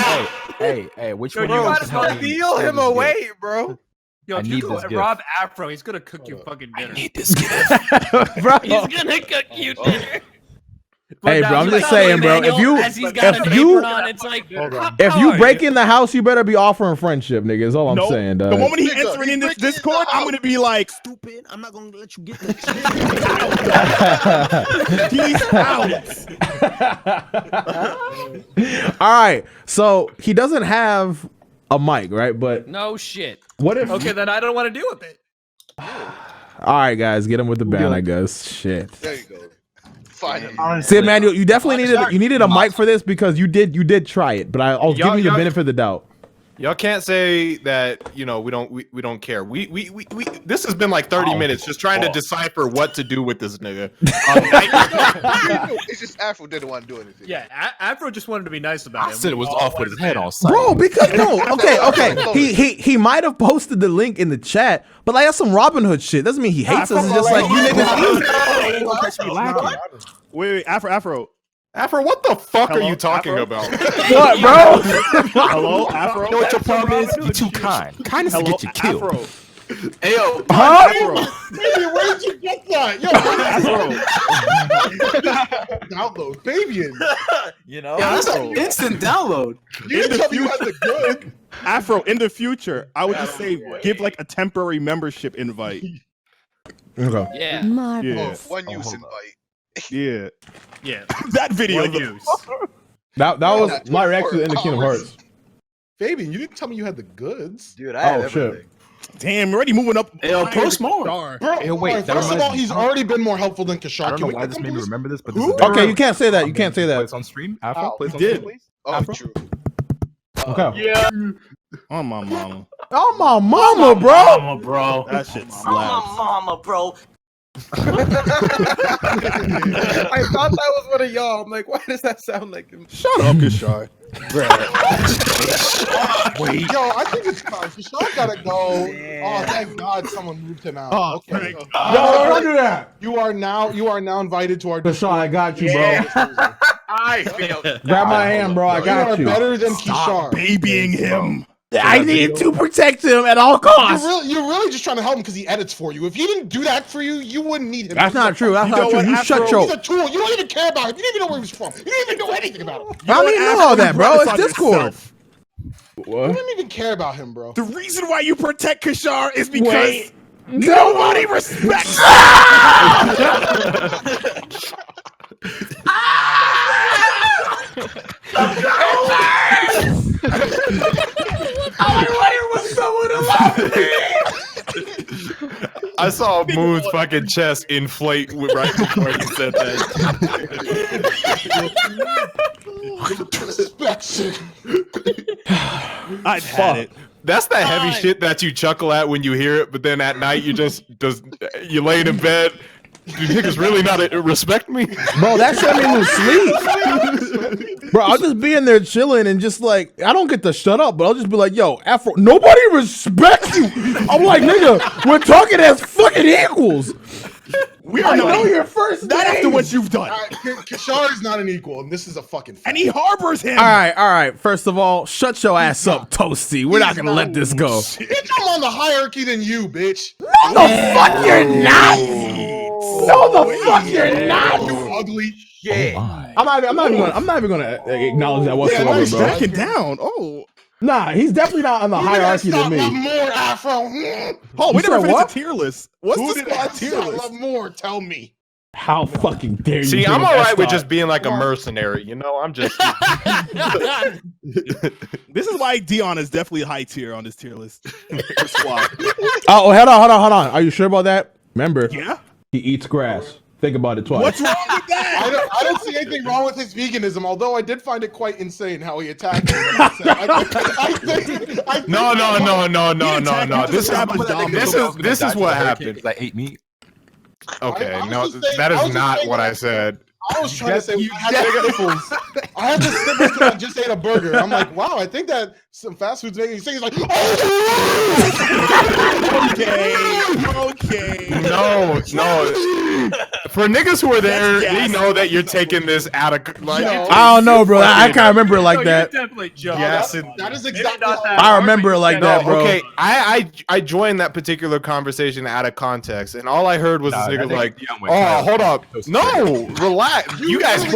S3: Hey, which one?
S7: You might as well steal him away, bro.
S10: Yo, if you go rob Afro, he's gonna cook you fucking dinner.
S3: I need this gift.
S1: Bro.
S14: He's gonna cook you dinner.
S1: Hey, bro, I'm just saying, bro. If you break in the house, you better be offering friendship, nigga. Is all I'm saying, dog.
S4: The moment he entering in this Discord, I'm gonna be like,
S2: stupid. I'm not gonna let you get this.
S4: He's out.
S1: All right, so he doesn't have a mic, right? But
S14: no shit.
S1: What if?
S10: Okay, then I don't want to deal with it.
S1: All right, guys, get him with the ban, I guess. Shit.
S9: There you go. Finally.
S1: See, Emmanuel, you definitely needed a mic for this because you did try it, but I was giving you the benefit of the doubt.
S13: Y'all can't say that, we don't care. We this has been like 30 minutes just trying to decipher what to do with this nigga.
S9: It's just Afro didn't want to do anything.
S10: Yeah, Afro just wanted to be nice about it.
S3: I said it was off with his head on site.
S1: Bro, because okay. He might have posted the link in the chat, but like that's some Robin Hood shit. Doesn't mean he hates us. It's just like you niggas.
S4: Wait, Afro.
S13: Afro, what the fuck are you talking about?
S1: What, bro?
S4: Hello, Afro.
S3: You know what your problem is? You're too kind. Kindness will get you killed.
S4: Afro.
S11: Hey, yo.
S15: Huh? Baby, where did you get that? Yo, download, Fabian.
S11: That's an instant download.
S15: You didn't tell me you had the good.
S4: Afro, in the future, I would just say give like a temporary membership invite.
S1: Okay.
S14: Yeah.
S4: Yeah.
S9: One use invite.
S4: Yeah.
S10: Yeah.
S4: That video.
S1: That was my reaction in the Kingdom Hearts.
S15: Fabian, you didn't tell me you had the goods.
S16: Dude, I have everything.
S4: Damn, we're already moving up.
S11: Hey, yo, post more.
S15: Bro,
S3: Hey, wait, that
S15: first of all,
S3: reminds me-
S15: he's already been more helpful than Kirshar.
S3: I don't know
S15: Can we
S3: why
S15: get
S3: this
S15: them,
S3: made me
S15: please?
S3: remember this, but this is
S1: Okay, you can't say that. You can't say
S3: Play
S1: that.
S3: this on stream. Afro, play this on
S4: did.
S3: stream, please.
S9: Oh,
S3: Afro?
S9: true.
S1: Okay.
S4: Yeah. On my mama.
S1: Oh my mama, bro.
S2: Mama, bro.
S4: That shit slaps.
S11: Mama, bro.
S7: I thought that was one of y'all. I'm like, why does that sound like him?
S4: Shut up, Kirshar.
S15: Wait. Yo, I think it's time. Kirshar gotta go. Oh, thank God someone moved him out.
S4: Oh,
S15: okay.
S1: No, don't do that.
S15: You are now invited to our
S1: Kirshar, I got you, bro.
S11: I feel.
S1: Grab my hand, bro. I got you.
S15: You are better than Kirshar.
S4: Babying him.
S1: I needed to protect him at all costs.
S15: You're really just trying to help him because he edits for you. If he didn't do that for you, you wouldn't need him.
S1: That's not true. That's not true. You shut your.
S15: He's a tool. You don't even care about him. You don't even know where he was from. You don't even know anything about him.
S1: I don't even know all that, bro. It's Discord.
S15: You don't even care about him, bro.
S4: The reason why you protect Kirshar is because
S1: nobody
S4: respects
S13: I saw Moon's fucking chest inflate right before he said that.
S4: I've had it.
S13: That's the heavy shit that you chuckle at when you hear it, but then at night you you laying in bed. You niggas really not respect me?
S1: Bro, that shit made me sleep. Bro, I'll just be in there chilling and just like, I don't get to shut up, but I'll just be like, yo, Afro, nobody respects you. I'm like, nigga, we're talking as fucking equals.
S4: We are
S1: know your first
S4: not
S1: name.
S4: after what you've done.
S15: Kirshar is not an equal, and this is a fucking fact.
S4: And he harbors him.
S1: All right. First of all, shut your ass up, Toastie. We're not gonna let this go.
S15: Bitch, I'm on the hierarchy than you, bitch.
S1: No, the fuck you're not. No, the fuck you're not.
S15: You ugly
S1: shit. I'm not even gonna acknowledge that whatsoever, bro.
S4: Back it down. Oh.
S1: Nah, he's definitely not on the hierarchy than me.
S15: Love more, Afro.
S4: Oh, we
S1: You
S4: never
S1: said
S4: finished
S1: what?
S4: the tier list. What's
S15: Who
S4: the
S15: did
S4: squad tier list?
S15: love more? Tell me.
S1: How fucking dare you?
S13: See,
S1: bring
S13: I'm
S1: up
S13: alright with
S1: S-Dot?
S13: just being like a mercenary, you know? I'm just
S4: This is why Dion is definitely high tier on this tier list. Squad.
S1: Oh, hold on. Are you sure about that? Remember,
S4: Yeah.
S1: he eats grass. Think about it twice.
S4: What's wrong with that?
S15: I don't see anything wrong with his veganism, although I did find it quite insane how he attacked me.
S13: No. This is what happened.
S3: I ate meat.
S13: Okay,
S15: I was
S13: no,
S15: just saying-
S13: that
S15: I was
S13: is
S15: just
S13: not
S15: saying
S13: what
S15: that-
S13: I said.
S15: I was trying to say I had the snippets. I had the snippets and I just ate a burger. I'm like, wow, I think that some fast food's making these things like,
S4: Okay.
S13: No. For niggas who are there, they know that you're taking this out of like.
S1: I don't know, bro. I can't remember it like that.
S10: Definitely joke.
S13: Yes,
S15: that is exactly how
S1: I remember it like that, bro.
S13: Okay, I joined that particular conversation out of context, and all I heard was this nigga like, "Oh, hold up, no, relax, you guys,
S15: down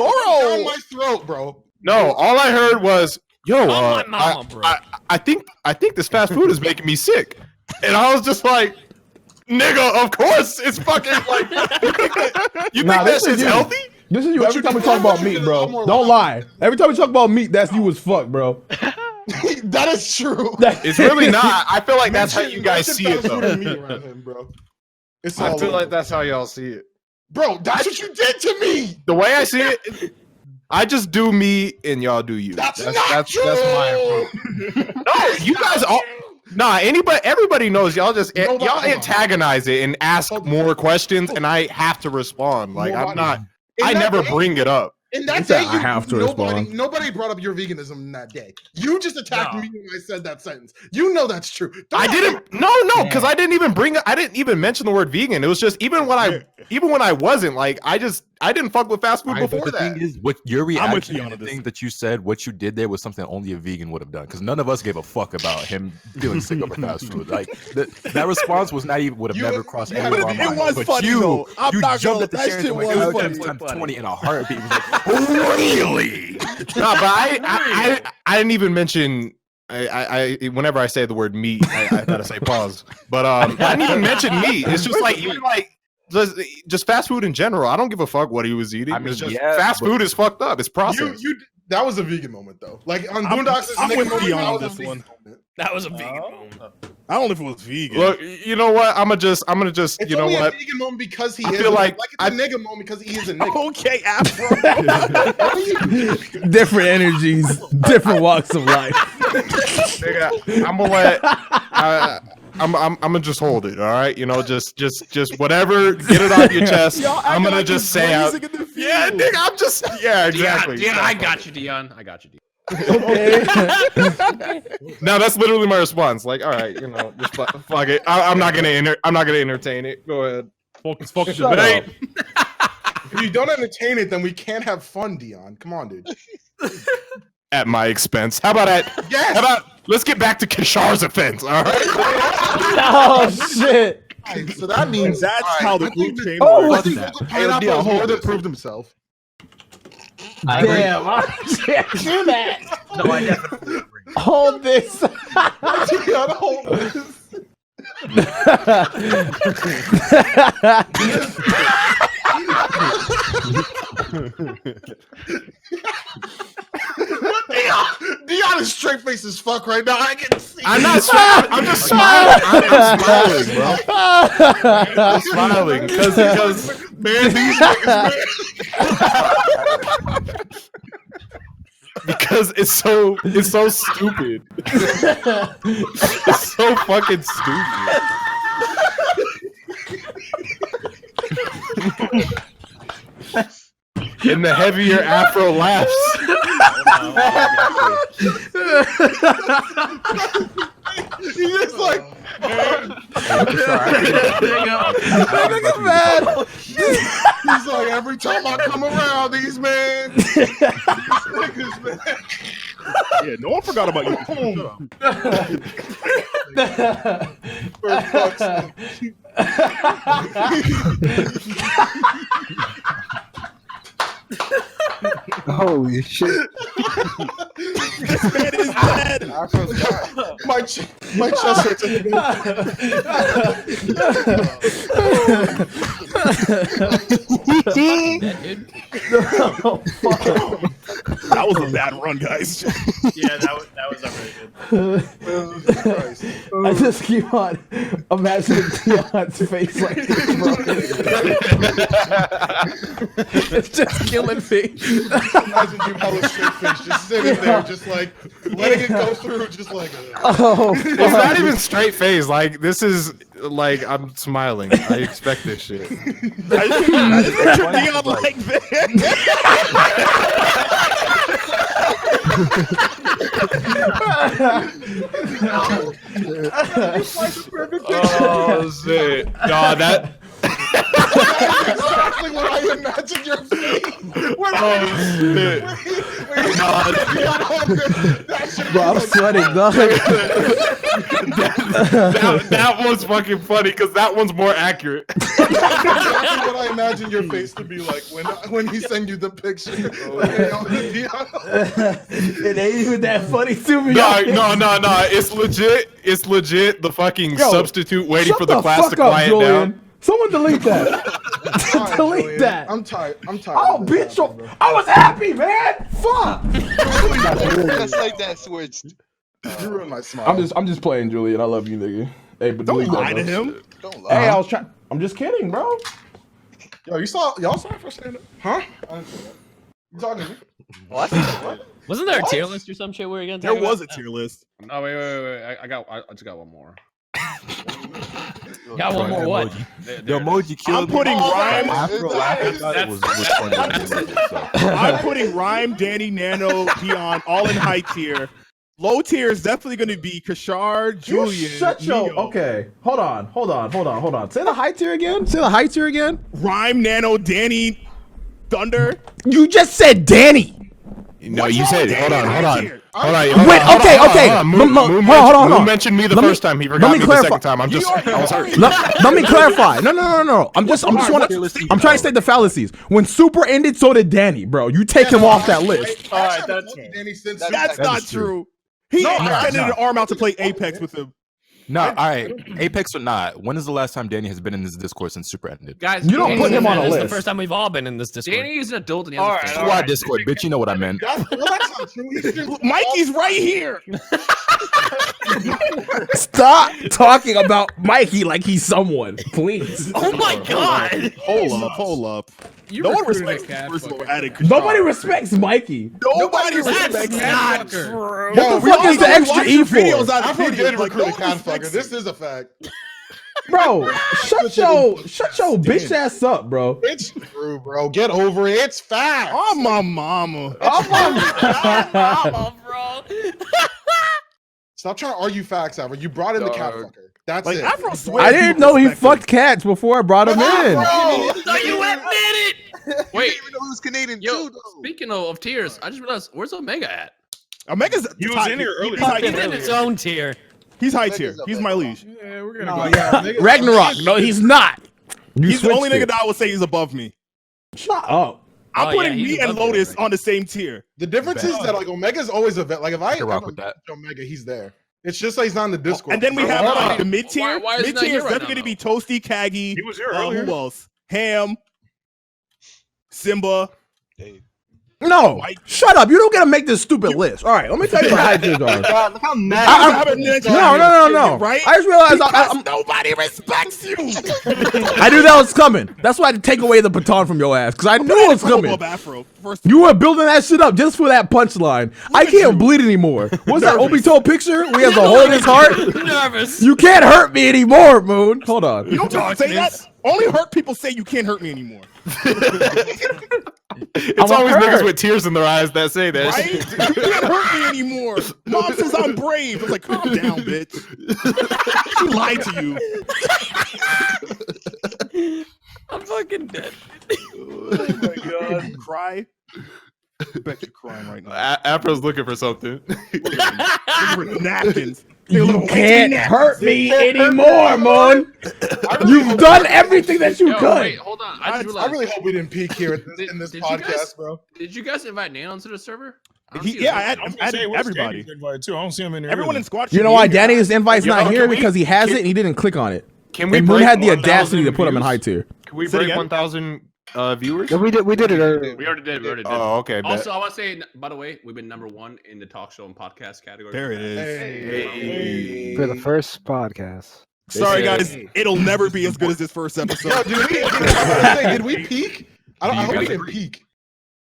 S15: my throat, bro.
S13: no." All I heard was, "Yo,
S14: my mama, bro.
S13: I think this fast food is making me sick," and I was just like, "Nigga, of course it's fucking like, you think that shit's healthy?"
S1: This is you every time we talk about meat, bro. Don't lie. Every time we talk about meat, that's you as fuck, bro.
S15: That is true.
S13: It's really not. I feel like that's how you guys see it, though.
S15: Bro.
S13: I feel like that's how y'all see it.
S15: Bro, that's what you did to me.
S13: The way I see it, I just do me and y'all do you.
S15: That's
S13: my
S15: true.
S13: approach. No, you guys all. Nah, everybody knows y'all just y'all antagonize it and ask more questions, and I have to respond. Like I'm not. I never bring it up.
S15: In that day,
S1: I have to respond.
S15: Nobody brought up your veganism in that day. You just attacked me when I said that sentence. You know that's true.
S13: I didn't. No, because I didn't even I didn't even mention the word vegan. It was just even when I wasn't like I didn't fuck with fast food before
S3: the
S13: that.
S3: thing is, what your reaction
S4: on
S3: to the
S4: this.
S3: thing that you said, what you did there was something only a vegan would have done. Because none of us gave a fuck about him feeling sick over fast food. Like that response was not even would have never crossed any of our minds.
S4: was
S3: But
S4: funny, though. I'm
S3: you
S4: not
S3: jumped
S4: gonna-
S3: at the
S4: that
S3: chance
S4: shit
S3: and went,
S4: was
S3: "Oh,
S4: funny.
S3: times 20 in a heartbeat." It was like, really?
S13: No, but I didn't even mention. I whenever I say the word meat, I gotta say pause. But I didn't even mention meat. It's just like even like just fast food in general. I don't give a fuck what he was eating.
S3: I mean,
S13: it's just
S3: yeah,
S13: fast
S3: but-
S13: food is fucked up. It's processed.
S15: That was a vegan moment though. Like on
S4: I'm
S15: Boondocks,
S4: with Dion
S15: that
S4: on
S15: was a
S4: this
S15: vegan
S4: one.
S15: moment.
S14: That was a vegan moment.
S4: I don't know if it was vegan.
S13: Look, you know what? I'm gonna just
S15: It's
S13: you know
S15: only
S13: what?
S15: a vegan moment because he
S13: I
S15: is.
S13: feel like
S15: it's a nigga moment because he is a nigga.
S4: Okay, Afro.
S1: Different energies, different walks of life.
S13: Nigga, I'm gonna let. I'm gonna just hold it. All right, you know, just whatever. Get it off your chest. I'm gonna just say out. Yeah, nigga, I'm just. Yeah, exactly.
S5: Dion, I got you, Dion. I got you, Dion.
S1: Okay.
S13: No, that's literally my response. Like, all right, you know, just fuck it. I'm not gonna entertain it. Go ahead.
S12: Focus.
S1: Shut up.
S15: If you don't entertain it, then we can't have fun, Dion. Come on, dude.
S13: At my expense. How about that?
S15: Yes.
S13: How about let's get back to Kishar's offense? All right.
S1: Oh shit.
S15: Right, so that means
S4: that's how the group change
S15: works.
S1: Dion,
S15: Hold it. Proved himself.
S1: Damn, I can't do that.
S7: No, I definitely agree.
S1: Hold this.
S15: Dion, hold this. Dion is straight face as fuck right now. I can see.
S13: I'm not smiling. I'm just smiling. I'm smiling, bro. I'm smiling because
S15: Man, these niggas, man.
S13: Because it's so stupid. It's so fucking stupid. And the heavier Afro laughs.
S15: He's just like,
S1: Nigga mad.
S15: he's like, every time I come around, these men. Niggas, man.
S4: Yeah, no one forgot about you.
S15: For fuck's sake.
S17: Holy shit.
S4: This man is dead.
S15: My chest hurts.
S4: That was a bad run, guys.
S10: Yeah, that was really good.
S1: I just keep on imagining Dion's face like this, bro. It's just killing me.
S15: Imagine you hella straight face, just sitting there, just like letting it go through, just like.
S1: Oh,
S13: It's not even straight face. Like this is like I'm smiling. I expect this shit.
S4: I just picture Dion like that.
S13: Oh shit! Nah, that.
S15: Exactly what I imagine your face.
S1: bro, I'm sweating, dog.
S13: That one's fucking funny because that one's more accurate.
S15: Exactly what I imagine your face to be like when he send you the picture.
S1: It ain't even that funny to me.
S13: No. It's legit. It's legit. The fucking substitute waiting for the class to quiet down.
S1: Someone delete that. Delete that.
S15: I'm tired.
S1: Oh, bitch! I was happy, man. Fuck.
S9: Just like that switched.
S15: You ruined my smile.
S1: I'm just playing, Julian. I love you, nigga. Hey, but
S4: Don't
S1: delete
S4: lie
S1: that,
S4: to
S1: bro.
S4: him.
S9: Don't lie.
S1: Hey, I'm just kidding, bro.
S15: Yo, y'all saw for stand up? Huh? You talking to me?
S14: What? Wasn't there a tier list or some shit we were gonna talk
S4: There
S14: about?
S4: was a tier list.
S5: Oh wait. I just got one more.
S14: Got one more what?
S3: The emoji killed
S4: I'm putting Rhyme. I'm
S3: me.
S4: putting Rhyme, Danny, Nano, Dion all in high tier. Low tier is definitely going to be Kirshar, Julian.
S1: Shut your.
S4: Neo.
S1: Okay, hold on. Say the high tier again.
S4: Rhyme, Nano, Danny, Thunder.
S1: You just said Danny.
S13: No, you said. Hold on.
S1: Okay. Hold on.
S13: Moon mentioned me the first time. He forgot me the second time. I was hurt.
S1: Let me clarify. No. I'm trying to state the fallacies. When Super ended, so did Danny, bro. You take him off that list.
S4: All right, that's not true. He extended an arm out to play Apex with him.
S3: No, all right. Apex or not, when is the last time Danny has been in this Discord since Super ended?
S5: Guys,
S1: you don't put him on a
S14: This
S1: list.
S14: is the first time we've all been in this Discord.
S5: Danny is an adult and he
S14: All
S5: has
S14: right,
S5: a
S14: all
S3: Why Discord, bitch? You know what I meant.
S15: That's not true.
S4: Mikey's right here.
S1: Stop talking about Mikey like he's someone, please.
S14: Oh my god!
S4: Hold up. No one respects first of all, added Kirshar.
S1: Nobody respects Mikey.
S4: Nobody respects
S14: not
S4: Cat
S14: true.
S1: What the fuck is the extra E for?
S15: Afro did recruit Cat Fucker. This is a fact.
S1: Bro, shut your bitch ass up, bro.
S15: It's true, bro. Get over it. It's fact.
S4: Oh my mama.
S14: Mama, bro.
S15: Stop trying to argue facts, Afro. You brought in the Cat Fucker. That's
S4: Like
S15: it.
S4: Afro swears
S1: I didn't know he fucked cats before I brought him in.
S14: So you admit it.
S9: Wait, even though he was Canadian
S5: Yo,
S9: too. Though.
S5: speaking of tiers, I just realized where's Omega at?
S4: Omega's
S12: He was in here earlier.
S4: He's high
S14: He's in
S4: tier.
S14: his own tier.
S4: He's high tier. He's my liege.
S12: Yeah, we're gonna go.
S1: Ragnarok. No, he's not. You
S4: He's the only
S1: switched
S4: nigga
S1: it.
S4: that I would say he's above me.
S1: Shut up.
S4: I'm
S14: Oh, yeah,
S4: putting
S14: he's
S4: me and
S14: above me,
S4: Lotus
S14: right?
S4: on the same tier.
S15: The difference is that like Omega's always a vet. Like if I
S3: can rock
S15: ever
S3: with that.
S15: watch Omega, he's there. It's just like he's not in the Discord.
S4: And then we have like the mid tier.
S5: Why is he
S4: Mid
S5: not
S4: tier
S5: here
S4: is
S5: right
S4: definitely
S5: now,
S4: going to be Toastie, Kagi.
S12: He was here earlier.
S4: Who else? Ham, Simba.
S1: No,
S4: Mike.
S1: shut up. You don't get to make this stupid list. All right, let me tell you what high tiers are.
S16: God, look how mad.
S1: No.
S4: Right?
S1: I just realized
S4: Nobody respects you.
S1: I knew that was coming. That's why I had to take away the baton from your ass, because I knew it was coming.
S4: Afro. First,
S1: You were building that shit up just for that punchline. I can't bleed anymore. What's that Obito picture? We have a hole in his heart.
S14: Nervous.
S1: You can't hurt me anymore, Moon. Hold on.
S4: you don't say that. Only hurt people say you can't hurt me anymore.
S13: It's always niggas with tears in their eyes that say that.
S4: Right? You can't hurt me anymore. Mom says I'm brave. I was like, calm down, bitch. She lied to you.
S14: I'm fucking dead.
S4: Oh my god. Cry. I bet you're crying right now.
S13: Afro's looking for something.
S4: Looking for napkins.
S1: You can't hurt me anymore, Moon. You've done everything that you could.
S5: Wait, hold on. I just
S15: I
S5: realized.
S15: really hope we didn't peak here in this
S5: Did you
S15: podcast,
S5: guys-
S15: bro.
S5: Did you guys invite Nan onto the server? I don't see his
S4: Yeah,
S5: name.
S4: I added everybody.
S12: Too. I don't see him in here.
S4: Everyone
S12: either.
S4: in squad.
S1: You know why Danny's invite's
S13: Yo,
S1: not here?
S13: can we-
S1: Because he has
S13: can-
S1: it and he didn't click on it.
S13: Can we
S1: And Moon
S13: break
S1: had the
S13: 1,000
S1: audacity to put him in
S13: views?
S1: high tier.
S13: Can we
S4: Say it
S13: break
S4: again?
S13: 1,000 viewers?
S17: Yeah, we did it earlier.
S5: We already did.
S13: Oh, okay. bet.
S5: Also, I want to say, by the way, we've been #1 in the talk show and podcast category.
S4: There it is.
S5: Hey.
S17: For the first podcast.
S4: Sorry, guys. It'll never be as good as this first episode.
S15: Yo, did we peak? I hope we didn't peak.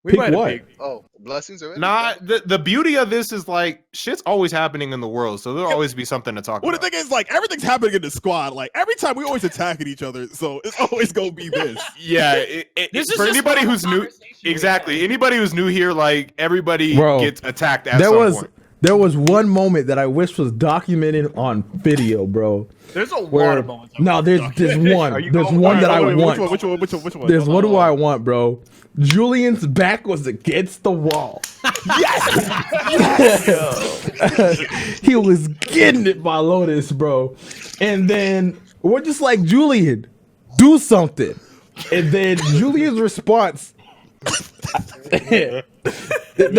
S1: Peak what?
S9: Oh, blessings already.
S13: Nah, the beauty of this is like shit's always happening in the world, so there'll always be something to talk
S4: Well, the
S13: about.
S4: thing is, like, everything's happening in the squad. Like, every time we always attacking each other, so it's always gonna be this.
S13: Yeah,
S14: This is
S13: for
S14: just
S13: anybody
S14: normal
S13: who's new,
S14: conversation.
S13: exactly. Anybody who's new here, like everybody
S1: Bro,
S13: gets attacked at some point.
S1: There was one moment that I wish was documented on video, bro.
S10: There's a
S1: Where,
S10: lot of moments.
S1: no, there's one. There's one that I want.
S4: Which one?
S1: There's one who I want, bro. Julian's back was against the wall. Yes! He was getting it by Lotus, bro. And then we're just like, Julian, do something. And then Julian's response, the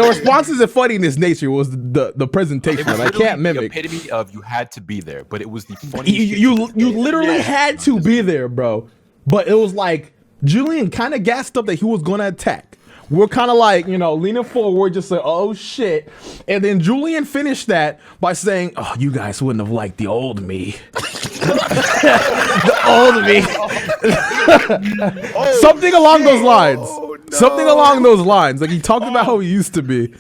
S1: response isn't funny in its nature. It was the presentation.
S3: It was
S1: I
S3: literally
S1: can't
S3: the
S1: mimic.
S3: epitome of you had to be there, but it was the funniest.
S1: You literally had to be there, bro. But it was like Julian kind of gassed up that he was going to attack. We're kind of like, leaning forward, just like, oh shit. And then Julian finished that by saying, oh, you guys wouldn't have liked the old me. The old me. Something along those lines. Something along those lines. Like he talked about how he used to be.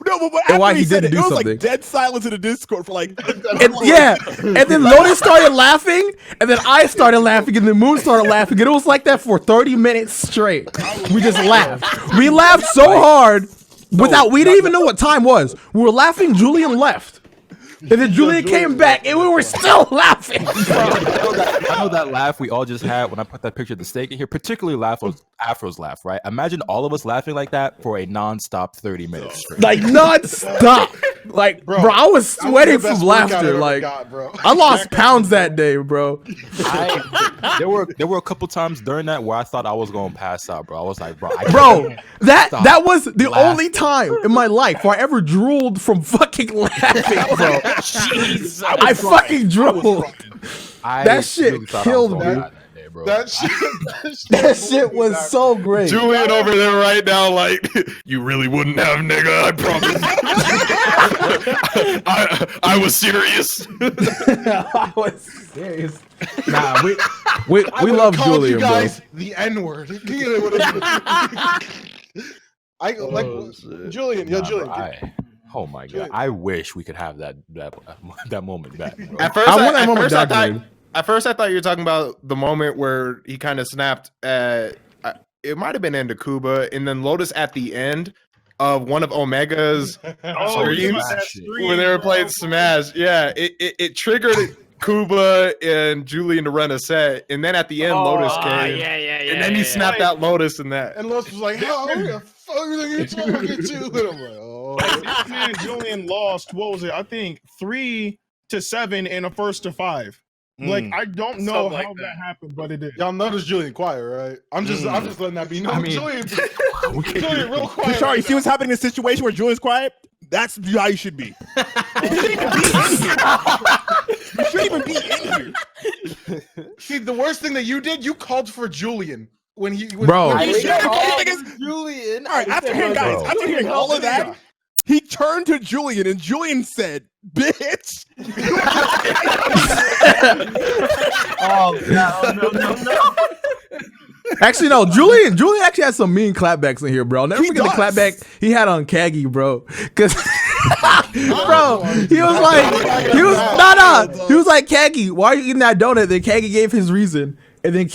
S4: No, but
S1: And why
S4: after
S1: he
S4: said
S1: didn't do
S4: it was
S1: something.
S4: like dead silence in the Discord for like.
S1: And then Lotus started laughing, and then I started laughing, and then Moon started laughing, and it was like that for 30 minutes straight. We just laughed. We laughed so hard we didn't even know what time was. We were laughing, Julian left. And then Julian came back, and we were still laughing.
S3: I know that laugh we all just had when I put that picture of the steak in here, particularly Afro's laugh, right? Imagine all of us laughing like that for a non-stop 30 minutes straight.
S1: Like non-stop. Like, bro, I was sweating from laughter. Like, I lost pounds that day, bro.
S3: There were a couple times during that where I thought I was going to pass out, bro. I was like, bro,
S1: that was the only time in my life where I ever drooled from fucking laughing, bro.
S14: Jeez,
S1: I fucking drooled. That shit
S3: really thought I was
S1: killed
S3: gonna
S1: me.
S3: die that day, bro.
S15: That shit,
S1: That shit was so great.
S13: Julian over there right now, like, you really wouldn't have, nigga. I promise. I was serious.
S1: I was serious. Nah, we love Julian,
S15: you guys
S1: bro.
S15: the N-word. I like Julian. Yo,
S3: Nah,
S15: Julian.
S3: bro, oh my god! I wish we could have that moment back. Bro.
S13: At first, at first, I thought you were talking about the moment where he kind of snapped. It might have been into Cuba, and then Lotus at the end of one of Omega's streams when they were playing Smash. Yeah, it triggered Cuba and Julian to run a set, and then at the end, Lotus came. And then he snapped out Lotus in that.
S15: And Lotus was like, "How the fuck are you talking to?" And I'm like, "Oh."
S12: Me and Julian lost. What was it? I think 3-7 and a 1-5. Like I don't know how that happened, but it did.
S15: Y'all notice Julian quiet, right? I'm just letting that be known. I mean, Julian real quiet.
S4: Kirshar, you see what's happening in a situation where Julian's quiet? That's how you should be. You shouldn't even be in here.
S15: See, the worst thing that you did, you called for Julian when he was
S1: Bro.
S7: Julian.
S4: All right, after hearing all of that, he turned to Julian and Julian said, "Bitch."
S7: Oh no.
S1: Actually, no. Julian actually had some mean clapbacks in here, bro. I'll never forget the clapback he had on Kagi, bro. Cause, bro, he was like, Kagi, why are you eating that donut? Then Kagi gave his reason, and then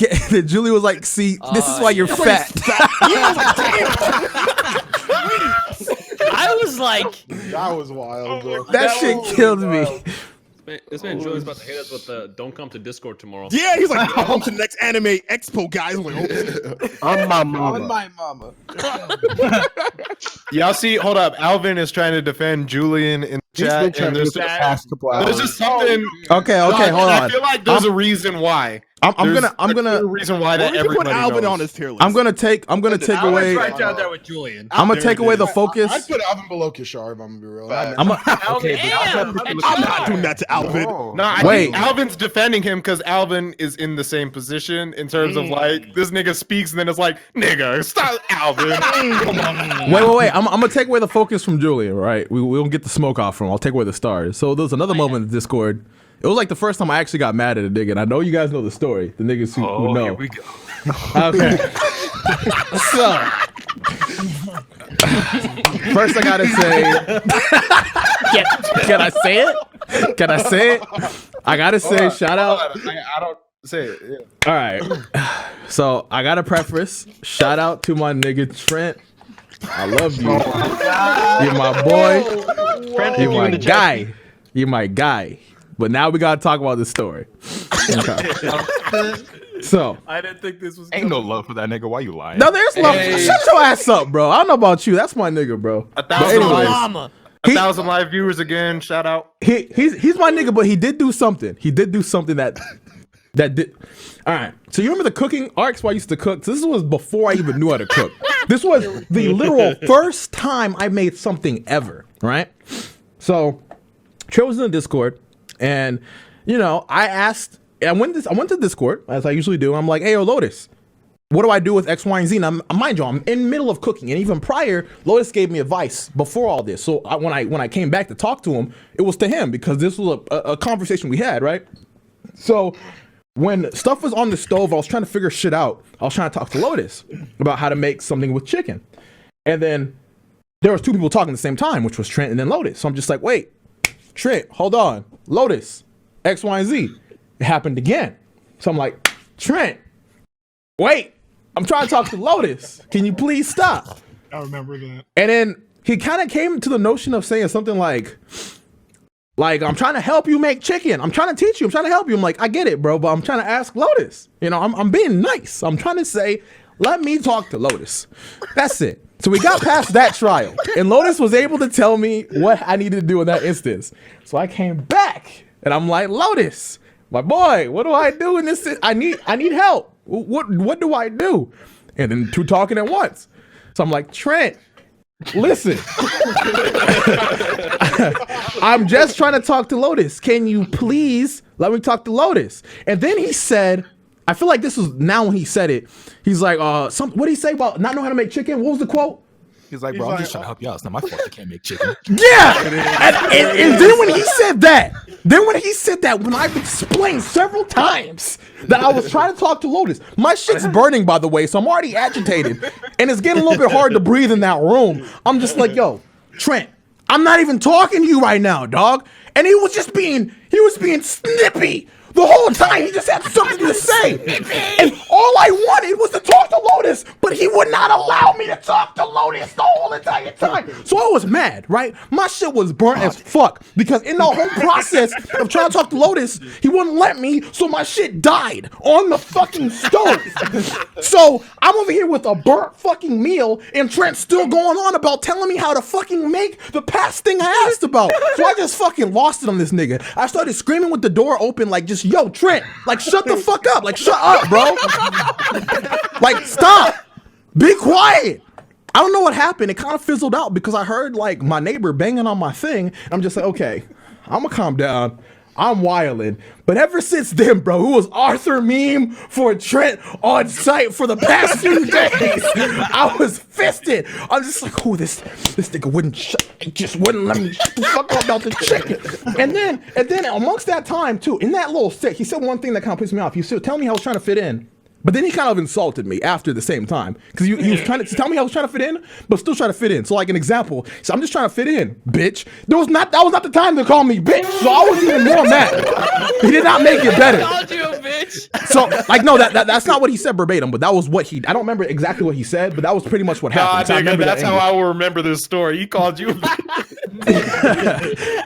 S1: Julian was like, "See, this is why you're fat."
S14: I was like,
S15: that was wild, bro.
S1: That shit killed me.
S5: This man Julian's about to hit us with the "Don't come to Discord tomorrow."
S4: Yeah, he's like, "Come to the next anime expo, guys." I'm like,
S1: on my mama.
S7: On my mama.
S13: Y'all see, hold up. Alvin is trying to defend Julian in the chat. And there's just something.
S1: Okay, hold on.
S13: I feel like there's a reason why.
S1: I'm gonna
S13: reason why that everybody
S4: Alvin
S13: knows.
S4: on his tier list.
S1: I'm gonna take away.
S10: Right down there with Julian.
S1: I'm gonna take away the focus.
S15: I put Alvin below Kirshar, if I'm gonna be real.
S4: I'm not doing that to Alvin.
S13: No, I think Alvin's defending him because Alvin is in the same position in terms of like this nigga speaks and then it's like nigga stop Alvin. Come on.
S1: Wait. I'm gonna take away the focus from Julian. Right? We won't get the smoke off from him. I'll take away the stars. So there's another moment in Discord. It was like the first time I actually got mad at a nigga, and I know you guys know the story. The niggas who know.
S3: Here we go.
S1: Okay. So, first I gotta say, can I say it? Can I say it? I gotta say, shout out.
S13: I don't say it. Yeah.
S1: All right. So I gotta preface. Shout out to my nigga Trent. I love you. You're my boy. You're my guy. You're my guy. But now we gotta talk about this story. Okay. So
S10: I didn't think this was.
S3: Ain't no love for that nigga. Why you lying?
S1: no, there's love. Shut your ass up, bro. I don't know about you. That's my nigga, bro.
S13: 1,000 live viewers again. Shout out.
S1: He's my nigga, but he did do something. He did do something that did. All right. So you remember the cooking arcs where I used to cook? So this was before I even knew how to cook. This was the literal first time I made something ever. Right. So Trey was in the Discord. And, you know, I went to Discord, as I usually do. I'm like, hey, yo, Lotus, what do I do with X, Y, and Z? And mind you, I'm in the middle of cooking. And even prior, Lotus gave me advice before all this. So when I came back to talk to him, it was to him because this was a conversation we had, right? So when stuff was on the stove, I was trying to figure shit out. I was trying to talk to Lotus about how to make something with chicken. And then there was two people talking at the same time, which was Trent and then Lotus. So I'm just like, wait. Trent, hold on. Lotus, X, Y, and Z. It happened again. So I'm like, Trent, wait. I'm trying to talk to Lotus. Can you please stop?
S12: I remember that.
S1: And then he kind of came to the notion of saying something like, I'm trying to help you make chicken. I'm trying to teach you. I'm trying to help you. I'm like, I get it, bro, but I'm trying to ask Lotus. You know, I'm being nice. I'm trying to say, let me talk to Lotus. That's it. So we got past that trial, and Lotus was able to tell me what I needed to do in that instance. So I came back, and I'm like, Lotus, my boy, what do I do in this? I need help. What do I do? And then two talking at once. So I'm like, Trent, listen, I'm just trying to talk to Lotus. Can you please let me talk to Lotus? And then he said, I feel like this was now when he said it. He's like, what did he say about not knowing how to make chicken? What was the quote?
S3: He's like, bro, I'm just trying to help you out. It's not my fault you can't make chicken.
S1: Yeah. And then when he said that, when I've explained several times that I was trying to talk to Lotus, my shit's burning, by the way, so I'm already agitated, and it's getting a little bit hard to breathe in that room. I'm just like, yo, Trent, I'm not even talking to you right now, dog. And he was being snippy. The whole time, he just had something to say. And all I wanted was to talk to Lotus, but he would not allow me to talk to Lotus the whole entire time. So I was mad, right? My shit was burnt as fuck because in the whole process of trying to talk to Lotus, he wouldn't let me, so my shit died on the fucking stove. So I'm over here with a burnt fucking meal, and Trent's still going on about telling me how to fucking make the past thing I asked about. So I just fucking lost it on this nigga. I started screaming with the door open, like, just, yo, Trent, like, shut the fuck up. Like, shut up, bro. Like, stop. Be quiet. I don't know what happened. It kind of fizzled out because I heard, like, my neighbor banging on my thing. I'm just like, okay, I'm gonna calm down. I'm wildin'. But ever since then, bro, who was Arthur meme for Trent on site for the past few days? I was fisted. I'm just like, oh, this nigga just wouldn't let me shut the fuck up about the chicken. And then amongst that time too, in that little stick, he said one thing that kind of pissed me off. He said, tell me how I was trying to fit in. But then he kind of insulted me after the same time because he was trying to tell me I was trying to fit in, but still trying to fit in. So like an example, so I'm just trying to fit in, bitch. That was not the time to call me bitch. So I was even more mad. He did not make it better.
S14: I called you a bitch.
S1: So like no, that's not what he said verbatim, but that was what he. I don't remember exactly what he said, but that was pretty much what happened. So
S13: nigga, that's how I will remember this story. He called you.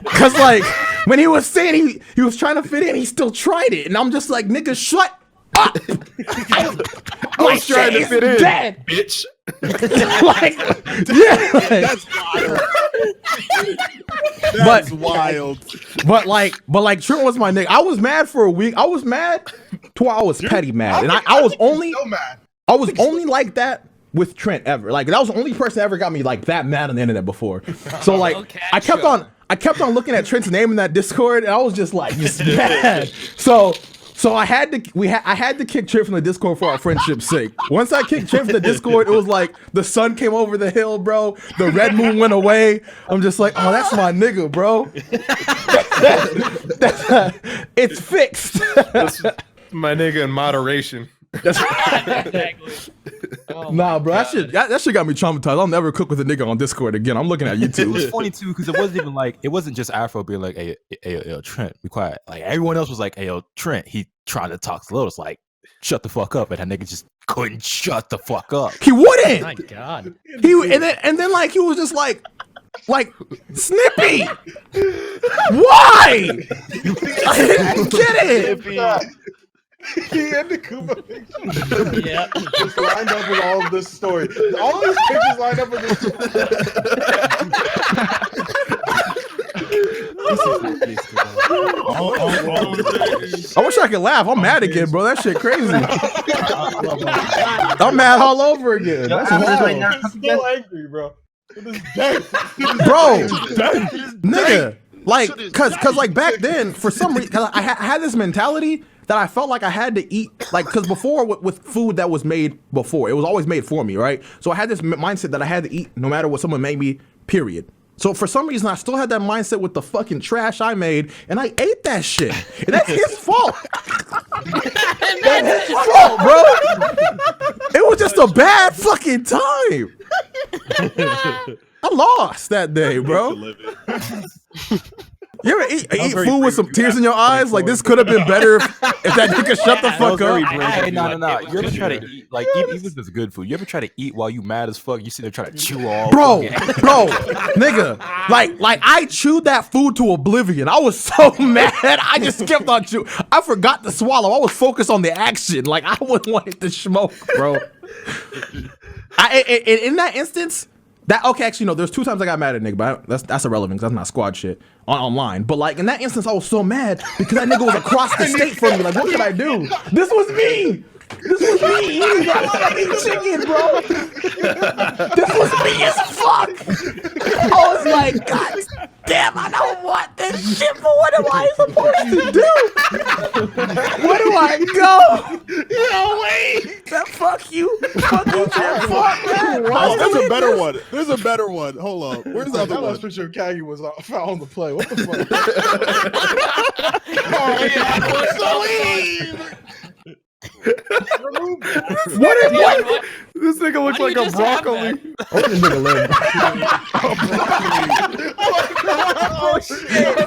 S1: Because like when he was saying he was trying to fit in, he still tried it, and I'm just like, nigga, shut up.
S13: I was trying to fit in,
S1: dead.
S13: bitch.
S1: Like, yeah,
S4: That's wild.
S1: But like Trent was my nigga. I was mad for a week. I was mad to where I was petty mad, and I was only like that with Trent ever. Like that was the only person that ever got me like that mad on the internet before. So like I kept on looking at Trent's name in that Discord, and I was just mad. So I had to kick Trent from the Discord for our friendship's sake. Once I kicked Trent from the Discord, it was like the sun came over the hill, bro. The red moon went away. I'm just like, oh, that's my nigga, bro. It's fixed.
S13: That's my nigga in moderation.
S1: Nah, bro, that shit got me traumatized. I'll never cook with a nigga on Discord again. I'm looking at YouTube.
S3: It was funny too because it wasn't just Afro being like, hey, yo, Trent, be quiet. Like everyone else was like, hey, yo, Trent, he trying to talk to Lotus, like, shut the fuck up, and that nigga just couldn't shut the fuck up.
S1: He wouldn't.
S14: My God.
S1: And then like he was just like snippy. Why? I didn't get it.
S15: He and the Kuma picture just lined up with all of this story. All these pictures lined up with this
S1: I wish I could laugh. I'm mad again, bro. That shit crazy. I'm mad all over again. That's wild.
S15: I'm so angry, bro.
S1: Bro, nigga. Like, cause like back then, for some reason, cause I had this mentality that I felt like I had to eat, like, because before with food that was made before, it was always made for me, right? So I had this mindset that I had to eat no matter what someone made me, period. So for some reason, I still had that mindset with the fucking trash I made, and I ate that shit. And that's his fault. That's his fault, bro. It was just a bad fucking time. I lost that day, bro. You ever eat food with some tears in your eyes? Like, this could have been better if that nigga shut the fuck up.
S3: Hey, no. You ever try to eat, like, even if it's good food, you ever try to eat while you mad as fuck? You sit there trying to chew all.
S1: Bro, nigga, like I chewed that food to oblivion. I was so mad. I just kept on chewing. I forgot to swallow. I was focused on the action. Like, I wouldn't want it to smoke, bro. In that instance, actually, no, there's 2 times I got mad at a nigga, but that's irrelevant because that's not squad shit online. But like in that instance, I was so mad because that nigga was across the state from me. Like, what could I do? This was me. This was me eating that fucking chicken, bro. This was me as fuck. I was like, God
S2: damn, I don't want this shit, but what am I supposed to do? Where do I go?
S4: Yo, wait.
S2: Fuck you. Fuck you, Trent. Fuck that.
S4: Oh, there's a better one. There's a better one. Hold up. Where's the other
S15: That
S4: one?
S15: last picture of Kagi was found on the play. What the fuck?
S6: Oh, yeah, what's the leave?
S13: What? This nigga looks like a broccoli.
S1: Oh, this nigga live.
S15: Oh shit!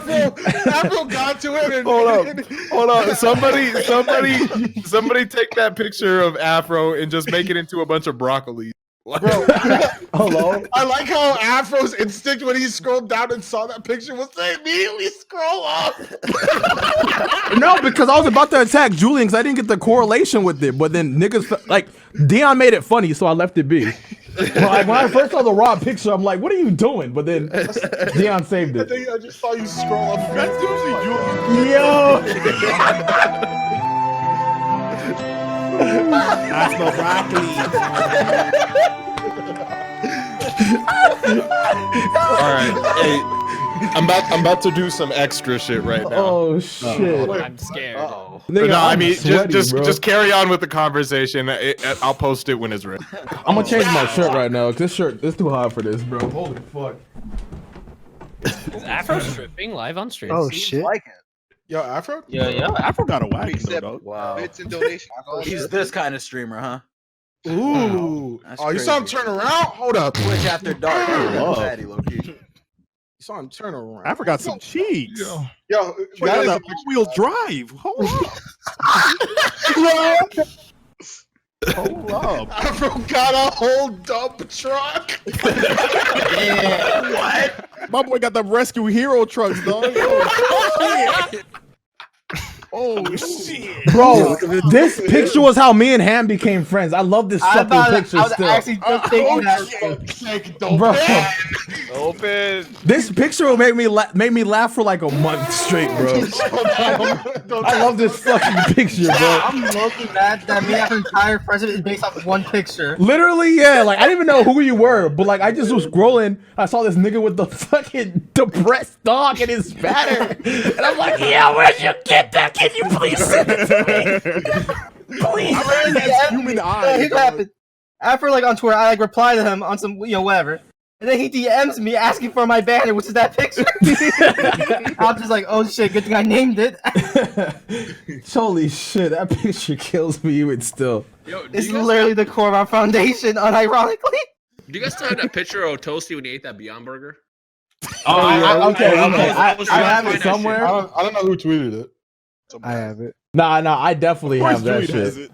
S15: Afro got to it. And,
S13: Hold up. Somebody take that picture of Afro and just make it into a bunch of broccoli.
S15: Bro, hello. I like how Afro's instinct when he scrolled down and saw that picture was to immediately scroll up.
S1: No, because I was about to attack Julian because I didn't get the correlation with it. But then niggas like Dion made it funny, so I left it be. But like when I first saw the raw picture, I'm like, "What are you doing?" But then Dion saved it.
S15: I just saw you scroll up.
S4: That's usually Julian.
S1: Yo.
S4: That's no broccoli.
S13: All right, hey, I'm about to do some extra shit right now.
S1: Oh shit!
S14: I'm scared.
S1: Nigga,
S13: I
S1: I'm
S13: mean,
S1: sweaty, bro.
S13: just carry on with the conversation. I'll post it when it's ready.
S1: I'm gonna change my shirt right now. 'Cause this shirt is too hot for this, bro. Holy fuck!
S14: Is Afro stripping live on stream?
S6: Oh shit! Like it.
S15: Yo, Afro?
S4: Yeah, Afro got a whack though.
S9: Wow. Bits and donations.
S6: He's this kind of streamer, huh?
S15: Ooh.
S6: That's
S15: Oh, you saw him
S6: crazy.
S15: turn around? Hold up.
S6: Twitch after dark.
S4: Oh.
S6: Fatty, low-key.
S15: You saw him turn around.
S4: Afro got some cheeks.
S15: Yo,
S4: Wait,
S15: that is
S4: got
S15: a
S4: that wheel drive. Hold up.
S15: Afro got a whole dump truck.
S6: Yeah.
S4: What? My boy got the rescue hero trucks, dog. Oh shit. Oh shit.
S1: Bro, this picture was how me and Ham became friends. I love this
S7: I
S1: fucking picture
S7: was
S1: still.
S7: actually just thinking that.
S1: Bro,
S11: Open.
S1: this picture will make me laugh for like a month straight, bro. I love this fucking picture, bro.
S7: I'm looking mad that me after entire president is based off of one picture.
S1: Literally, yeah. Like I didn't even know who you were, but like I just was scrolling. I saw this nigga with the fucking depressed dog and his spatter, and I'm like, yeah, where'd you get that? Can you please send it to me? Please.
S4: I really has human eyes.
S7: Here's what happened. After like on Twitter, I like reply to him on some whatever. And then he DMs me asking for my banner, which is that picture. I'm just like, oh shit, good thing I named it.
S1: Holy shit, that picture kills me even still.
S5: Yo,
S7: It's literally the core of our foundation, unironically.
S5: Do you guys still have that picture of Toasty when he ate that Beyond Burger?
S1: Oh, okay. I
S5: was
S1: have
S5: trying
S1: it
S5: to find
S1: somewhere.
S15: I don't know who tweeted it.
S6: I have it.
S1: Nah, I definitely have that
S4: Julian
S1: shit.
S4: has it.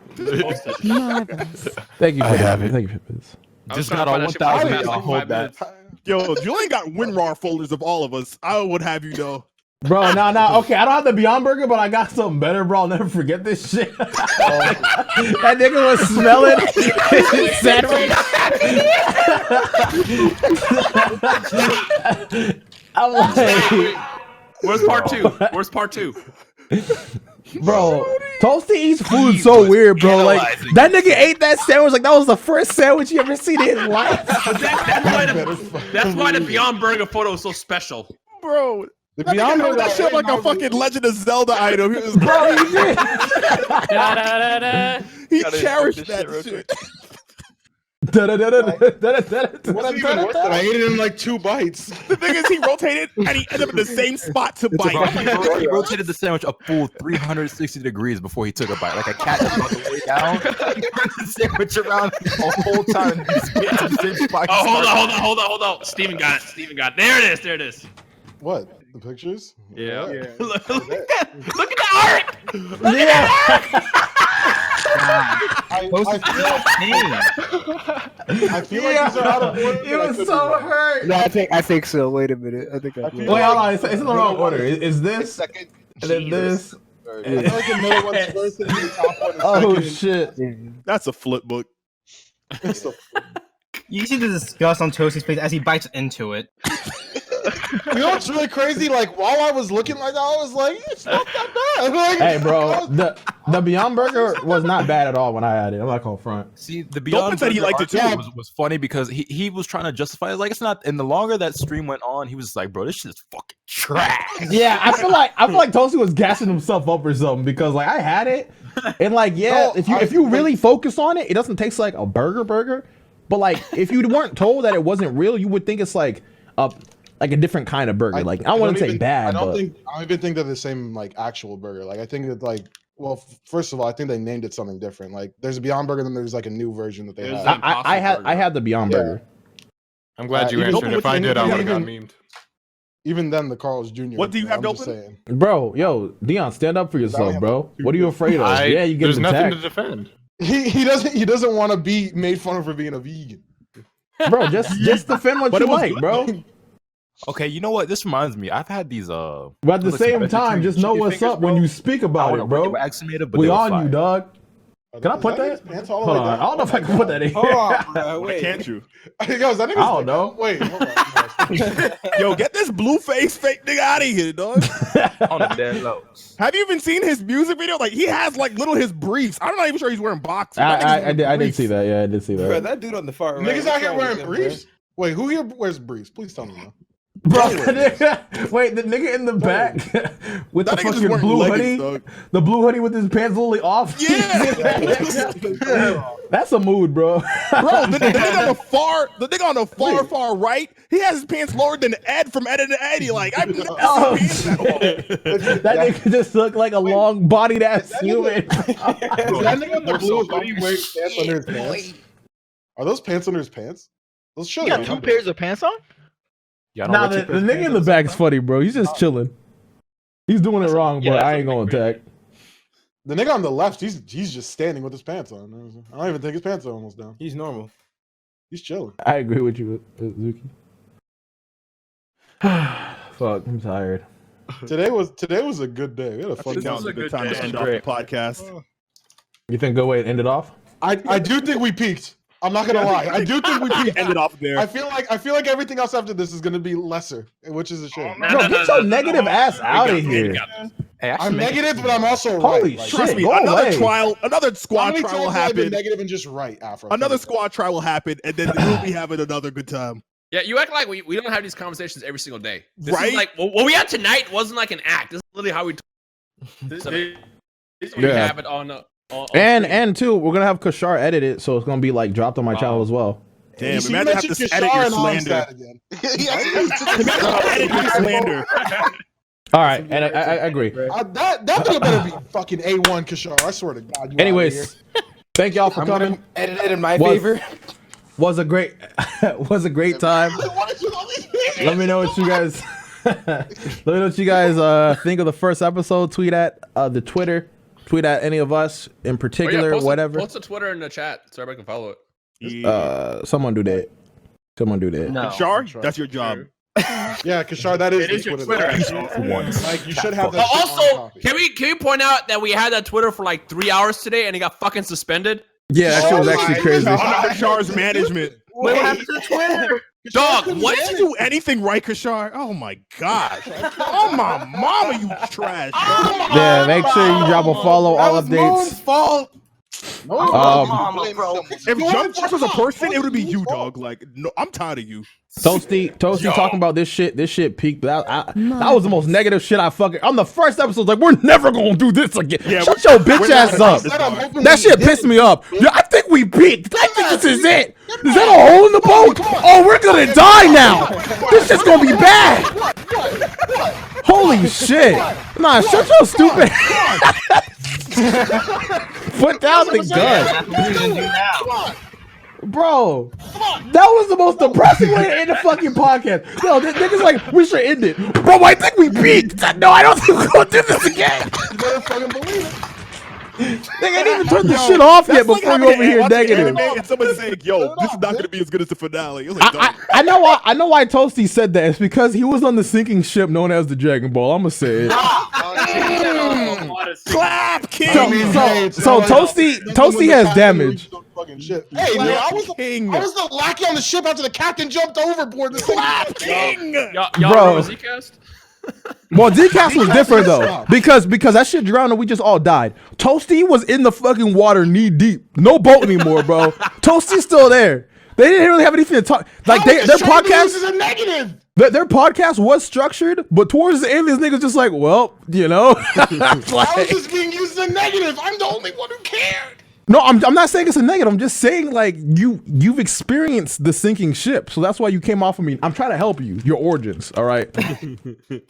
S1: Thank you for
S13: I
S1: that.
S13: have it.
S1: Thank you for this.
S3: Just got all 1,000. I'll hold that.
S4: Yo, Julian got WinRAR folders of all of us. I would have you know.
S1: Bro, nah. Okay, I don't have the Beyond Burger, but I got something better, bro. I'll never forget this shit. That nigga was smelling his sandwich. I'm like,
S5: Where's part two? Where's part two?
S1: bro, Toasty eats food so weird, bro. Like that nigga ate that sandwich like that was the first sandwich you ever seen in his life.
S5: That's why the Beyond Burger photo is so special.
S4: Bro,
S15: The
S4: that
S15: Beyond
S4: nigga held that
S15: Burger-
S4: shit like a fucking Legend of Zelda item. He was,
S1: Bro, he did.
S4: he cherished that shit.
S15: Wasn't even worth it. I ate it in like 2 bites.
S4: The thing is, he rotated and he ended up in the same spot to bite.
S3: He rotated the sandwich a full 360 degrees before he took a bite, like a cat that's about to lay down. He turned the sandwich around the whole time. And he's getting to the same spot.
S5: Oh, hold on. Steven got it. There it is.
S15: What? The pictures?
S5: Yeah.
S4: Yeah.
S5: Look at the art.
S15: I feel like these are out of order.
S1: It was so hurt.
S6: No, I think so. Wait a minute. I think I
S15: feel
S1: Wait, hold on. It's in the wrong order. Is this
S9: Second.
S1: and then this?
S15: I feel like the middle one's first and the top one is
S1: Oh
S15: second.
S1: shit!
S4: That's a flip book.
S7: You see the disgust on Toasty's face as he bites into it.
S15: You know what's really crazy? Like while I was looking like that, I was like, it's not that bad. Like,
S1: Hey, bro, the Beyond Burger was not bad at all when I had it. I'm not gonna front.
S3: See, the Beyond
S4: said he
S3: Burger
S4: liked it too.
S3: article was funny because he was trying to justify it. Like it's not. And the longer that stream went on, he was like, "Bro, this shit is fucking trash."
S1: Yeah, I feel like Toasty was gassing himself up or something because like I had it and like if you really focus on it, it doesn't taste like a burger. But like if you weren't told that it wasn't real, you would think it's like a different kind of burger. Like I wouldn't say bad.
S15: I don't even think they're the same like actual burger. Like I think that like. Well, first of all, I think they named it something different. Like, there's a Beyond Burger, then there's like a new version that they have.
S1: I had the Beyond Burger.
S13: I'm glad you answered. If I did, I would have got memed.
S15: Even then, the Carl's Jr.
S4: What do you have to
S15: I'm just
S4: open?
S15: saying.
S1: Bro, yo, Dion, stand up for yourself, bro. What are you afraid of? Yeah, you get
S13: There's nothing
S1: attacked.
S13: to defend.
S15: He doesn't want to be made fun of for being a vegan.
S1: Bro, just defend what you like, bro.
S3: Okay, you know what? This reminds me. I've had these.
S1: But at the same time, just know what's up when you speak about it, bro. We on you, dog. Can I put that? Hold on. I don't know if I can put that in here.
S4: Hold on, bro. Wait. Can't you?
S15: Yo, is that nigga's
S1: I don't know.
S15: Wait, hold on.
S4: Yo, get this blue face fake nigga out of here, dog.
S3: On the dead low.
S4: Have you even seen his music video? Like he has like his briefs. I'm not even sure he's wearing boxers.
S1: I did see that. Yeah, I did see that.
S7: Bro, that dude on the far right.
S15: Niggas out here wearing briefs? Wait, who here wears briefs? Please tell me now.
S1: Bro, wait, the nigga in the back with the fucking blue hoodie, the blue hoodie with his pants literally off.
S4: Yeah,
S1: that's a mood, bro.
S4: Bro, the nigga on the far right, he has his pants lower than Ed from Ed and Eddie. Like I've never seen pants at all.
S1: That nigga just looked like a long bodied ass human.
S15: Is that nigga with the blue hoodie wearing pants under his pants? Are those pants under his pants? Those should.
S8: You got 2 pairs of pants on?
S1: Nah, the nigga in the back's funny, bro. He's just chilling. He's doing it wrong, but I ain't gonna attack.
S15: The nigga on the left, he's just standing with his pants on. I don't even think his pants are almost down.
S7: He's normal.
S15: He's chilling.
S1: I agree with you, Zuki. Fuck, I'm tired.
S15: Today was a good day. We had a fun time.
S4: It was a good time to end off the podcast.
S1: You think good way to end it off?
S15: I do think we peaked. I'm not gonna lie. I do think we peaked.
S4: Ended off there.
S15: I feel like everything else after this is gonna be lesser, which is a shame.
S1: Bro, get your negative ass out of here.
S3: Hey,
S15: I'm negative, but I'm also
S1: Holy
S15: right.
S1: shit,
S4: Trust me,
S1: go away.
S4: another squad trial will happen.
S15: Negative and just right, Afro.
S4: Another squad trial will happen, and then we'll be having another good time.
S5: Yeah, you act like we don't have these conversations every single day. This
S4: Right?
S5: is like what we had tonight wasn't like an act. This is literally how we have it on
S1: And too, we're gonna have Kirshar edit it, so it's gonna be like dropped on my channel as well.
S4: Damn, imagine have to edit your slander. Edit your slander.
S1: All right, and I agree.
S15: That nigga better be fucking A1 Kirshar. I swear to God. You
S1: Anyways, thank y'all for coming.
S7: Edit it in my favor.
S1: Was a great time. Let me know what you guys let me know what you guys think of the first episode. Tweet at the Twitter. Tweet at any of us in particular, whatever.
S5: Post the Twitter in the chat so everybody can follow it.
S1: Someone do that. Someone do that.
S4: No. Kirshar, that's your job.
S15: Yeah, Kirshar, that is
S4: your Twitter.
S15: Like you should have that.
S5: Also, can we point out that we had that Twitter for like 3 hours today and it got fucking suspended?
S1: Yeah, that shit was actually crazy.
S4: Kirshar's management.
S7: What happened to Twitter?
S5: Dog,
S4: what did you do anything right, Kirshar? Oh my gosh. Oh my mama, you trash.
S1: Yeah, make sure you drop a follow, all updates.
S7: Fault.
S4: If Jump Force was a person, it would be you, dog. Like, no, I'm tired of you.
S1: Toastie talking about this shit peaked. That was the most negative shit I fucking on the first episode. Like, we're never gonna do this again. Yeah, shut your bitch ass up. That shit pissed me off. Yeah, I think we peaked. I think this is it. Is that a hole in the boat? Oh, we're gonna die now. This shit's gonna be bad. Holy shit. Nah, shut your stupid. Put down the gun. Bro, that was the most depressing way to end the fucking podcast. No, this nigga's like, we should end it. Bro, I think we peaked. No, I don't think we're gonna do this again.
S15: You better fucking believe it.
S1: They ain't even turned the shit off yet before you over here negative.
S4: And somebody saying, yo, this is not gonna be as good as the finale. Like,
S1: I know why Toastie said that. It's because he was on the sinking ship known as the Dragon Ball. I'm gonna say it.
S5: Clap
S1: So Toastie has damage.
S6: Hey, man, I was the lackey on the ship after the captain jumped overboard. The Clap King!
S5: Y'all
S1: Bro.
S5: remember Zcast?
S1: Well, Zcast was different though, because that shit drowned and we just all died. Toastie was in the fucking water knee deep, no boat anymore, bro. Toastie's still there. They didn't really have anything to talk. Like their podcast
S6: is a negative.
S1: Their podcast was structured, but towards the end, this nigga's just like, well, you know.
S6: I was just being used as a negative. I'm the only one who cared.
S1: No, I'm not saying it's a negative. I'm just saying like you've experienced the sinking ship, so that's why you came off of me. I'm trying to help you, your origins, all right?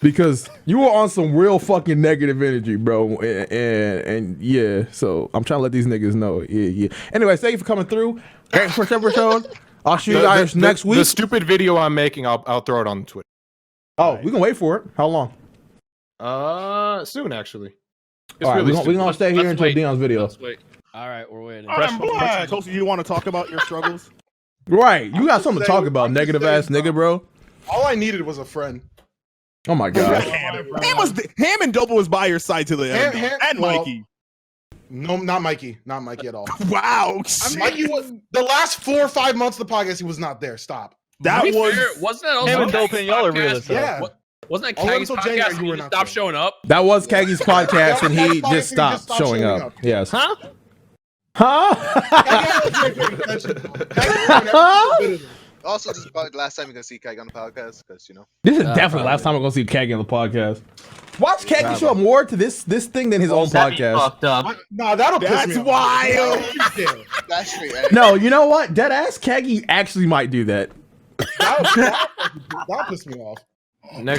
S1: Because you were on some real fucking negative energy, bro, and yeah. So I'm trying to let these niggas know. Yeah. Anyways, thank you for coming through. Thanks for showing. I'll shoot you guys next week.
S13: The stupid video I'm making, I'll throw it on Twitter.
S1: Oh, we can wait for it. How long?
S13: Soon actually.
S1: All right, we're gonna stay here until Dion's video.
S5: Let's wait.
S14: All right, we're waiting.
S4: Toastie, you want to talk about your struggles?
S1: Right, you got something to talk about, negative ass nigga, bro.
S15: All I needed was a friend.
S1: Oh my god.
S4: Ham and Double was by your side to the end, and Mikey.
S15: No, not Mikey. Not Mikey at all.
S4: Wow.
S15: Mikey was the last 4 or 5 months of the podcast. He was not there. Stop.
S5: Wasn't that also
S8: Ham and Dope and y'all are realists.
S15: Yeah.
S5: Wasn't that Kaggy's podcast? You just stopped showing up.
S1: That was Kaggy's podcast, and he just stopped showing up. Yes.
S14: Huh?
S9: Also, this is probably the last time you're gonna see Kag on the podcast, because you know.
S1: This is definitely the last time I'm gonna see Kaggy on the podcast. Watch Kaggy show up more to this thing than his own podcast.
S15: Nah, that'll piss me
S4: That's wild.
S9: That's straight.
S1: No, you know what? Deadass Kaggy actually might do that.
S15: That'll piss me off.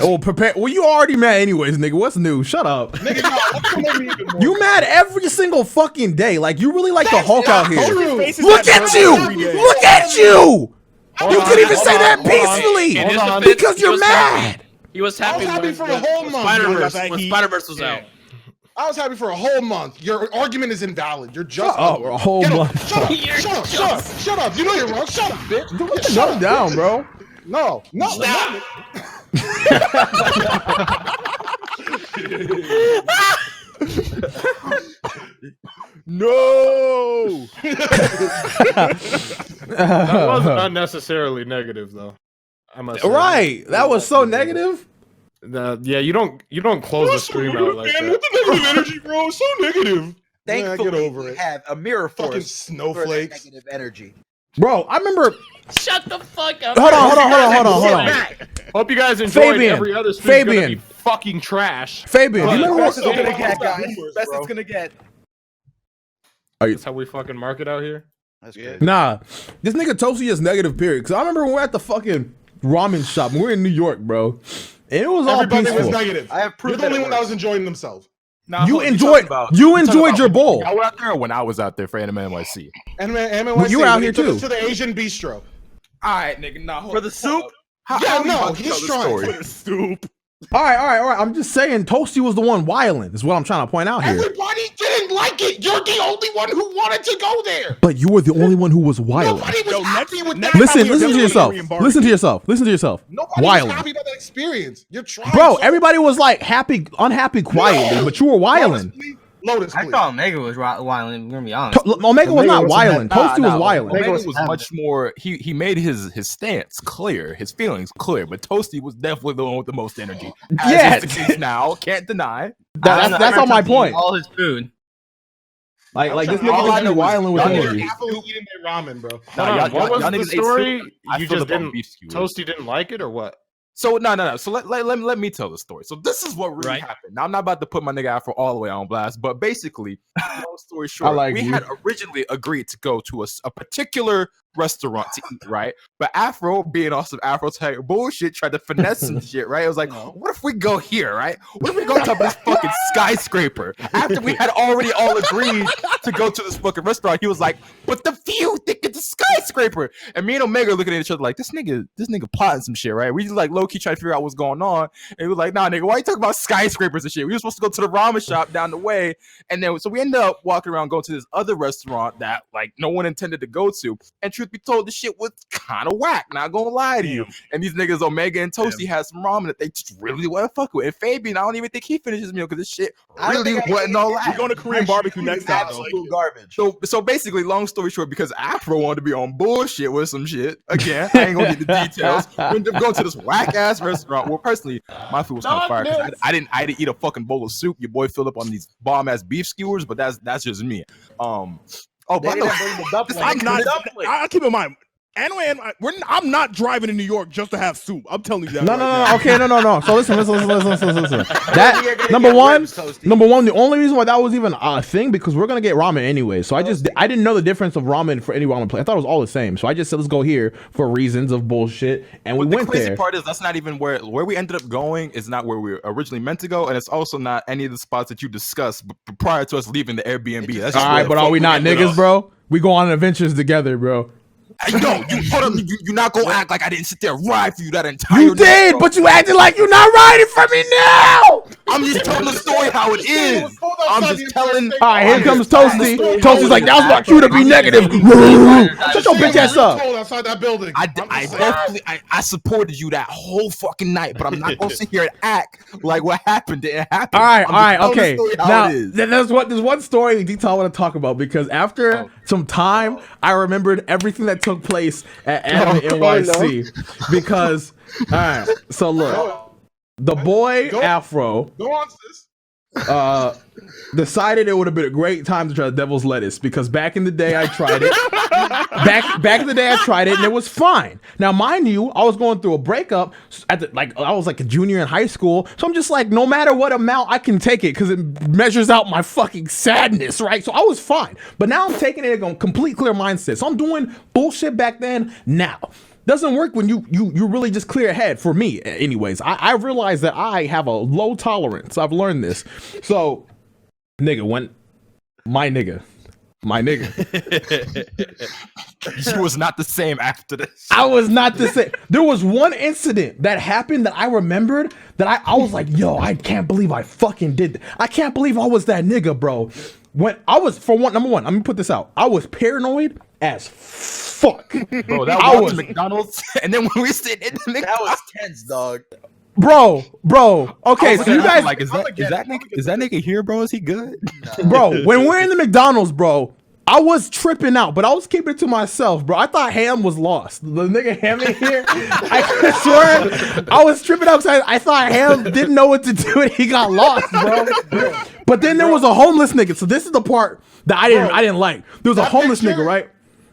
S1: Oh, prepare. Well, you already mad anyways, nigga. What's new? Shut up.
S15: Nigga, no, what's gonna make me even more
S1: You mad every single fucking day. Like you really like the Hulk out here.
S15: true.
S1: Look at you! Look at you! You could even say that peacefully because you're mad.
S5: He was happy,
S15: for a whole month.
S5: when Spider-Verse was out.
S15: I was happy for a whole month. Your argument is invalid. You're just
S1: a whole month.
S15: Shut up. You know you're wrong. Shut up, bitch.
S1: Shut him down, bro.
S15: No.
S5: Stop.
S4: No.
S13: That wasn't unnecessarily negative, though. I must say.
S1: Right. That was so negative.
S13: Yeah, you don't close the stream out like that.
S15: With the negative energy, bro. So negative.
S2: Thankfully,
S15: get over
S2: we
S15: it.
S2: have a mirror force
S15: Fucking
S2: for that
S15: snowflakes.
S2: negative energy.
S1: Bro, I remember.
S14: Shut the fuck up.
S1: Hold on.
S13: Hope you guys enjoyed.
S1: Fabian,
S13: Every other stream's gonna be
S1: Fabian.
S13: fucking trash.
S1: Fabian, you remember
S2: Best
S1: what?
S2: it's gonna get, guys. Best it's gonna get.
S13: That's how we fucking market out here.
S2: That's good.
S1: Nah, this nigga Toastie is negative, period. Because I remember when we were at the fucking ramen shop. We were in New York, bro. And it was all
S15: Everybody
S1: peaceful.
S15: was negative.
S2: I have proof
S15: You're the only one that was enjoying themselves.
S3: Nah,
S1: You
S3: hold on,
S1: enjoyed your bowl.
S3: I was out there when I was out there for Anime NYC.
S15: And
S1: you were out here too.
S15: To the Asian bistro.
S3: All right, nigga. Nah,
S2: For the soup?
S15: Yeah, no, he's trying.
S4: For the soup.
S1: All right. I'm just saying Toastie was the one wilding, is what I'm trying to point out here.
S6: Everybody didn't like it. You're the only one who wanted to go there.
S1: But you were the only one who was wilding.
S6: Nobody was happy with that.
S1: Listen to yourself. Listen to yourself.
S15: Nobody was happy about that experience. You're trying.
S1: Bro, everybody was like unhappy quietly, but you were wilding.
S15: Lotus,
S16: I thought Omega was wilding. I'm gonna be honest.
S1: Omega was not wilding. Toastie was wilding.
S3: Omega was much more. He made his stance clear, his feelings clear. But Toastie was definitely the one with the most energy. As is the case now, can't deny.
S1: That's on my point.
S16: All his food.
S1: Like this nigga was wilding with energy.
S15: Happily eating their ramen, bro.
S13: What was the story? You just didn't.
S3: beef skewers.
S13: Toastie didn't like it, or what?
S3: So no. So let me tell the story. So this is what really happened. Now I'm not about to put my nigga Afro all the way on blast, but basically, long story short, we had originally agreed to go to a particular restaurant to eat, right? But Afro, being on some Afro type bullshit, tried to finesse some shit, right? It was like, what if we go here, right? What if we go to this fucking skyscraper? After we had already all agreed to go to this fucking restaurant, he was like, but the view, think it's a skyscraper. And me and Omega looking at each other like, this nigga plotting some shit, right? We just like low key trying to figure out what's going on. And he was like, nah, nigga, why you talking about skyscrapers and shit? We were supposed to go to the ramen shop down the way. And then so we ended up walking around going to this other restaurant that like no one intended to go to. And truth be told, the shit was kind of whack. Not gonna lie to you. And these niggas Omega and Toastie had some ramen that they just really want to fuck with. And Fabian, I don't even think he finished his meal because this shit really wasn't all that.
S4: We're going to Korean barbecue next time.
S2: Absolute garbage.
S3: So basically, long story short, because Afro wanted to be on bullshit with some shit. Again, I ain't gonna get the details. We ended up going to this whack ass restaurant. Well, personally, my food was kind of fire because I didn't eat a fucking bowl of soup. Your boy filled up on these bomb ass beef skewers, but that's just me. Oh, by the way,
S4: I'm not. I keep in mind. I'm not driving to New York just to have soup. I'm telling you that.
S1: No. Okay, no. So listen. That number one. The only reason why that was even a thing because we're gonna get ramen anyway. So I didn't know the difference of ramen for any ramen place. I thought it was all the same. So I just said let's go here for reasons of bullshit, and we went there.
S3: The crazy part is that's not even where we ended up going. Is not where we were originally meant to go, and it's also not any of the spots that you discussed prior to us leaving the Airbnb. That's
S1: all right, but are we not niggas, bro? We go on adventures together, bro.
S3: Yo, you're not gonna act like I didn't sit there and ride for you that entire
S1: You did, but you acted like you're not riding for me now.
S3: I'm just telling the story how it is. I'm just telling.
S1: All right, here comes Toastie. Toastie's like, that was my cue to be negative. Shut your bitch ass up.
S15: Outside that building.
S3: I supported you that whole fucking night, but I'm not gonna sit here and act like what happened didn't happen.
S1: All right, okay. Now, there's one story in detail I want to talk about because after some time, I remembered everything that took place at Anime NYC because, all right, so look, the boy Afro decided it would have been a great time to try the devil's lettuce because back in the day I tried it. back in the day I tried it and it was fine. Now mind you, I was going through a breakup I was like a junior in high school, so I'm just like no matter what amount I can take it because it measures out my fucking sadness, right? So I was fine, but now I'm taking it on complete clear mindset. So I'm doing bullshit back then. Now doesn't work when you really just clear head for me anyways. I realize that I have a low tolerance. I've learned this. So nigga, when my nigga
S3: you was not the same after this.
S1: I was not the same. There was one incident that happened that I remembered that I was like, yo, I can't believe I fucking did that. I can't believe I was that nigga, bro. When I was, number one, let me put this out. I was paranoid as fuck.
S3: Bro, that was McDonald's, and then when we sit in the
S2: that was tense, dog.
S1: Bro. Okay, so you guys
S3: like, is that nigga here, bro? Is he good?
S1: Bro, when we're in the McDonald's, bro, I was tripping out, but I was keeping it to myself, bro. I thought Ham was lost. The nigga Ham in here, I swear, I was tripping out because I thought Ham didn't know what to do and he got lost, bro. But then there was a homeless nigga. So this is the part that I didn't like. There was a homeless nigga, right?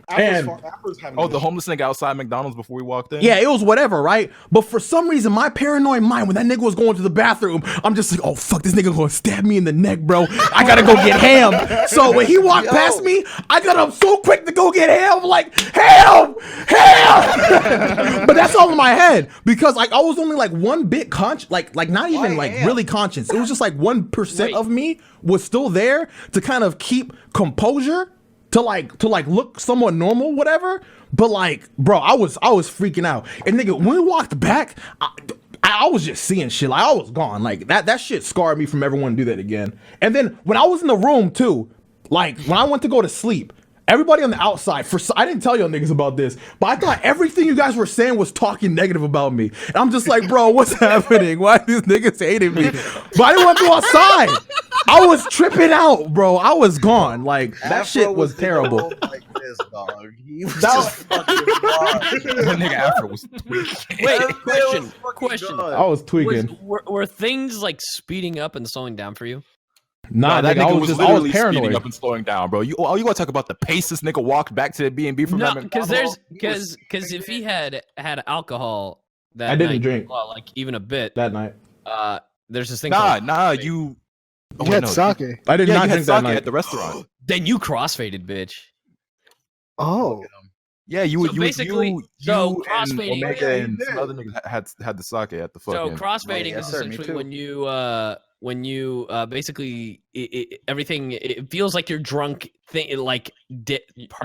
S1: And
S3: the homeless nigga outside McDonald's before we walked in.
S1: Yeah, it was whatever, right? But for some reason, my paranoid mind, when that nigga was going to the bathroom, I'm just like, oh fuck, this nigga gonna stab me in the neck, bro. I gotta go get Ham. So when he walked past me, I got up so quick to go get Ham, like Ham. But that's all in my head because like I was only like one bit conscious, like not even like really conscious. It was just like 1% of me was still there to kind of keep composure. To look somewhat normal, whatever. But like, bro, I was freaking out. And nigga, when we walked back, I was just seeing shit. Like I was gone. Like that shit scarred me from ever wanting to do that again. And then when I was in the room too, like when I went to go to sleep, everybody on the outside, I didn't tell y'all niggas about this, but I thought everything you guys were saying was talking negative about me. And I'm just like, bro, what's happening? Why these niggas hating me? But I didn't want to go outside. I was tripping out, bro. I was gone. Like that shit was terrible.
S2: Like this, dog. He was just fucking
S3: That nigga Afro was tweaking.
S14: Wait, question.
S1: I was tweaking.
S14: Were things like speeding up and slowing down for you?
S3: Nah, that nigga was literally
S1: paranoid.
S3: speeding up and slowing down, bro. You want to talk about the pace this nigga walked back to the B&B from that McDonald's?
S14: Because if he had alcohol that
S1: I didn't
S14: night,
S1: drink.
S14: well, like even a bit
S1: that night.
S14: There's this thing.
S3: You
S19: had sake.
S1: I did not drink that night
S3: at the restaurant.
S14: Then you crossfaded, bitch.
S19: Oh.
S3: Yeah, you
S14: so basically, crossfading.
S3: Omega and some other niggas had the sake at the fucking.
S14: So crossfading is essentially when you basically everything. It feels like you're drunk. Parts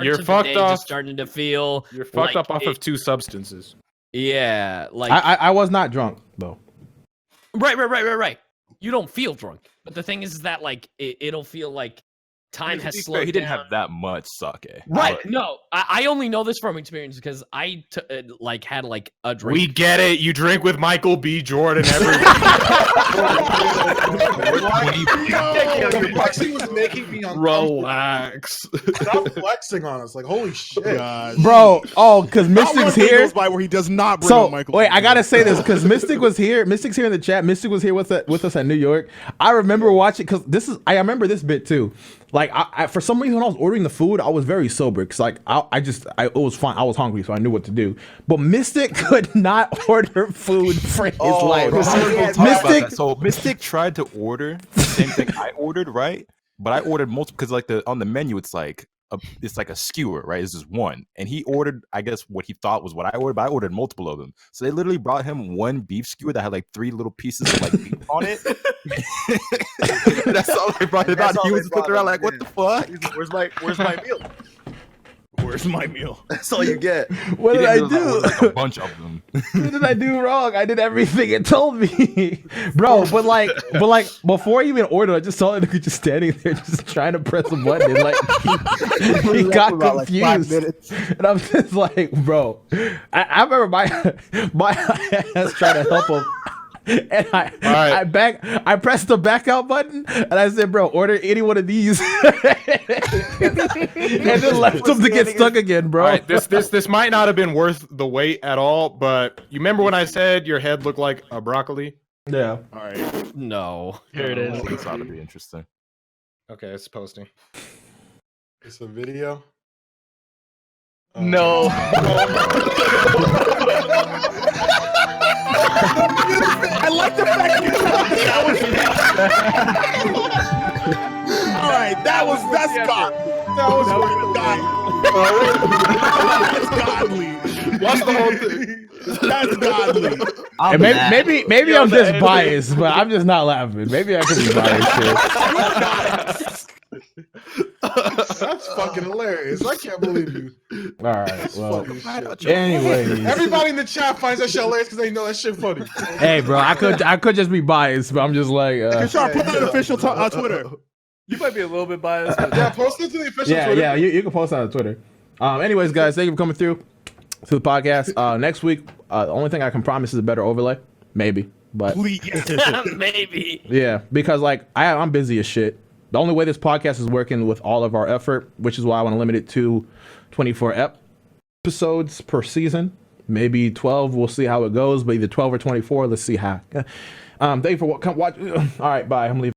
S13: you're
S14: of
S13: fucked
S14: the day
S13: off.
S14: just starting to feel.
S13: You're fucked up off of two substances.
S14: Yeah, like
S1: I was not drunk though.
S14: Right. You don't feel drunk, but the thing is that like it'll feel like time has
S3: To be fair,
S14: slowed
S3: he didn't
S14: down.
S3: have that much sake.
S14: Right?
S3: but-
S14: No, I only know this from experience because I like had like a drink.
S13: We get it. You drink with Michael B. Jordan every
S15: Your flexing was making me uncomfortable.
S13: Relax.
S15: Stop flexing on us. Like, holy shit.
S1: Bro, because
S4: Not one
S1: Mystic's
S4: day
S1: here.
S4: goes by where he does not bring
S1: So
S4: up Michael.
S1: wait, I gotta say this because Mystic was here. Mystic's here in the chat. Mystic was here with us at New York. I remember watching because I remember this bit too. Like I for some reason when I was ordering the food, I was very sober because like it was fine. I was hungry, so I knew what to do. But Mystic could not order food for his life.
S3: Mystic. So Mystic tried to order the same thing I ordered, right? But I ordered multiple because like on the menu it's like a skewer, right? It's just one, and he ordered, I guess, what he thought was what I ordered, but I ordered multiple of them. So they literally brought him one beef skewer that had like 3 little pieces of like beef on it. That's all they brought him out. He was just looking around like, "What the fuck?
S6: Where's my meal?
S4: Where's my meal?"
S6: That's all you get.
S1: What did I do?
S3: Like a bunch of them.
S1: What did I do wrong? I did everything it told me, bro. But like before I even ordered, I just saw the nigga just standing there, just trying to press a button. And, like he got confused, and I'm just like, bro. I remember my ass trying to help him. And I pressed the back out button and I said, bro, order any one of these. And then left him to get stuck again, bro.
S13: All right, this might not have been worth the wait at all, but you remember when I said your head looked like a broccoli?
S1: Yeah.
S4: All right.
S14: No.
S8: Here it is.
S3: This ought to be interesting.
S13: Okay, it's posting.
S15: It's a video.
S8: No.
S4: I like the fact you that was. All right, that's God. That was godly.
S13: Watch the whole thing.
S4: That's godly.
S1: And maybe I'm just biased, but I'm just not laughing. Maybe I could be biased too.
S15: That's fucking hilarious. I can't believe you.
S1: All right. Well,
S15: Anyways,
S1: anyways.
S15: everybody in the chat finds that shit hilarious because they know that shit funny.
S1: Hey, bro, I could just be biased, but I'm just like.
S4: Kirshar, put that on official Twitter.
S10: You might be a little bit biased, but
S15: Yeah, post it to the official Twitter.
S1: Yeah, you can post that on Twitter. Anyways, guys, thank you for coming through to the podcast. Next week, the only thing I can promise is a better overlay, maybe, but
S14: Maybe.
S1: yeah, because like I'm busy as shit. The only way this podcast is working with all of our effort, which is why I want to limit it to 24 episodes per season, maybe 12. We'll see how it goes, but either 12 or 24. Let's see how. Thank you for watching. All right, bye. I'm leaving.